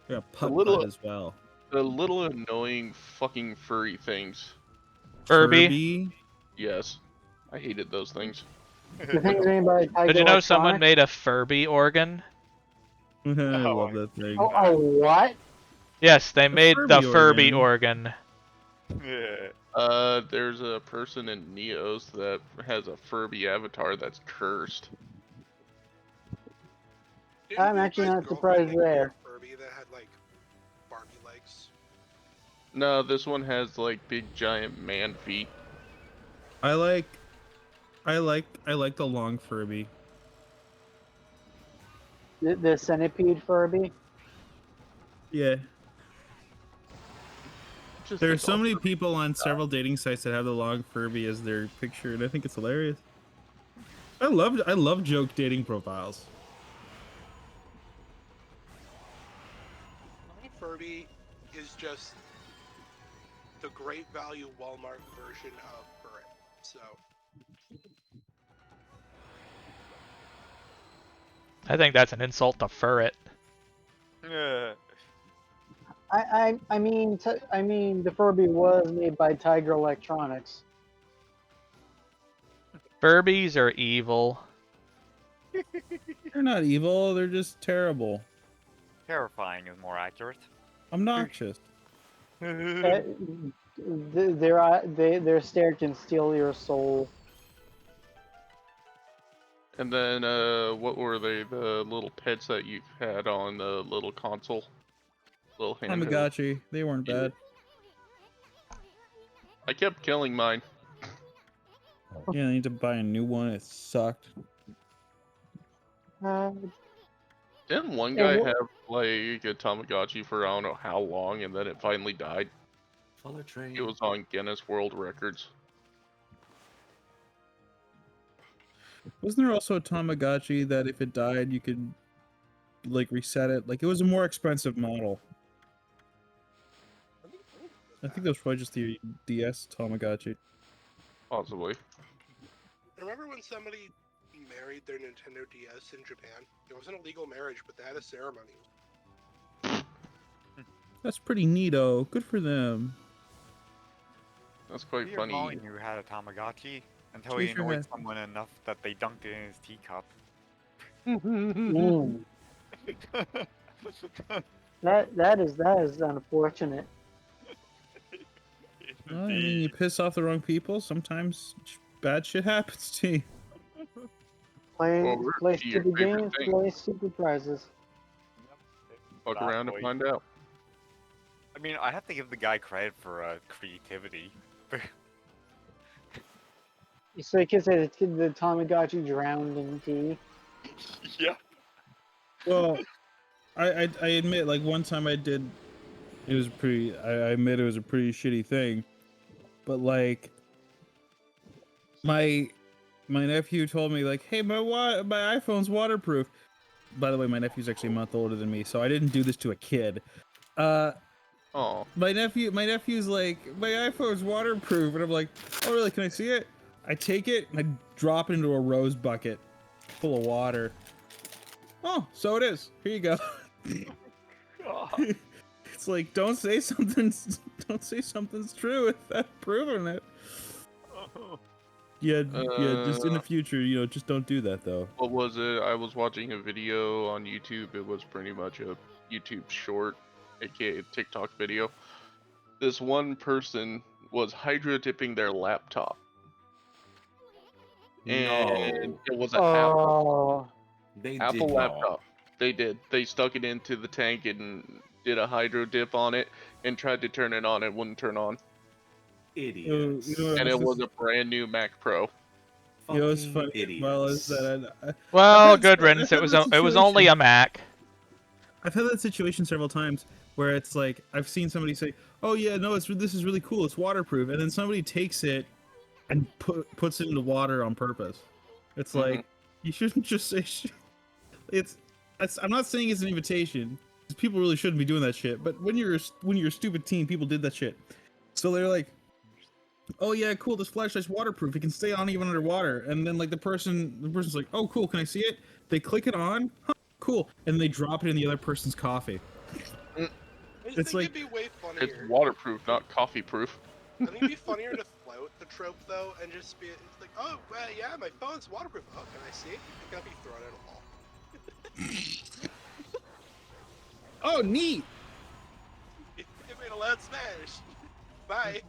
Yeah, Putt as well. The little annoying fucking furry things. Furby? Yes. I hated those things. Did you know someone made a Furby organ? I love that thing. Oh, what? Yes, they made the Furby organ. organ. Yeah. There's a person in Neos that has a Furby avatar that's cursed. Didn't I'm you actually guys not girlfriend surprised make you a there. Furby that had like Barbie legs? No, this one has like big giant man feet. I like the long Furby. The centipede Furby. Yeah. Just There are think so all many Furbies people on die. several dating sites that have the long Furby as their picture, and I think it's hilarious. I love joke dating profiles. My Furby is just the great value Walmart version of Furry. So I think that's an insult to furret. Yeah. I mean the Furby was made by Tiger Electronics. Furbies are evil. They're not evil, they're just terrible. Terrifying is more accurate. Obnoxious. Uh, their stare can steal your soul. And then, what were they? The little pets that you've had on the little console? Little handheld. Tamagotchi, they weren't Yeah. bad. I kept killing mine. Yeah, I need to buy a new one, it sucked. Didn't one Yeah, guy wh- have like a Tamagotchi for I don't know how long, and then it finally died? Follow train. It was on Guinness World Records. Wasn't there also a Tamagotchi that if it died, you could like reset it? Like it was a more expensive model. I think that was probably just the DS Tamagotchi. Possibly. remember when somebody married their Nintendo DS in Japan? It wasn't a legal marriage, but they had a ceremony. That's pretty neato. Good for them. That's quite Peter funny. Molyneux knew had a Tamagotchi until Tweet he your annoyed head. someone enough that they dunked it in his teacup. Mm, that is unfortunate. Well, I mean, you piss off the wrong people. Sometimes bad shit happens to you. Well, Play to your stupid favorite games, thing. play stupid prizes. Fuck around and Exactly. find out. I mean, I have to give the guy credit for creativity. So you can say the Tamagotchi drowned in tea. Yeah. Well, I admit, like one time I did, it was pretty. I admit it was a pretty shitty thing, but like my nephew told me like, hey, my iPhone's waterproof. By the way, my nephew's actually a month older than me, so I didn't do this to a kid. Oh, My nephew's like, my iPhone's waterproof, and I'm like, oh really? Can I see it? I take it and I drop it into a rose bucket full of water. Oh, so it is. Here you go. It's like, don't say something's true without proving it. Yeah, just in the future, just don't do that though. what was it? I was watching a video on YouTube. It was pretty much a YouTube short, aka TikTok video. This one person was hydro dipping their laptop. And No, it was an Apple Oh, they Apple did not. laptop. They did. They stuck it into the tank and did a hydro dip on it and tried to turn it on. It wouldn't turn on. Idiots. And it was a brand new Mac Pro. It's Fucking funny as well as that. Well, had good I've riddance. had It was that it was only situation. a Mac. I've had that situation several times where it's like I've seen somebody say, "Oh yeah, no, this is really cool. It's waterproof," and then somebody takes it and puts it into water on purpose. It's like you shouldn't just say shit. I'm not saying it's an invitation, because people really shouldn't be doing that shit. But when you're a stupid teen, people did that shit. So they're like, "Oh yeah, cool. This flashlight's waterproof. It can stay on even underwater." And then like the person's like, "Oh cool, can I see it?" They click it on. Huh, cool, and they drop it in the other person's coffee. I just It's think like- it'd be way funnier. It's waterproof, not coffee proof. I think it'd be funnier to float the trope though, and just be it's like, oh yeah, my phone's waterproof. Oh, can I see it? It gotta be thrown at a wall. Oh neat. It made a loud smash. Bye.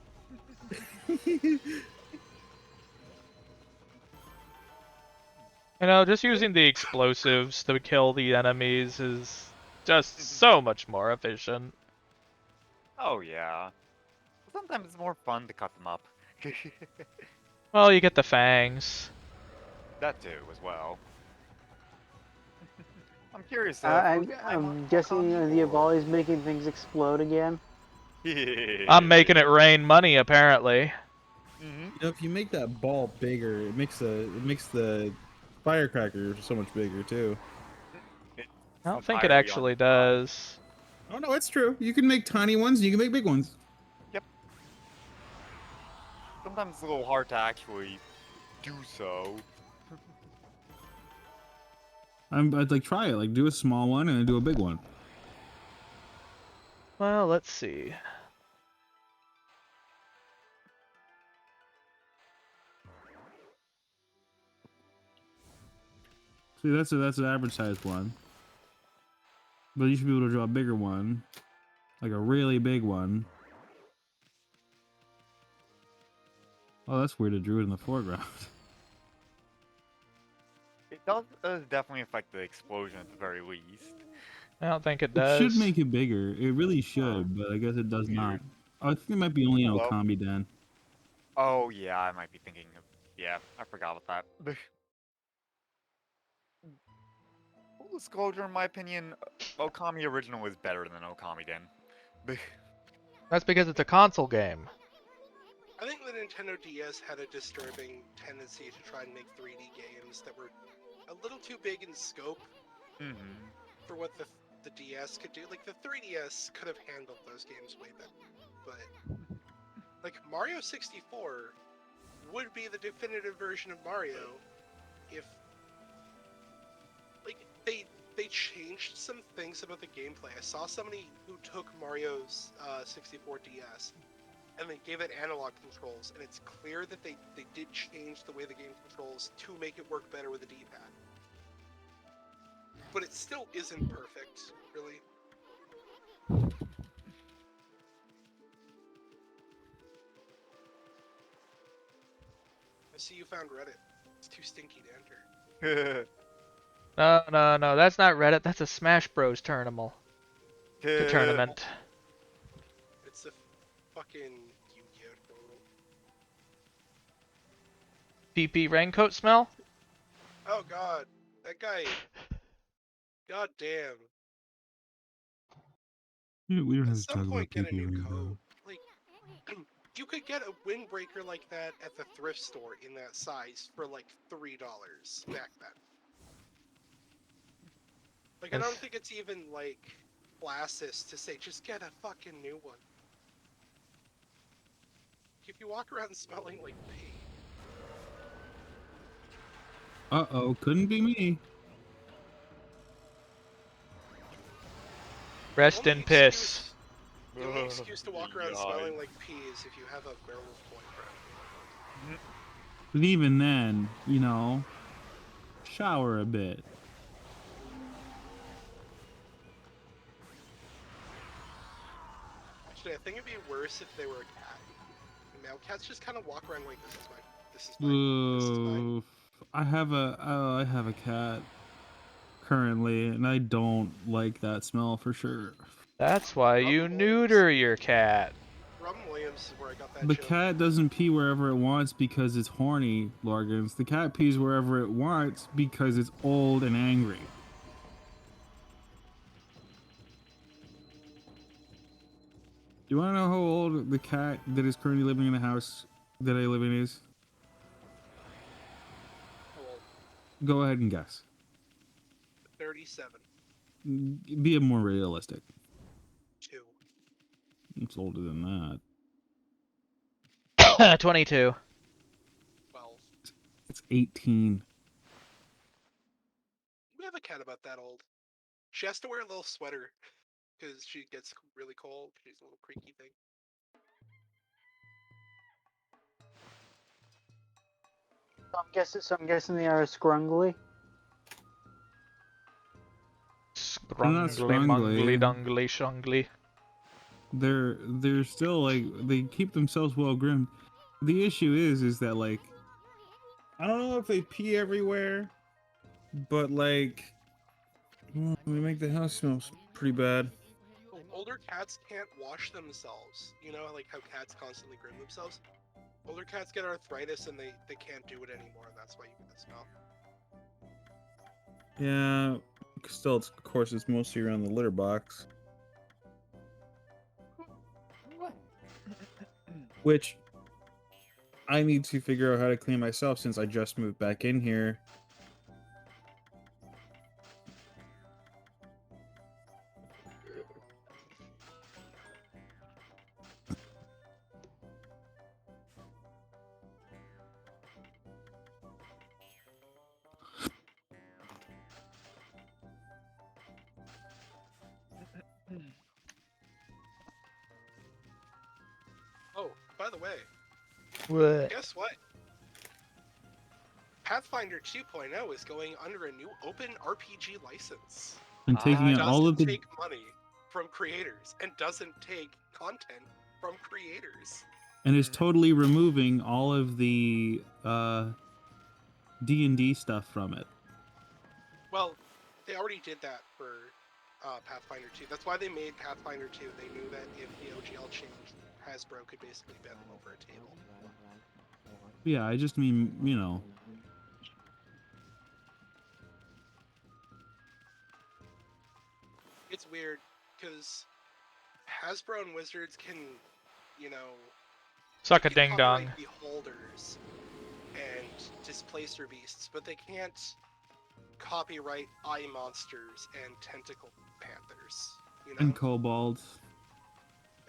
You know, just using the explosives to kill the enemies is just so much more efficient. Oh yeah. Sometimes it's more fun to cut them up. Well, you get the fangs. That too, as well. I'm curious. I'm, First time I'm guessing Okami, the or... Evolve is making things explode again. I'm making it rain money, apparently. Mm-hmm. You know, if you make that ball bigger, it makes the firecracker so much bigger too. It's I don't think it entirely on actually size. does. Oh no, it's true. You can make tiny ones, and you can make big ones. Yep. Sometimes it's a little hard to actually do so. I'd like try it. Like do a small one and then do a big one. Well, let's see. See, that's an average sized one. But you should be able to draw a bigger one, like a really big one. Oh, that's weird. It drew it in the foreground. It does definitely affect the explosion at the very least. I don't think it It should does. make it bigger. It really should, but I guess it does not. Oh, I think it might be only in Well. Okami Den. Oh yeah, I might be thinking of... Yeah, I forgot about that. Full disclosure, in my opinion, Okami Original is better than Okami Den. That's because it's a console game. I think the Nintendo DS had a disturbing tendency to try and make 3D games that were a little too big in scope Mm-hmm. for what the DS could do. Like, the 3DS could have handled those games way better. But, like, Mario 64 would be the definitive version of Mario if, like, they changed some things about the gameplay. I saw somebody who took Mario's 64 DS and they gave it analog controls, and it's clear that they did change the way the game controls to make it work better with the D-pad. But it still isn't perfect, really. I see you found Reddit. It's too stinky to enter. No, that's not Reddit. That's a Smash Bros. Tournament. Tournament. It's a fucking Yu-Gi-Oh! PP raincoat smell? Oh god, that guy. God damn. We don't At have to some talk point, about get a PP new Rainbow. code. Like, you could get a windbreaker like that at the thrift store in that size for like $3 back then. Like, I don't think it's even like classist to say just get a fucking new one. If you walk around smelling like pee. Uh-oh, couldn't be me. Rest in piss. The only excuse to walk around smelling like pee is if you have a werewolf boyfriend. But even then, you know, shower a bit. Actually, I think it'd be worse if they were a cat. Male cats just kind of walk around like this is mine. I have a cat currently, and I don't like that smell for sure. That's why you neuter your cat. Robin Williams is where I got that The joke. cat doesn't pee wherever it wants because it's horny, Largans. The cat pees wherever it wants because it's old and angry. Do you want to know how old the cat that is currently living in the house that I live in is? How old? Go ahead and guess. 37. Be more realistic. 2. It's older than that. 22. 12. It's 18. We have a cat about that old. She has to wear a little sweater because she gets really cold. She's a little creaky thing. So I'm guessing they are scrungly. Scrungly, mungly, dungly, shungly. They're still like they keep themselves well groomed. the issue is that like I don't know if they pee everywhere, but like they make the house smell pretty bad. Older cats can't wash themselves. You know, like how cats constantly groom themselves? Older cats get arthritis and they can't do it anymore, and that's why you get the smell. Yeah, still, of course, it's mostly around the litter box. Which I need to figure out how to clean myself since I just moved back in here. Oh, by the way, What? guess what? Pathfinder 2.0 is going under a new open RPG license. And taking out all Doesn't of the take money from creators and doesn't take content from creators. and is totally removing all of the D&D stuff from it. Well, they already did that for Pathfinder 2. That's why they made Pathfinder 2. They knew that if the OGL changed, Hasbro could basically bend them over a table. Yeah, I just mean, you know. It's weird because Hasbro and Wizards can, you know, Suck a be ding dong. copyright beholders and displacer beasts, but they can't copyright eye monsters and tentacle panthers. You know? And kobolds.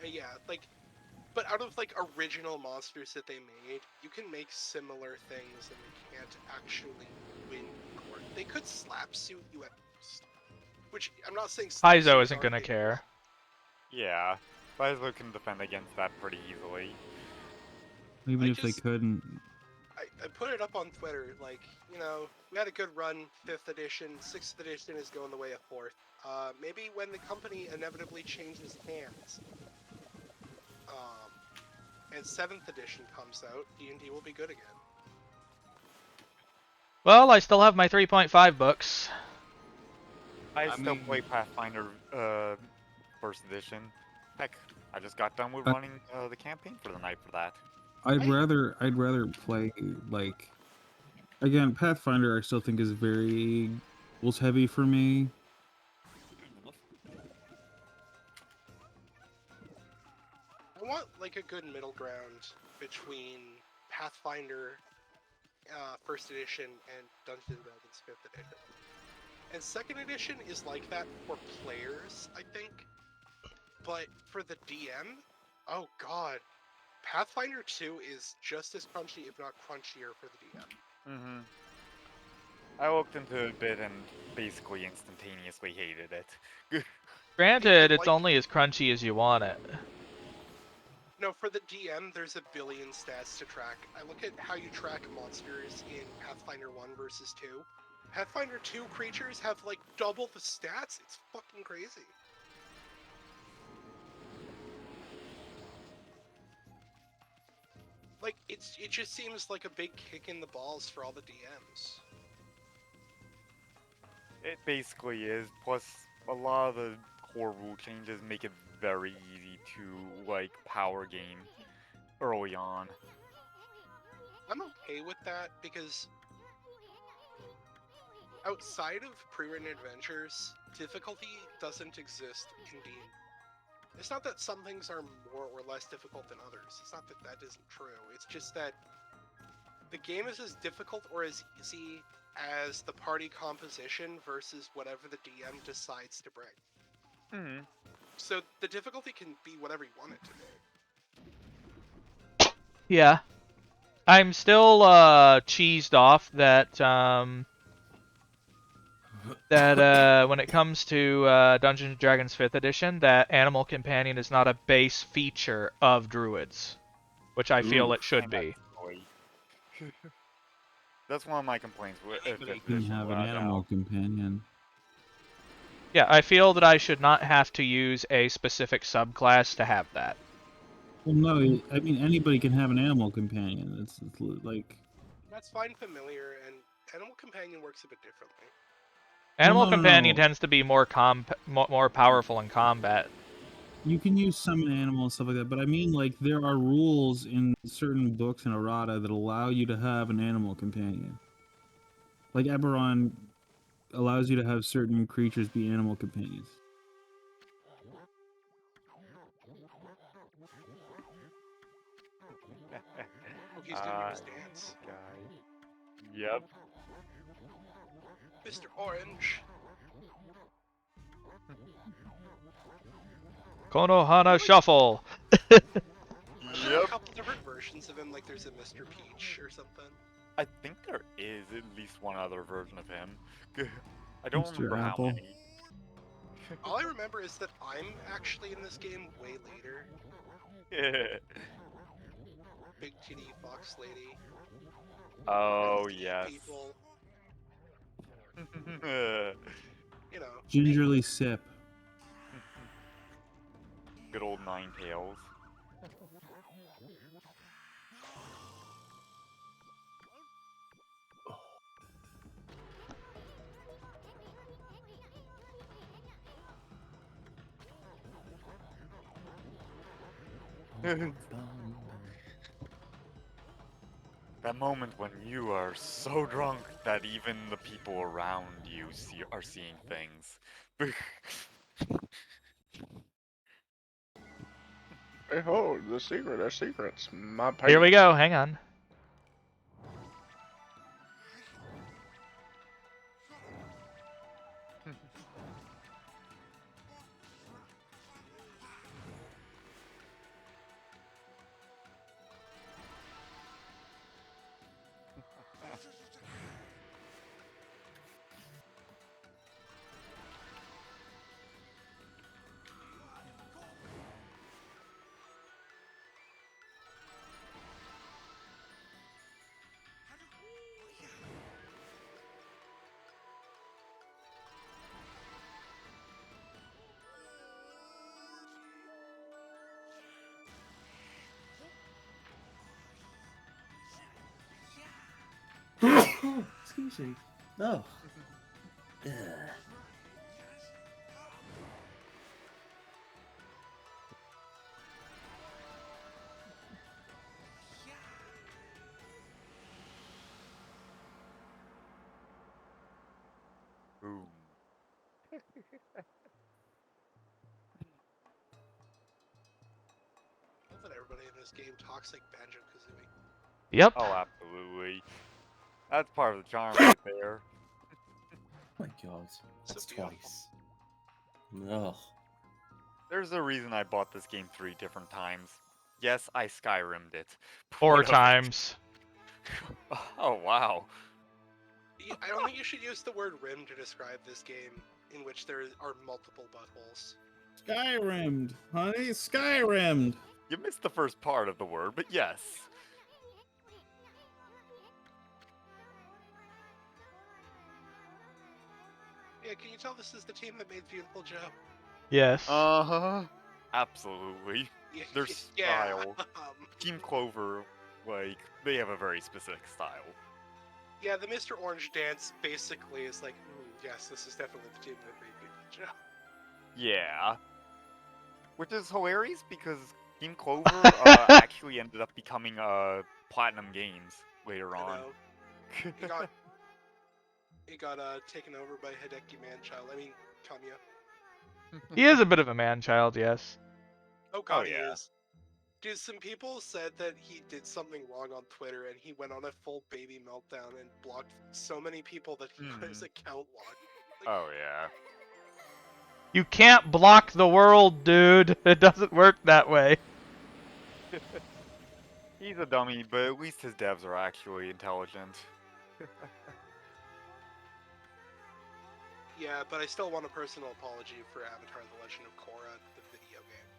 Yeah, like, but out of like original monsters that they made, you can make similar things, and they can't actually win court. They could slap suit you at most, which I'm not saying. Paizo isn't gonna care. Yeah, Paizo can defend against that pretty easily. Even if they couldn't. I put it up on Twitter, like, you know, we had a good run, 5th edition, 6th edition is going the way of 4th. Maybe when the company inevitably changes hands, and 7th edition comes out, D&D will be good again. Well, I still have my 3.5 books. I still play Pathfinder first edition. Heck, I just got done with running the campaign for the night for that. I'd rather play like again, Pathfinder I still think is very rules heavy for me. I want like a good middle ground between Pathfinder first edition and Dungeons & Dragons 5th edition. And 2nd edition is like that for players, I think. But for the DM, oh god, Pathfinder 2 is just as crunchy, if not crunchier, for the DM. Mm-hmm. I looked into it a bit and basically instantaneously hated it. Granted, it's only as crunchy as you want it. No, for the DM, there's a billion stats to track. I look at how you track monsters in Pathfinder 1 versus 2. Pathfinder 2 creatures have like double the stats. It's fucking crazy. Like, it just seems like a big kick in the balls for all the DMs. It basically is. Plus, a lot of the core rule changes make it very easy to, like, power game early on. I'm okay with that because outside of pre-written adventures, difficulty doesn't exist in D&D. It's not that some things are more or less difficult than others. It's not that that isn't true. It's just that the game is as difficult or as easy as the party composition versus whatever the DM decides to bring. Mm-hmm. So the difficulty can be whatever you want it to be. Yeah. I'm still cheesed off that when it comes to Dungeons & Dragons 5th edition, that Animal Companion is not a base feature of Druids, which I feel it should be. That's one of my complaints with You can have an animal companion. Yeah, I feel that I should not have to use a specific subclass to have that. Well, no, I mean anybody can have an animal companion. It's like That's fine, familiar, and animal companion works a bit differently. Animal no, companion no. tends to be more powerful in combat. You can use summon animal and stuff like that, but I mean like there are rules in certain books in errata that allow you to have an animal companion. Like Eberron allows you to have certain creatures be animal companions. Oh, he's doing his dance. Guy. Yep. Mr. Orange. Konohana Like, Shuffle. aren't there a Yep. couple different versions of him? Like there's a Mr. Peach or something. I think there is at least one other version of him. I don't Mr. remember how Apple. many. All I remember is that I'm actually in this game way later. Big titty fox lady. Oh, Eat yes. people. You know. Gingerly sip. Good old Ninetales. That moment when you are so drunk that even the people around you are seeing things. Hey ho, the secret, there's secrets. My page. Here we go. Hang on. Excuse me. Oh. Ugh. Boom. I love that everybody in this game talks like Banjo-Kazooie. Yep. Oh, absolutely. That's part of the charm right there. My God. So That's beautiful. twice. Ugh. There's a reason I bought this game 3 different times. Yes, I Skyrim'd it. 4 Whatever. times. Oh, wow. I don't think you should use the word rim to describe this game in which there are multiple buttholes. Skyrimmed, honey, Skyrimmed. You missed the first part of the word, but yes. Yeah, can you tell this is the team that made Beautiful Joe? Yes. Uh-huh. Absolutely. Yeah, Their yeah. style. Team Clover, like, they have a very specific style. Yeah, the Mr. Orange dance basically is like, yes, this is definitely the team that made Beautiful Joe. Yeah. Which is hilarious because Team Clover actually ended up becoming Platinum Games later on. He got taken over by Hideki Manchild. I mean, Kamiya. He is a bit of a man-child, yes. Okami yeah. is. Dude, some people said that he did something wrong on Twitter and he went on a full baby meltdown and blocked so many people that he got his account locked. Like, Oh, yeah. You can't block the world, dude. It doesn't work that way. He's a dummy, but at least his devs are actually intelligent. yeah, but I still want a personal apology for Avatar: The Legend of Korra, the video game.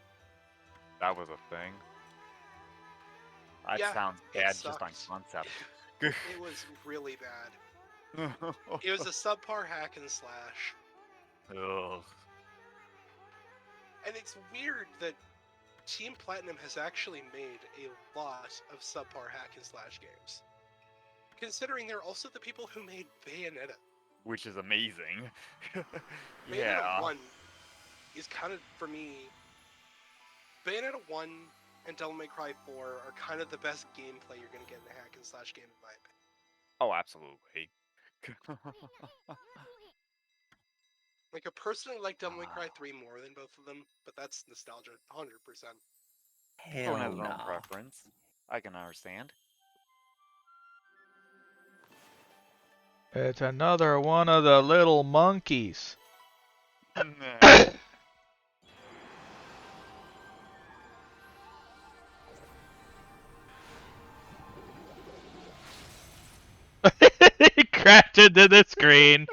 That was a thing. That Yeah, sounds it bad just on sucked. concept. It was really bad. It was a subpar hack and slash. Ugh. And it's weird that Team Platinum has actually made a lot of subpar hack and slash games. Considering they're also the people who made Bayonetta. Which is amazing. Bayonetta Yeah. 1 is kind of, for me, Bayonetta 1 and Devil May Cry 4 are kind of the best gameplay you're going to get in a hack and slash game, in my opinion. Oh, absolutely. Like, I personally like Devil May Cry 3 more than both of them, but that's nostalgia, 100%. Everyone Hell has their own no. preference. I can understand. It's another one of the little monkeys. He crashed into the screen.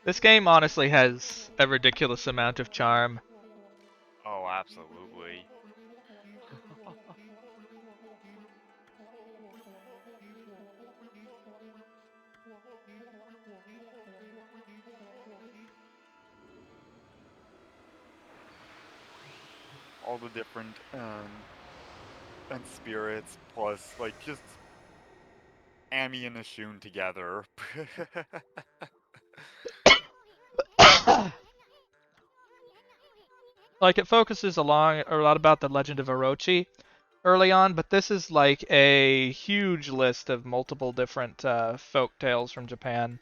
This game honestly has a ridiculous amount of charm. Oh, absolutely. All the different and spirits plus like just Amy and Ashun together. Like, it focuses a lot about the legend of Orochi early on, but this is like a huge list of multiple different folk tales from Japan.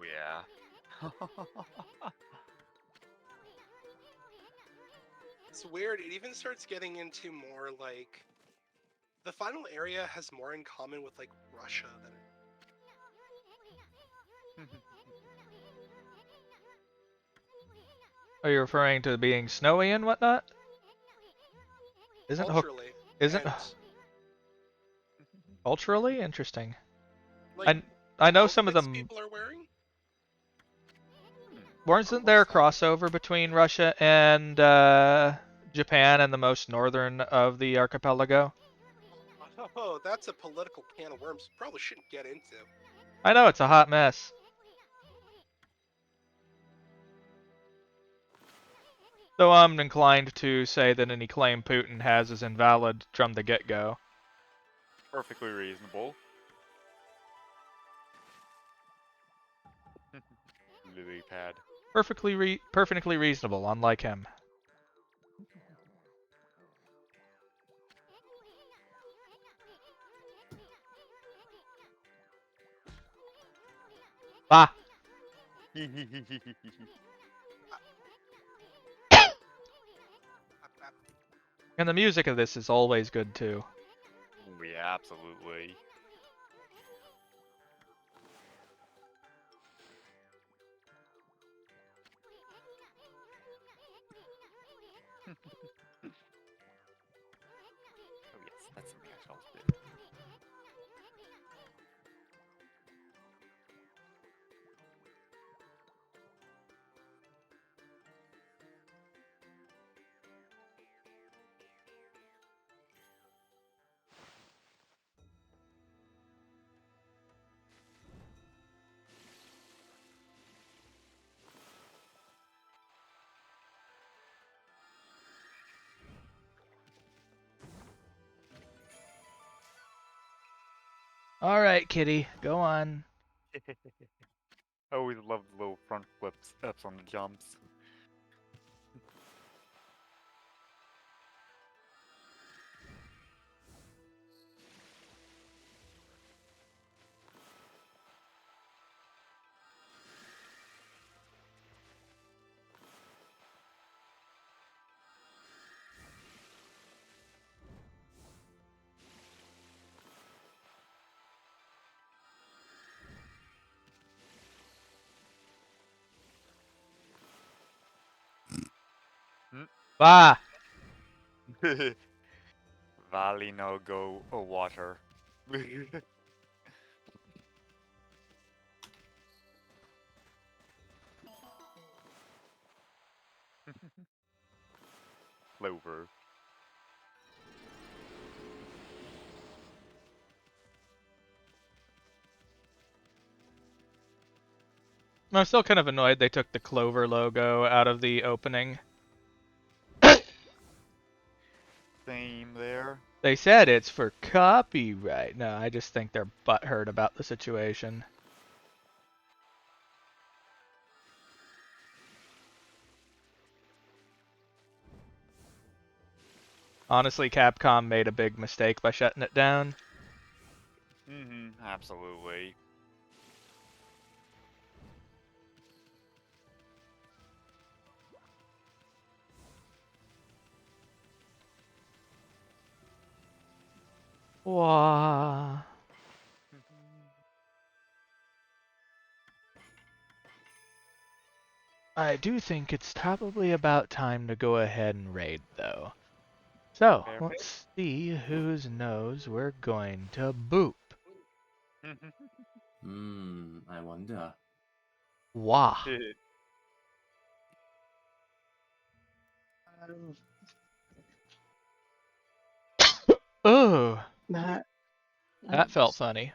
Yeah. It's weird, it even starts getting into more, like... The final area has more in common with, like, Russia than... Are you referring to being snowy and whatnot? Culturally. Isn't And, culturally interesting? like, I know some of outfits them. people are wearing? Wasn't there a crossover between Russia and Japan and the most northern of the archipelago? Oh, that's a political can of worms we probably shouldn't get into. I know, it's a hot mess. Though I'm inclined to say that any claim Putin has is invalid from the get-go. Perfectly reasonable. Lily pad. Perfectly reasonable, unlike him. Ah! And the music of this is always good too. Yeah, absolutely. Oh yes, that's something I should also do. Alright, kitty, go on. I always love the little front flips ups on the jumps. Ah! Valley no go water. Clover. I'm still kind of annoyed they took the Clover logo out of the opening. Same there. They said it's for copyright. No, I just think they're butthurt about the situation. Honestly, Capcom made a big mistake by shutting it down. Absolutely. Wah. I do think it's probably about time to go ahead and raid, though. So, Fair. let's see whose nose we're going to boop. I wonder. Wah. Oh, That that felt funny.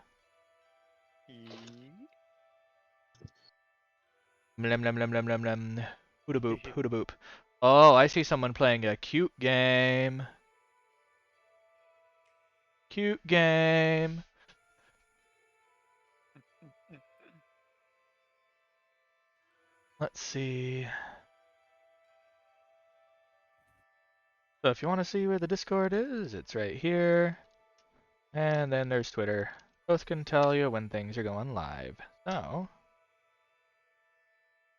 Blem blem blem blem blem blem. Hooda boop, hooda boop. Oh, I see someone playing a cute game. Cute game. Let's see. So if you want to see where the Discord is, it's right here. And then there's Twitter. Both can tell you when things are going live. So,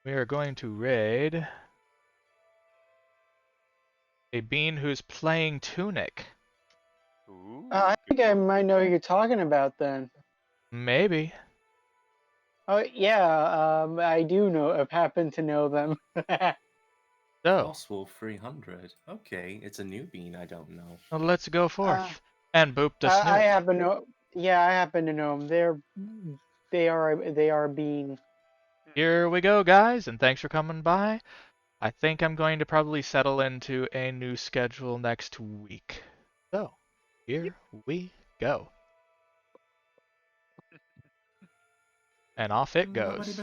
we are going to raid a bean who's playing Tunic. Ooh, I think I might know who you're talking about then. Maybe. Oh yeah, I do know. I happen to know them. So, Frostwolf 300. Okay, it's a new bean I don't know. well, let's go Uh, forth and boop the I snoot. happen to know. Yeah, I happen to know them. They are being. Here we go, guys, and thanks for coming by. I think I'm going to probably settle into a new schedule next week. So, here we go. And off it goes.